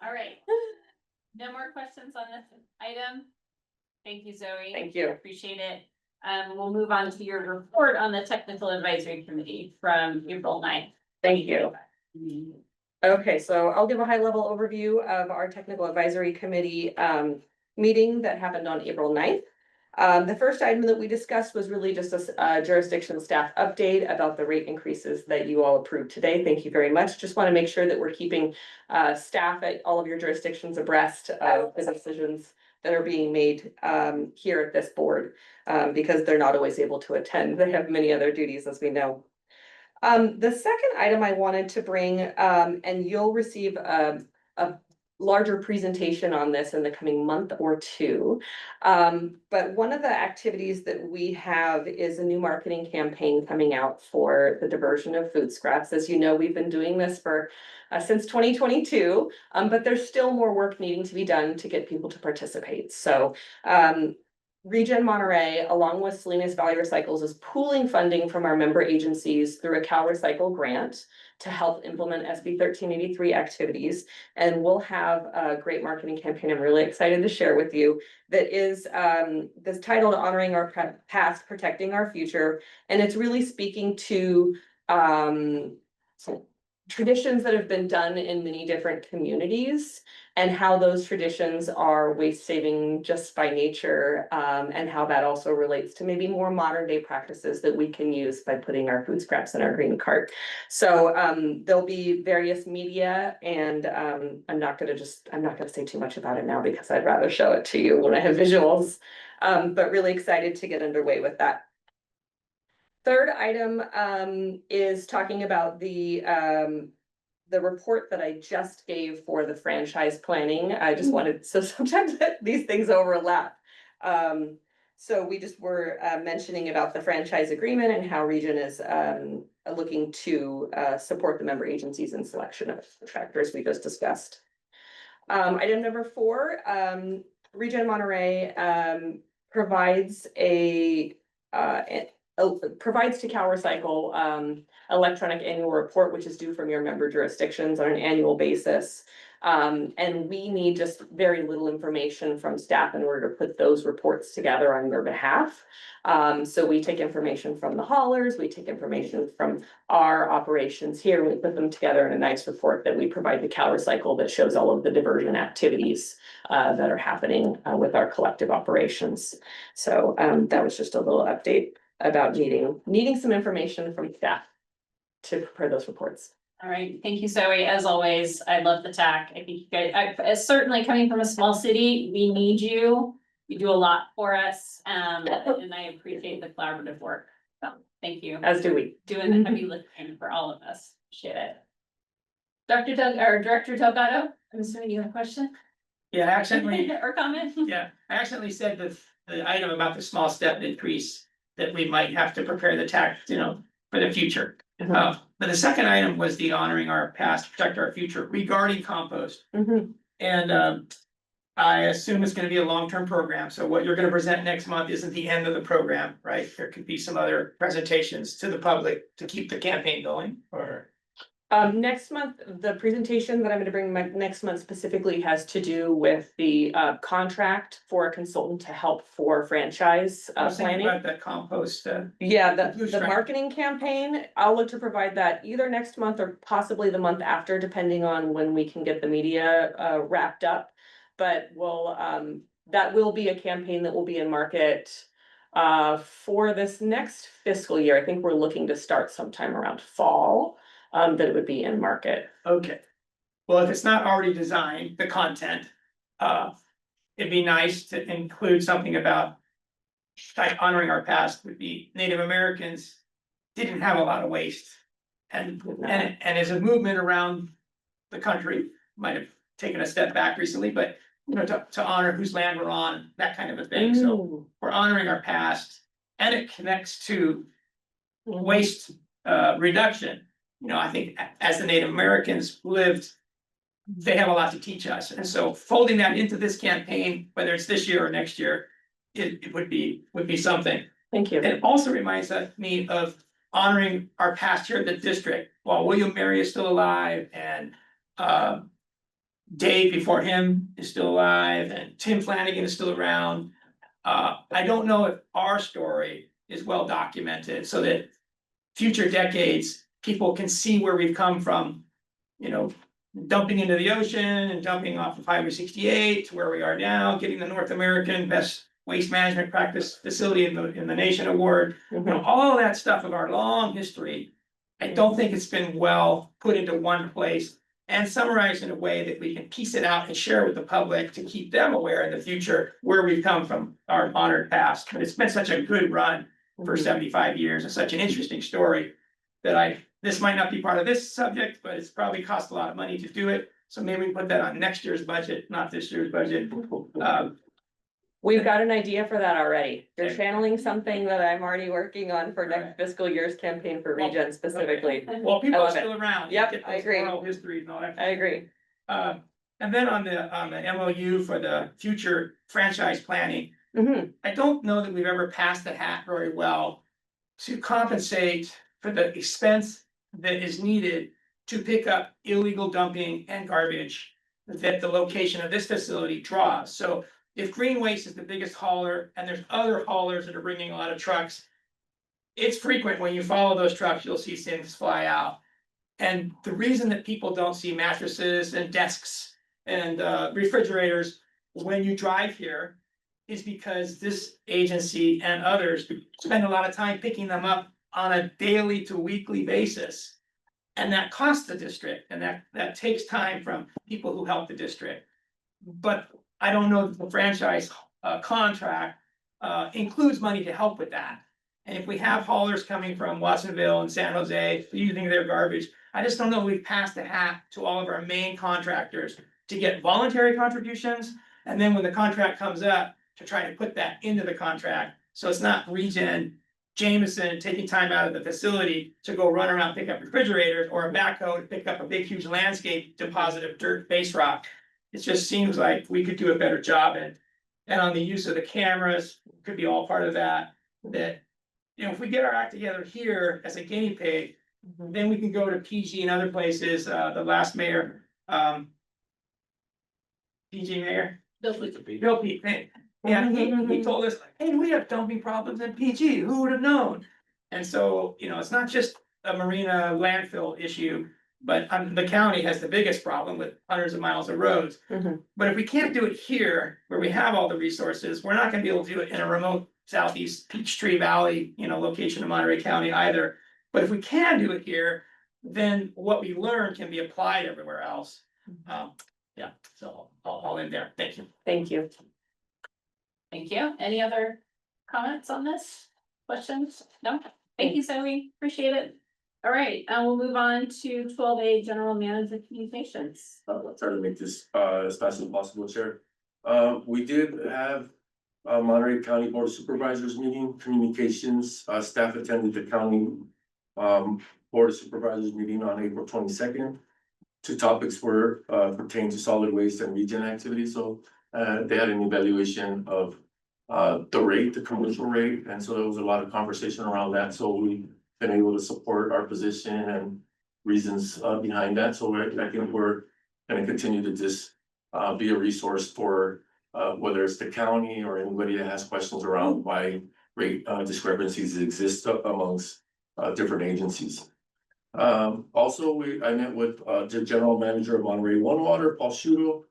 All right. No more questions on this item? Thank you, Zoe. Thank you. Appreciate it. We'll move on to your report on the Technical Advisory Committee from April 9th. Thank you. Okay, so I'll give a high level overview of our Technical Advisory Committee meeting that happened on April 9th. The first item that we discussed was really just a jurisdiction staff update about the rate increases that you all approved today. Thank you very much. Just want to make sure that we're keeping staff at all of your jurisdictions abreast of the decisions that are being made here at this board, because they're not always able to attend. They have many other duties, as we know. The second item I wanted to bring, and you'll receive a larger presentation on this in the coming month or two. But one of the activities that we have is a new marketing campaign coming out for the diversion of food scraps. As you know, we've been doing this for since 2022, but there's still more work needing to be done to get people to participate. So ReGen Monterey, along with Salinas Valley Recycles, is pooling funding from our member agencies through a Cal Recycle grant to help implement SB 1383 activities. And we'll have a great marketing campaign I'm really excited to share with you that is this titled Honoring Our Past, Protecting Our Future. And it's really speaking to traditions that have been done in many different communities and how those traditions are waste saving just by nature, and how that also relates to maybe more modern day practices that we can use by putting our food scraps in our green cart. So there'll be various media, and I'm not gonna say too much about it now because I'd rather show it to you when I have visuals, but really excited to get underway with that. Third item is talking about the report that I just gave for the franchise planning. I just wanted, so sometimes these things overlap. So we just were mentioning about the franchise agreement and how ReGen is looking to support the member agencies in selection of contractors we just discussed. Item number 4, ReGen Monterey provides provides to Cal Recycle electronic annual report, which is due from your member jurisdictions on an annual basis. And we need just very little information from staff in order to put those reports together on your behalf. So we take information from the haulers, we take information from our operations here, and we put them together in a nice report that we provide to Cal Recycle that shows all of the diversion activities that are happening with our collective operations. So that was just a little update about needing some information from staff to prepare those reports. All right, thank you, Zoe. As always, I love the TAC. I think you guys, certainly coming from a small city, we need you. You do a lot for us, and I appreciate the collaborative work. So thank you. As do we. Doing the heavy lifting for all of us. Appreciate it. Director Delgado, I'm assuming you have a question? Yeah, I accidentally, or comment? yeah, I accidentally said the item about the small step increase that we might have to prepare the tax, for the future. But the second item was the honoring our past, protect our future regarding compost. And I assume it's gonna be a long-term program, so what you're gonna present next month isn't the end of the program, right? There could be some other presentations to the public to keep the campaign going, or? Next month, the presentation that I'm going to bring next month specifically has to do with the contract for a consultant to help for franchise planning. About the compost. Yeah, the marketing campaign, I'll look to provide that either next month or possibly the month after, depending on when we can get the media wrapped up. But that will be a campaign that will be in market for this next fiscal year. I think we're looking to start sometime around fall. That it would be in market. Okay. Well, if it's not already designed, the content, it'd be nice to include something about like honoring our past. Would be Native Americans didn't have a lot of waste. And as a movement around the country, might have taken a step back recently, but to honor whose land we're on, that kind of a thing. So we're honoring our past, and it connects to waste reduction. I think as the Native Americans lived, they have a lot to teach us. And so folding that into this campaign, whether it's this year or next year, it would be something. Thank you. And it also reminds me of honoring our past here at the district. While William Mary is still alive, and Dave before him is still alive, and Tim Flanagan is still around. I don't know if our story is well documented so that future decades people can see where we've come from, dumping into the ocean and dumping off of Highway 68 to where we are now, getting the North American best waste management practice facility in the nation award. You know, all that stuff of our long history. I don't think it's been well put into one place and summarized in a way that we can piece it out and share with the public to keep them aware in the future where we've come from our honored past. But it's been such a good run for 75 years and such an interesting story that this might not be part of this subject, but it's probably cost a lot of money to do it. So maybe we put that on next year's budget, not this year's budget. We've got an idea for that already. You're channeling something that I'm already working on for next fiscal year's campaign for ReGen specifically. Well, people I are love it. still around. Yep, Get I those agree. oral histories and all that. I agree. And then on the MOU for the future franchise planning, Mhm. I don't know that we've ever passed the hat very well to compensate for the expense that is needed to pick up illegal dumping and garbage that the location of this facility draws. So if Green Waste is the biggest hauler and there's other haulers that are bringing a lot of trucks, it's frequent when you follow those trucks, you'll see things fly out. And the reason that people don't see mattresses and desks and refrigerators when you drive here is because this agency and others spend a lot of time picking them up on a daily to weekly basis. And that costs the district, and that takes time from people who help the district. But I don't know that the franchise contract includes money to help with that. And if we have haulers coming from Watsonville and San Jose using their garbage, I just don't know if we've passed the hat to all of our main contractors to get voluntary contributions. And then when the contract comes up, to try to put that into the contract. So it's not ReGen Jameson taking time out of the facility to go run around, pick up refrigerators, or a backhoe to pick up a big, huge landscape deposit of dirt base rock. It just seems like we could do a better job and on the use of the cameras, could be all part of that. That, you know, if we get our act together here as a guinea pig, then we can go to PG and other places. The last mayor, PG mayor, Bill Pete. Yeah, he told us, hey, we have dumping problems in PG, who would have known? And so, you know, it's not just a marina landfill issue, but the county has the biggest problem with hundreds of miles of roads. But if we can't do it here, where we have all the resources, we're not gonna be able to do it in a remote southeast Peachtree Valley, you know, location of Monterey County either. But if we can do it here, then what we learn can be applied everywhere else. Yeah, so I'll end there. Thank you. Thank you. Thank you. Any other comments on this? Questions? No? Thank you, Zoe. Appreciate it. All right, we'll move on to 12A General Manager Communications. Let's try to make this as fast as possible, Chair. We did have a Monterey County Board of Supervisors meeting, communications, staff attended the county Board of Supervisors meeting on April 22nd. Two topics were pertain to solid waste and ReGen activities, so they had an evaluation of the rate, the commercial rate, and so there was a lot of conversation around that, so we've been able to support our position and reasons behind that, so I think we're gonna continue to just be a resource for whether it's the county or anybody that has questions around why rate discrepancies exist amongst different agencies. Also, I met with the general manager of Monterey One Water, Paul Shudo.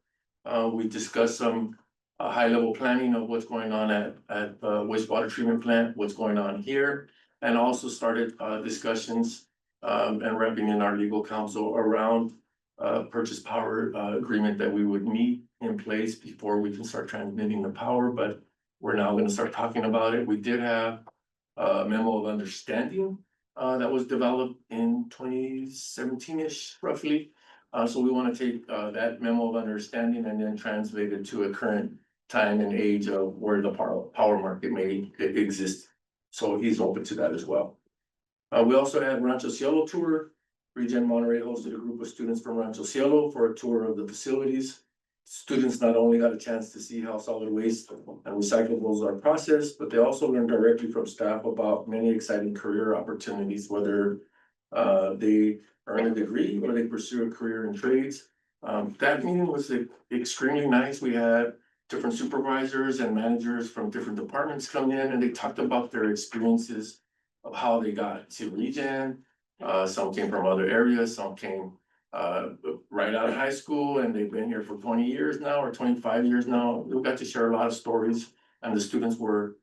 We discussed some high-level planning of what's going on at the wastewater treatment plant, what's going on here, and also started discussions and wrapping in our legal counsel around purchase power agreement that we would need in place before we can start transmitting the power, but we're now gonna start talking about it. We did have a memo of understanding that was developed in 2017-ish roughly. So we want to take that memo of understanding and then translate it to a current time and age of where the power market may exist. So he's open to that as well. We also had Rancho Cielo tour. ReGen Monterey hosted a group of students from Rancho Cielo for a tour of the facilities. Students not only got a chance to see how solid waste and recyclables are processed, but they also learned directly from staff about many exciting career opportunities, whether they earn a degree or they pursue a career in trades. That meeting was extremely nice. We had different supervisors and managers from different departments come in and they talked about their experiences of how they got to ReGen. Some came from other areas, some came right out of high school and they've been here for 20 years now or 25 years now. We got to share a lot of stories and the students were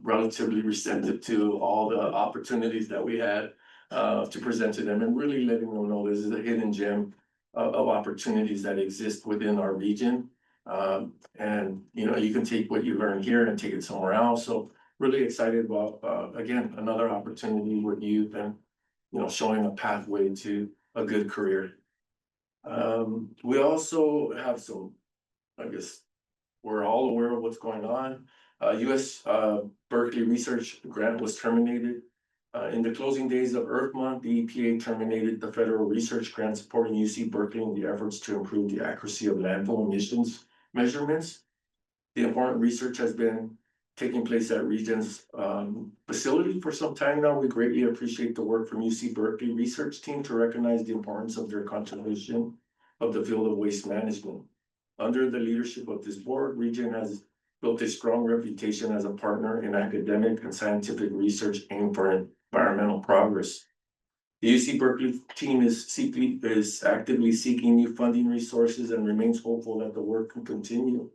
relatively receptive to all the opportunities that we had to present to them and really letting them know this is a hidden gem of opportunities that exist within our region. And you know, you can take what you learn here and take it somewhere else. So really excited about again, another opportunity with youth and you know, showing a pathway to a good career. We also have some, I guess, we're all aware of what's going on. US Berkeley research grant was terminated. In the closing days of Earth Month, the EPA terminated the federal research grant supporting UC Berkeley in the efforts to improve the accuracy of landfill emissions measurements. The important research has been taking place at ReGen's facility for some time now. We greatly appreciate the work from UC Berkeley research team to recognize the importance of their contribution of the field of waste management. Under the leadership of this board, ReGen has built a strong reputation as a partner in academic and scientific research aimed for environmental progress. The UC Berkeley team is actively seeking new funding resources and remains hopeful that the work can continue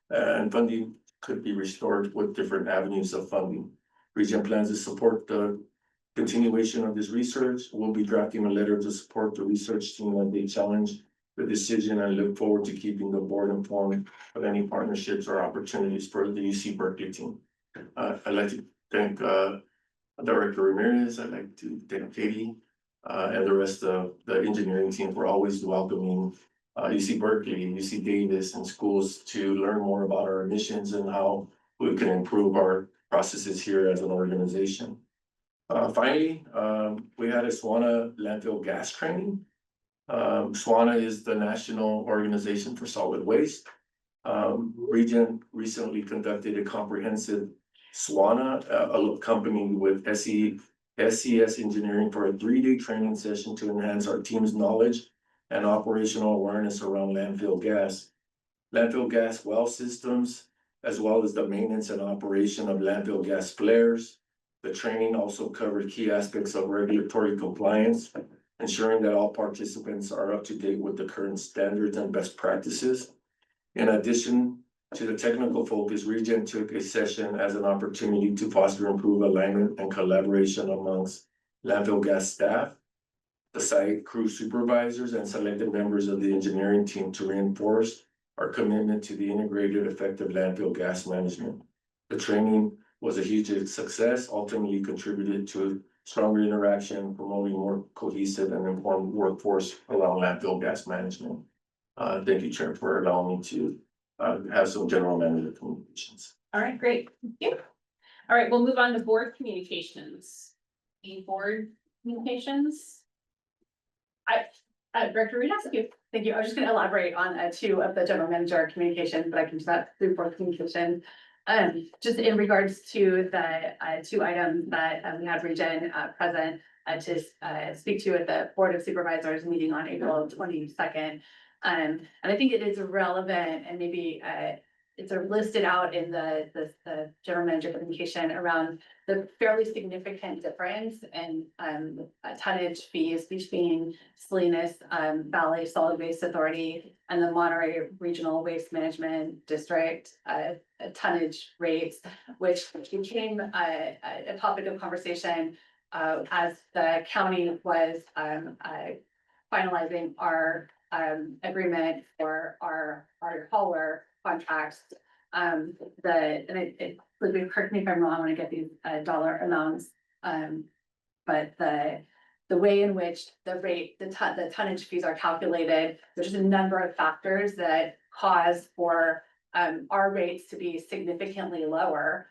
and funding could be restored with different avenues of funding. ReGen plans to support the continuation of this research. We'll be drafting a letter to support the research team as they challenge the decision and look forward to keeping the board informed of any partnerships or opportunities for the UC Berkeley team. I'd like to thank Director Ramirez. I'd like to thank Katie and the rest of the engineering team for always welcoming UC Berkeley, UC Davis, and schools to learn more about our emissions and how we can improve our processes here as an organization. Finally, we had a SWANA landfill gas training. SWANA is the National Organization for Solid Waste. ReGen recently conducted a comprehensive SWANA, accompanied with SCS Engineering for a 3-day training session to enhance our team's knowledge and operational awareness around landfill gas. Landfill gas well systems, as well as the maintenance and operation of landfill gas flares. The training also covered key aspects of regulatory compliance, ensuring that all participants are up to date with the current standards and best practices. In addition to the technical focus, ReGen took a session as an opportunity to foster improved alignment and collaboration amongst landfill gas staff, the site crew supervisors, and selected members of the engineering team to reinforce our commitment to the integrated effective landfill gas management. The training was a huge success, ultimately contributed to stronger interaction, promoting more cohesive and informed workforce around landfill gas management. Thank you, Chair, for allowing me to have some general manager communications. All right, great. Thank you. All right, we'll move on to board communications. Any board communications? Director Reed, thank you. I was just gonna elaborate on 2 of the general manager communication, but I can do that through board communication. Just in regards to the 2 items that we had ReGen present to speak to at the Board of Supervisors meeting on April 22nd. And I think it is relevant and maybe it's listed out in the general manager communication around the fairly significant difference in tonnage fees between Salinas Valley Solid Waste Authority and the Monterey Regional Waste Management District tonnage rates, which became a topic of conversation as the county was finalizing our agreement for our hauler contracts. Correct me if I'm wrong, I want to get these dollar amounts. But the way in which the tonnage fees are calculated, there's a number of factors that cause for our rates to be significantly lower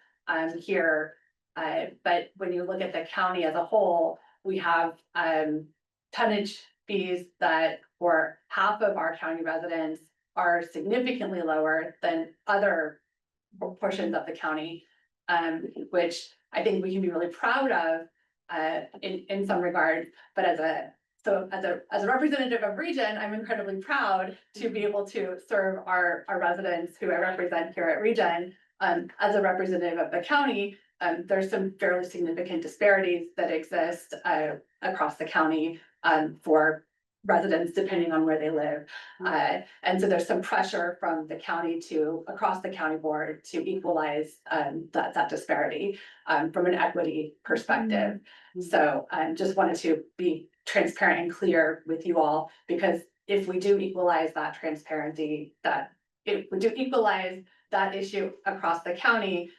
here. But when you look at the county as a whole, we have tonnage fees that for half of our county residents are significantly lower than other portions of the county, which I think we can be really proud of in some regard. But as a representative of ReGen, I'm incredibly proud to be able to serve our residents who I represent here at ReGen. As a representative of the county, there's some fairly significant disparities that exist across the county for residents depending on where they live. And so there's some pressure from the county across the county board to equalize that disparity from an equity perspective. So I just wanted to be transparent and clear with you all, because if we do equalize that transparency, that if we do equalize that issue across the county,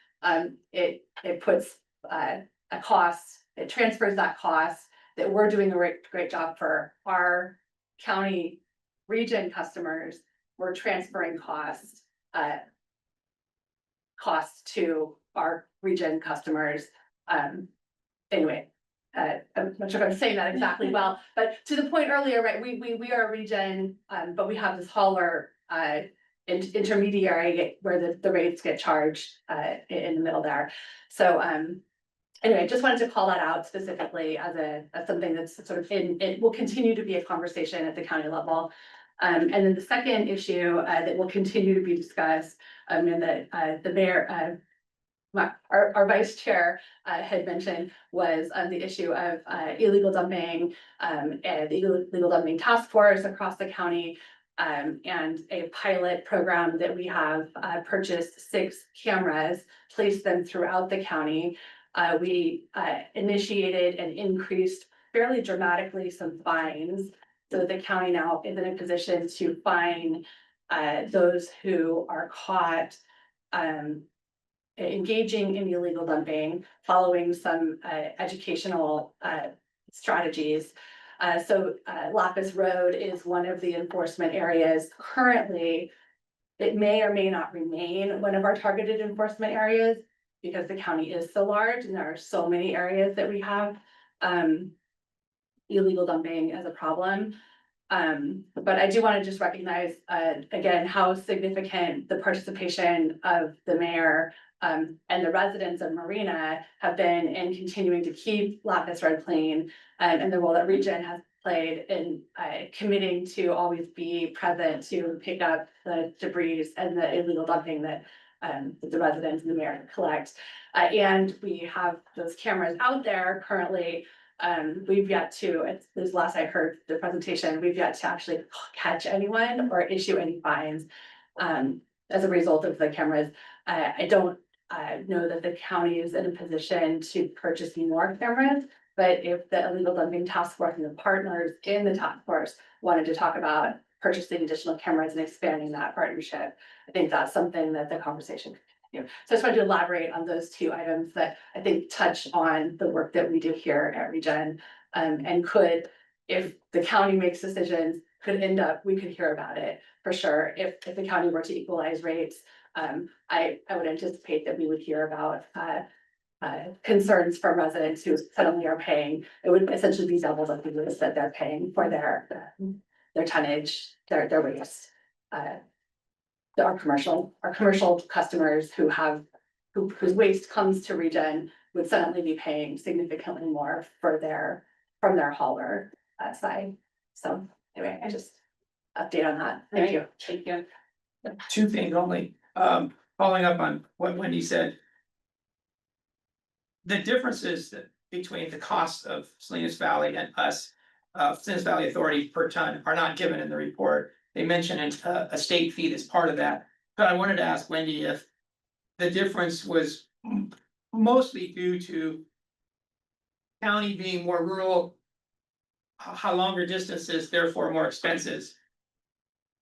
it puts a cost, it transfers that cost that we're doing a great job for our county ReGen customers. We're transferring costs to our ReGen customers. Anyway, I'm not sure if I'm saying that exactly well, but to the point earlier, right, we are a ReGen, but we have this hauler intermediary where the rates get charged in the middle there. So anyway, just wanted to call that out specifically as something that's sort of it will continue to be a conversation at the county level. And then the second issue that will continue to be discussed, and that the mayor, our vice chair had mentioned, was the issue of illegal dumping, and the illegal dumping task force across the county, and a pilot program that we have purchased 6 cameras, placed them throughout the county. We initiated and increased fairly dramatically some fines, so the county now is in a position to fine those who are caught engaging in illegal dumping, following some educational strategies. So Lapis Road is one of the enforcement areas. Currently, it may or may not remain one of our targeted enforcement areas, because the county is so large and there are so many areas that we have illegal dumping as a problem. But I do want to just recognize again how significant the participation of the mayor and the residents of Marina have been in continuing to keep Lapis Road clean, and the role that ReGen has played in committing to always be present to pick up the debris and the illegal dumping that the residents and the mayor collect. And we have those cameras out there currently. We've yet to, this last I heard the presentation, we've yet to actually catch anyone or issue any fines as a result of the cameras. I don't know that the county is in a position to purchase more cameras, but if the illegal dumping task force and the partners in the task force wanted to talk about purchasing additional cameras and expanding that partnership, I think that's something that the conversation could continue. So I just wanted to elaborate on those 2 items that I think touch on the work that we do here at ReGen, and could, if the county makes decisions, could end up, we could hear about it for sure. If the county were to equalize rates, I would anticipate that we would hear about concerns from residents who suddenly are paying. It would essentially be double the figures that they're paying for their tonnage, their waste. Our commercial customers whose waste comes to ReGen would suddenly be paying significantly more from their hauler side. So anyway, I just update on that. Thank you. Thank you. 2 things only, following up on what Wendy said. The differences between the cost of Salinas Valley and us, Salinas Valley Authority per ton, are not given in the report. They mention a state fee as part of that, but I wanted to ask Wendy if the difference was mostly due to county being more rural, how longer distances, therefore more expenses.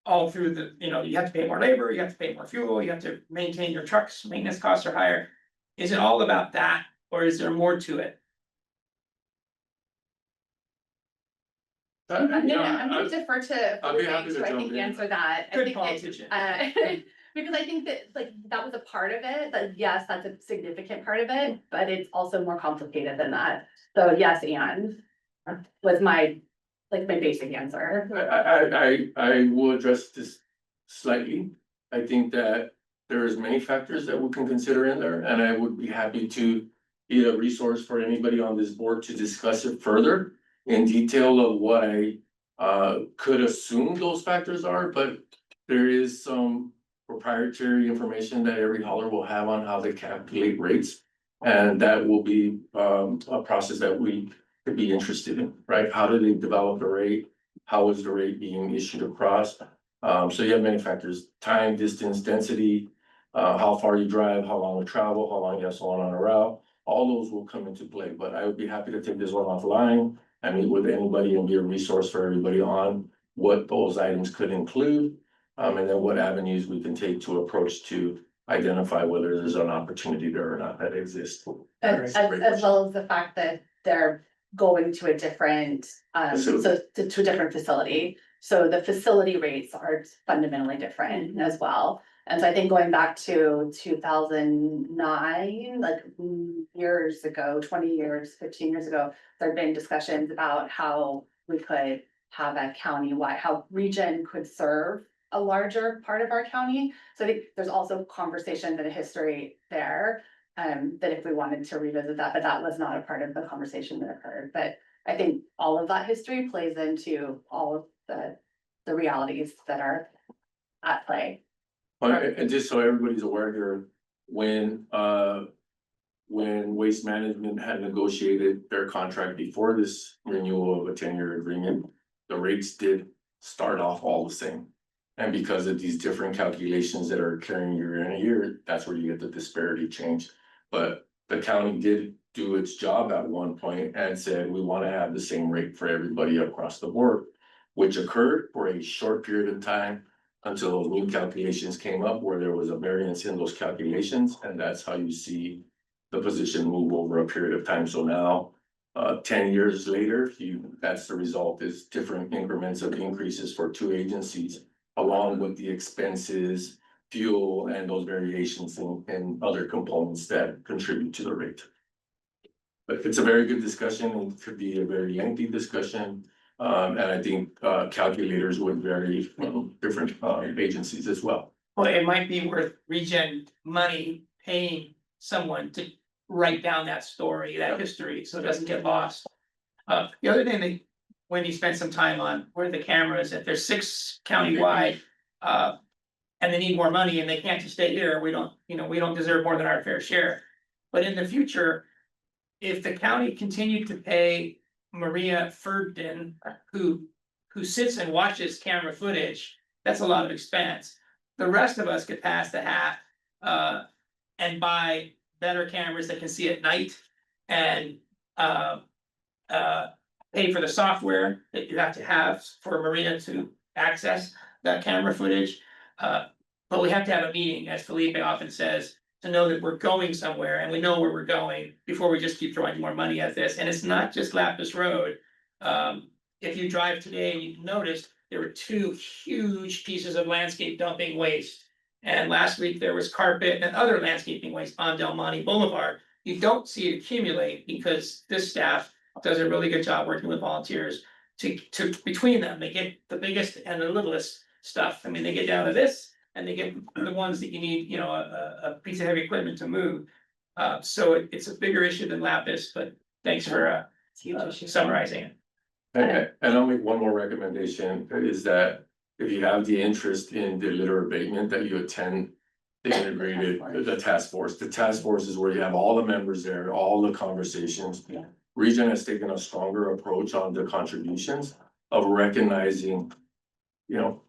All through the, you have to pay more labor, you have to pay more fuel, you have to maintain your trucks, maintenance costs are higher. Is it all about that, or is there more to it? I'm gonna defer to I'd be happy to so I jump think in. answer that. Good politician. Because I think that that was a part of it, that yes, that's a significant part of it, but it's also more complicated than that. So yes, and was my basic answer. I will address this slightly. I think that there's many factors that we can consider in there, and I would be happy to be a resource for anybody on this board to discuss it further in detail of what I could assume those factors are, but there is some proprietary information that every hauler will have on how they calculate rates. And that will be a process that we could be interested in, right? How do they develop a rate? how is the rate being issued across? So you have many factors, time, distance, density, how far you drive, how long you travel, how long you have someone on a route. All those will come into play, but I would be happy to take this one offline and meet with anybody and be a resource for everybody on what those items could include. And then what avenues we can take to approach to identify whether there's an opportunity there or not that exists. As well as the fact that they're going to a different, so to a different facility. So the facility rates are fundamentally different as well. And so I think going back to 2009, like years ago, 20 years, 15 years ago, there'd been discussions about how we could have a county-wide, how ReGen could serve a larger part of our county. So I think there's also conversation and a history there, that if we wanted to revisit that, but that was not a part of the conversation that occurred. But I think all of that history plays into all of the realities that are at play. And just so everybody's aware here, when Waste Management had negotiated their contract before this renewal of a 10-year agreement, the rates did start off all the same. And because of these different calculations that are occurring year in a year, that's where you get the disparity change. But the county did do its job at one point and said, we want to have the same rate for everybody across the board, which occurred for a short period of time until those new calculations came up where there was a variance in those calculations. And that's how you see the position move over a period of time. So now, 10 years later, that's the result, is different increments of increases for two agencies, along with the expenses, fuel, and those variations in other components that contribute to the rate. But it's a very good discussion, and it could be a very lengthy discussion. And I think calculators would vary from different agencies as well. Well, it might be worth ReGen money paying someone to write down that story, that history, so it doesn't get lost. The other thing that Wendy spent some time on were the cameras. If there's 6 countywide, and they need more money and they can't just stay here, we don't deserve more than our fair share. But in the future, if the county continued to pay Maria Ferdin, who sits and watches camera footage, that's a lot of expense. The rest of us could pass the hat and buy better cameras that can see at night and pay for the software that you have to have for Maria to access that camera footage. But we have to have a meeting, as Felipe often says, to know that we're going somewhere and we know where we're going before we just keep throwing more money at this. And it's not just Lapis Road. If you drive today and you noticed, there were 2 huge pieces of landscape dumping waste. And last week there was carpet and other landscaping waste on Del Monte Boulevard. You don't see it accumulate because this staff does a really good job working with volunteers to between them, they get the biggest and the littlest stuff. I mean, they get down to this and they get the ones that you need, a piece of heavy equipment to move. So it's a bigger issue than Lapis, but thanks for summarizing it. And I'll make one more recommendation, is that if you have the interest in the litter abatement, that you attend the integrated, the task force. The task force is where you have all the members there, all the conversations. ReGen has taken a stronger approach on the contributions of recognizing,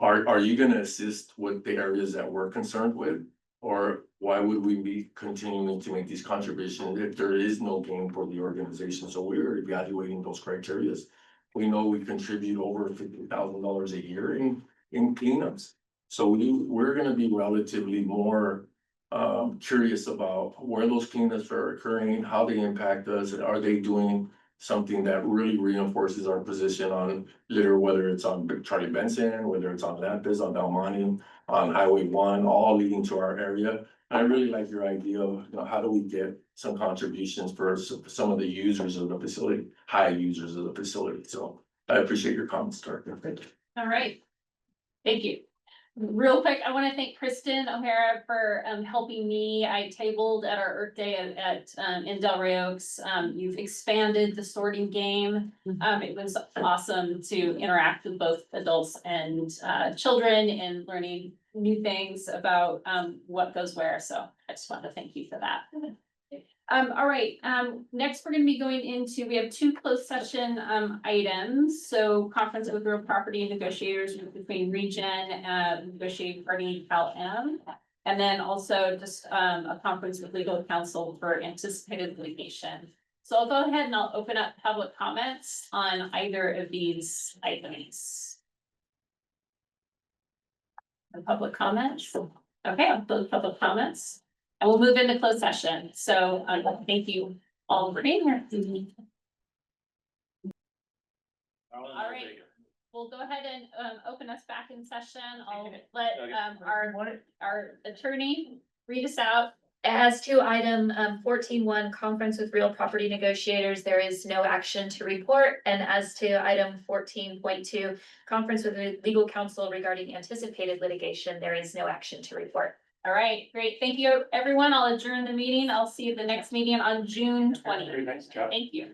are you gonna assist with the areas that we're concerned with? Or why would we be continuing to make these contributions if there is no gain for the organization? So we're evaluating those criterias. We know we contribute over $50,000 a year in cleanups. So we're gonna be relatively more curious about where those cleanups are occurring, how they impact us, and are they doing something that really reinforces our position on litter, whether it's on Charlie Benson, whether it's on Lapis, on Del Monte, on Highway 1, all leading to our area. I really like your idea of, how do we get some contributions for some of the users of the facility, high users of the facility. So I appreciate your comments, Director. Thank you. All right. Thank you. Real quick, I want to thank Kristen O'Hara for helping me. I tabled at our Earth Day in Del Rey Oaks. You've expanded the sorting game. It was awesome to interact with both adults and children and learning new things about what goes where. So I just want to thank you for that. All right, next we're gonna be going into, we have two closed session, items. So conference with real property negotiators between ReGen, negotiating party CalM. And then also just, a conference with legal counsel for anticipated litigation. So I'll go ahead and I'll open up public comments on either of these items. The public comments, okay, I'll close public comments. And we'll move into closed session, so, thank you all for being here. All right, we'll go ahead and, open us back in session, I'll let, our attorney read us out. As to item 14.1, conference with real property negotiators, there is no action to report. And as to item 14.2, conference with legal counsel regarding anticipated litigation, there is no action to report. All right, great, thank you, everyone, I'll adjourn the meeting, I'll see you at the next meeting on June 20th. Very nice job. Thank you.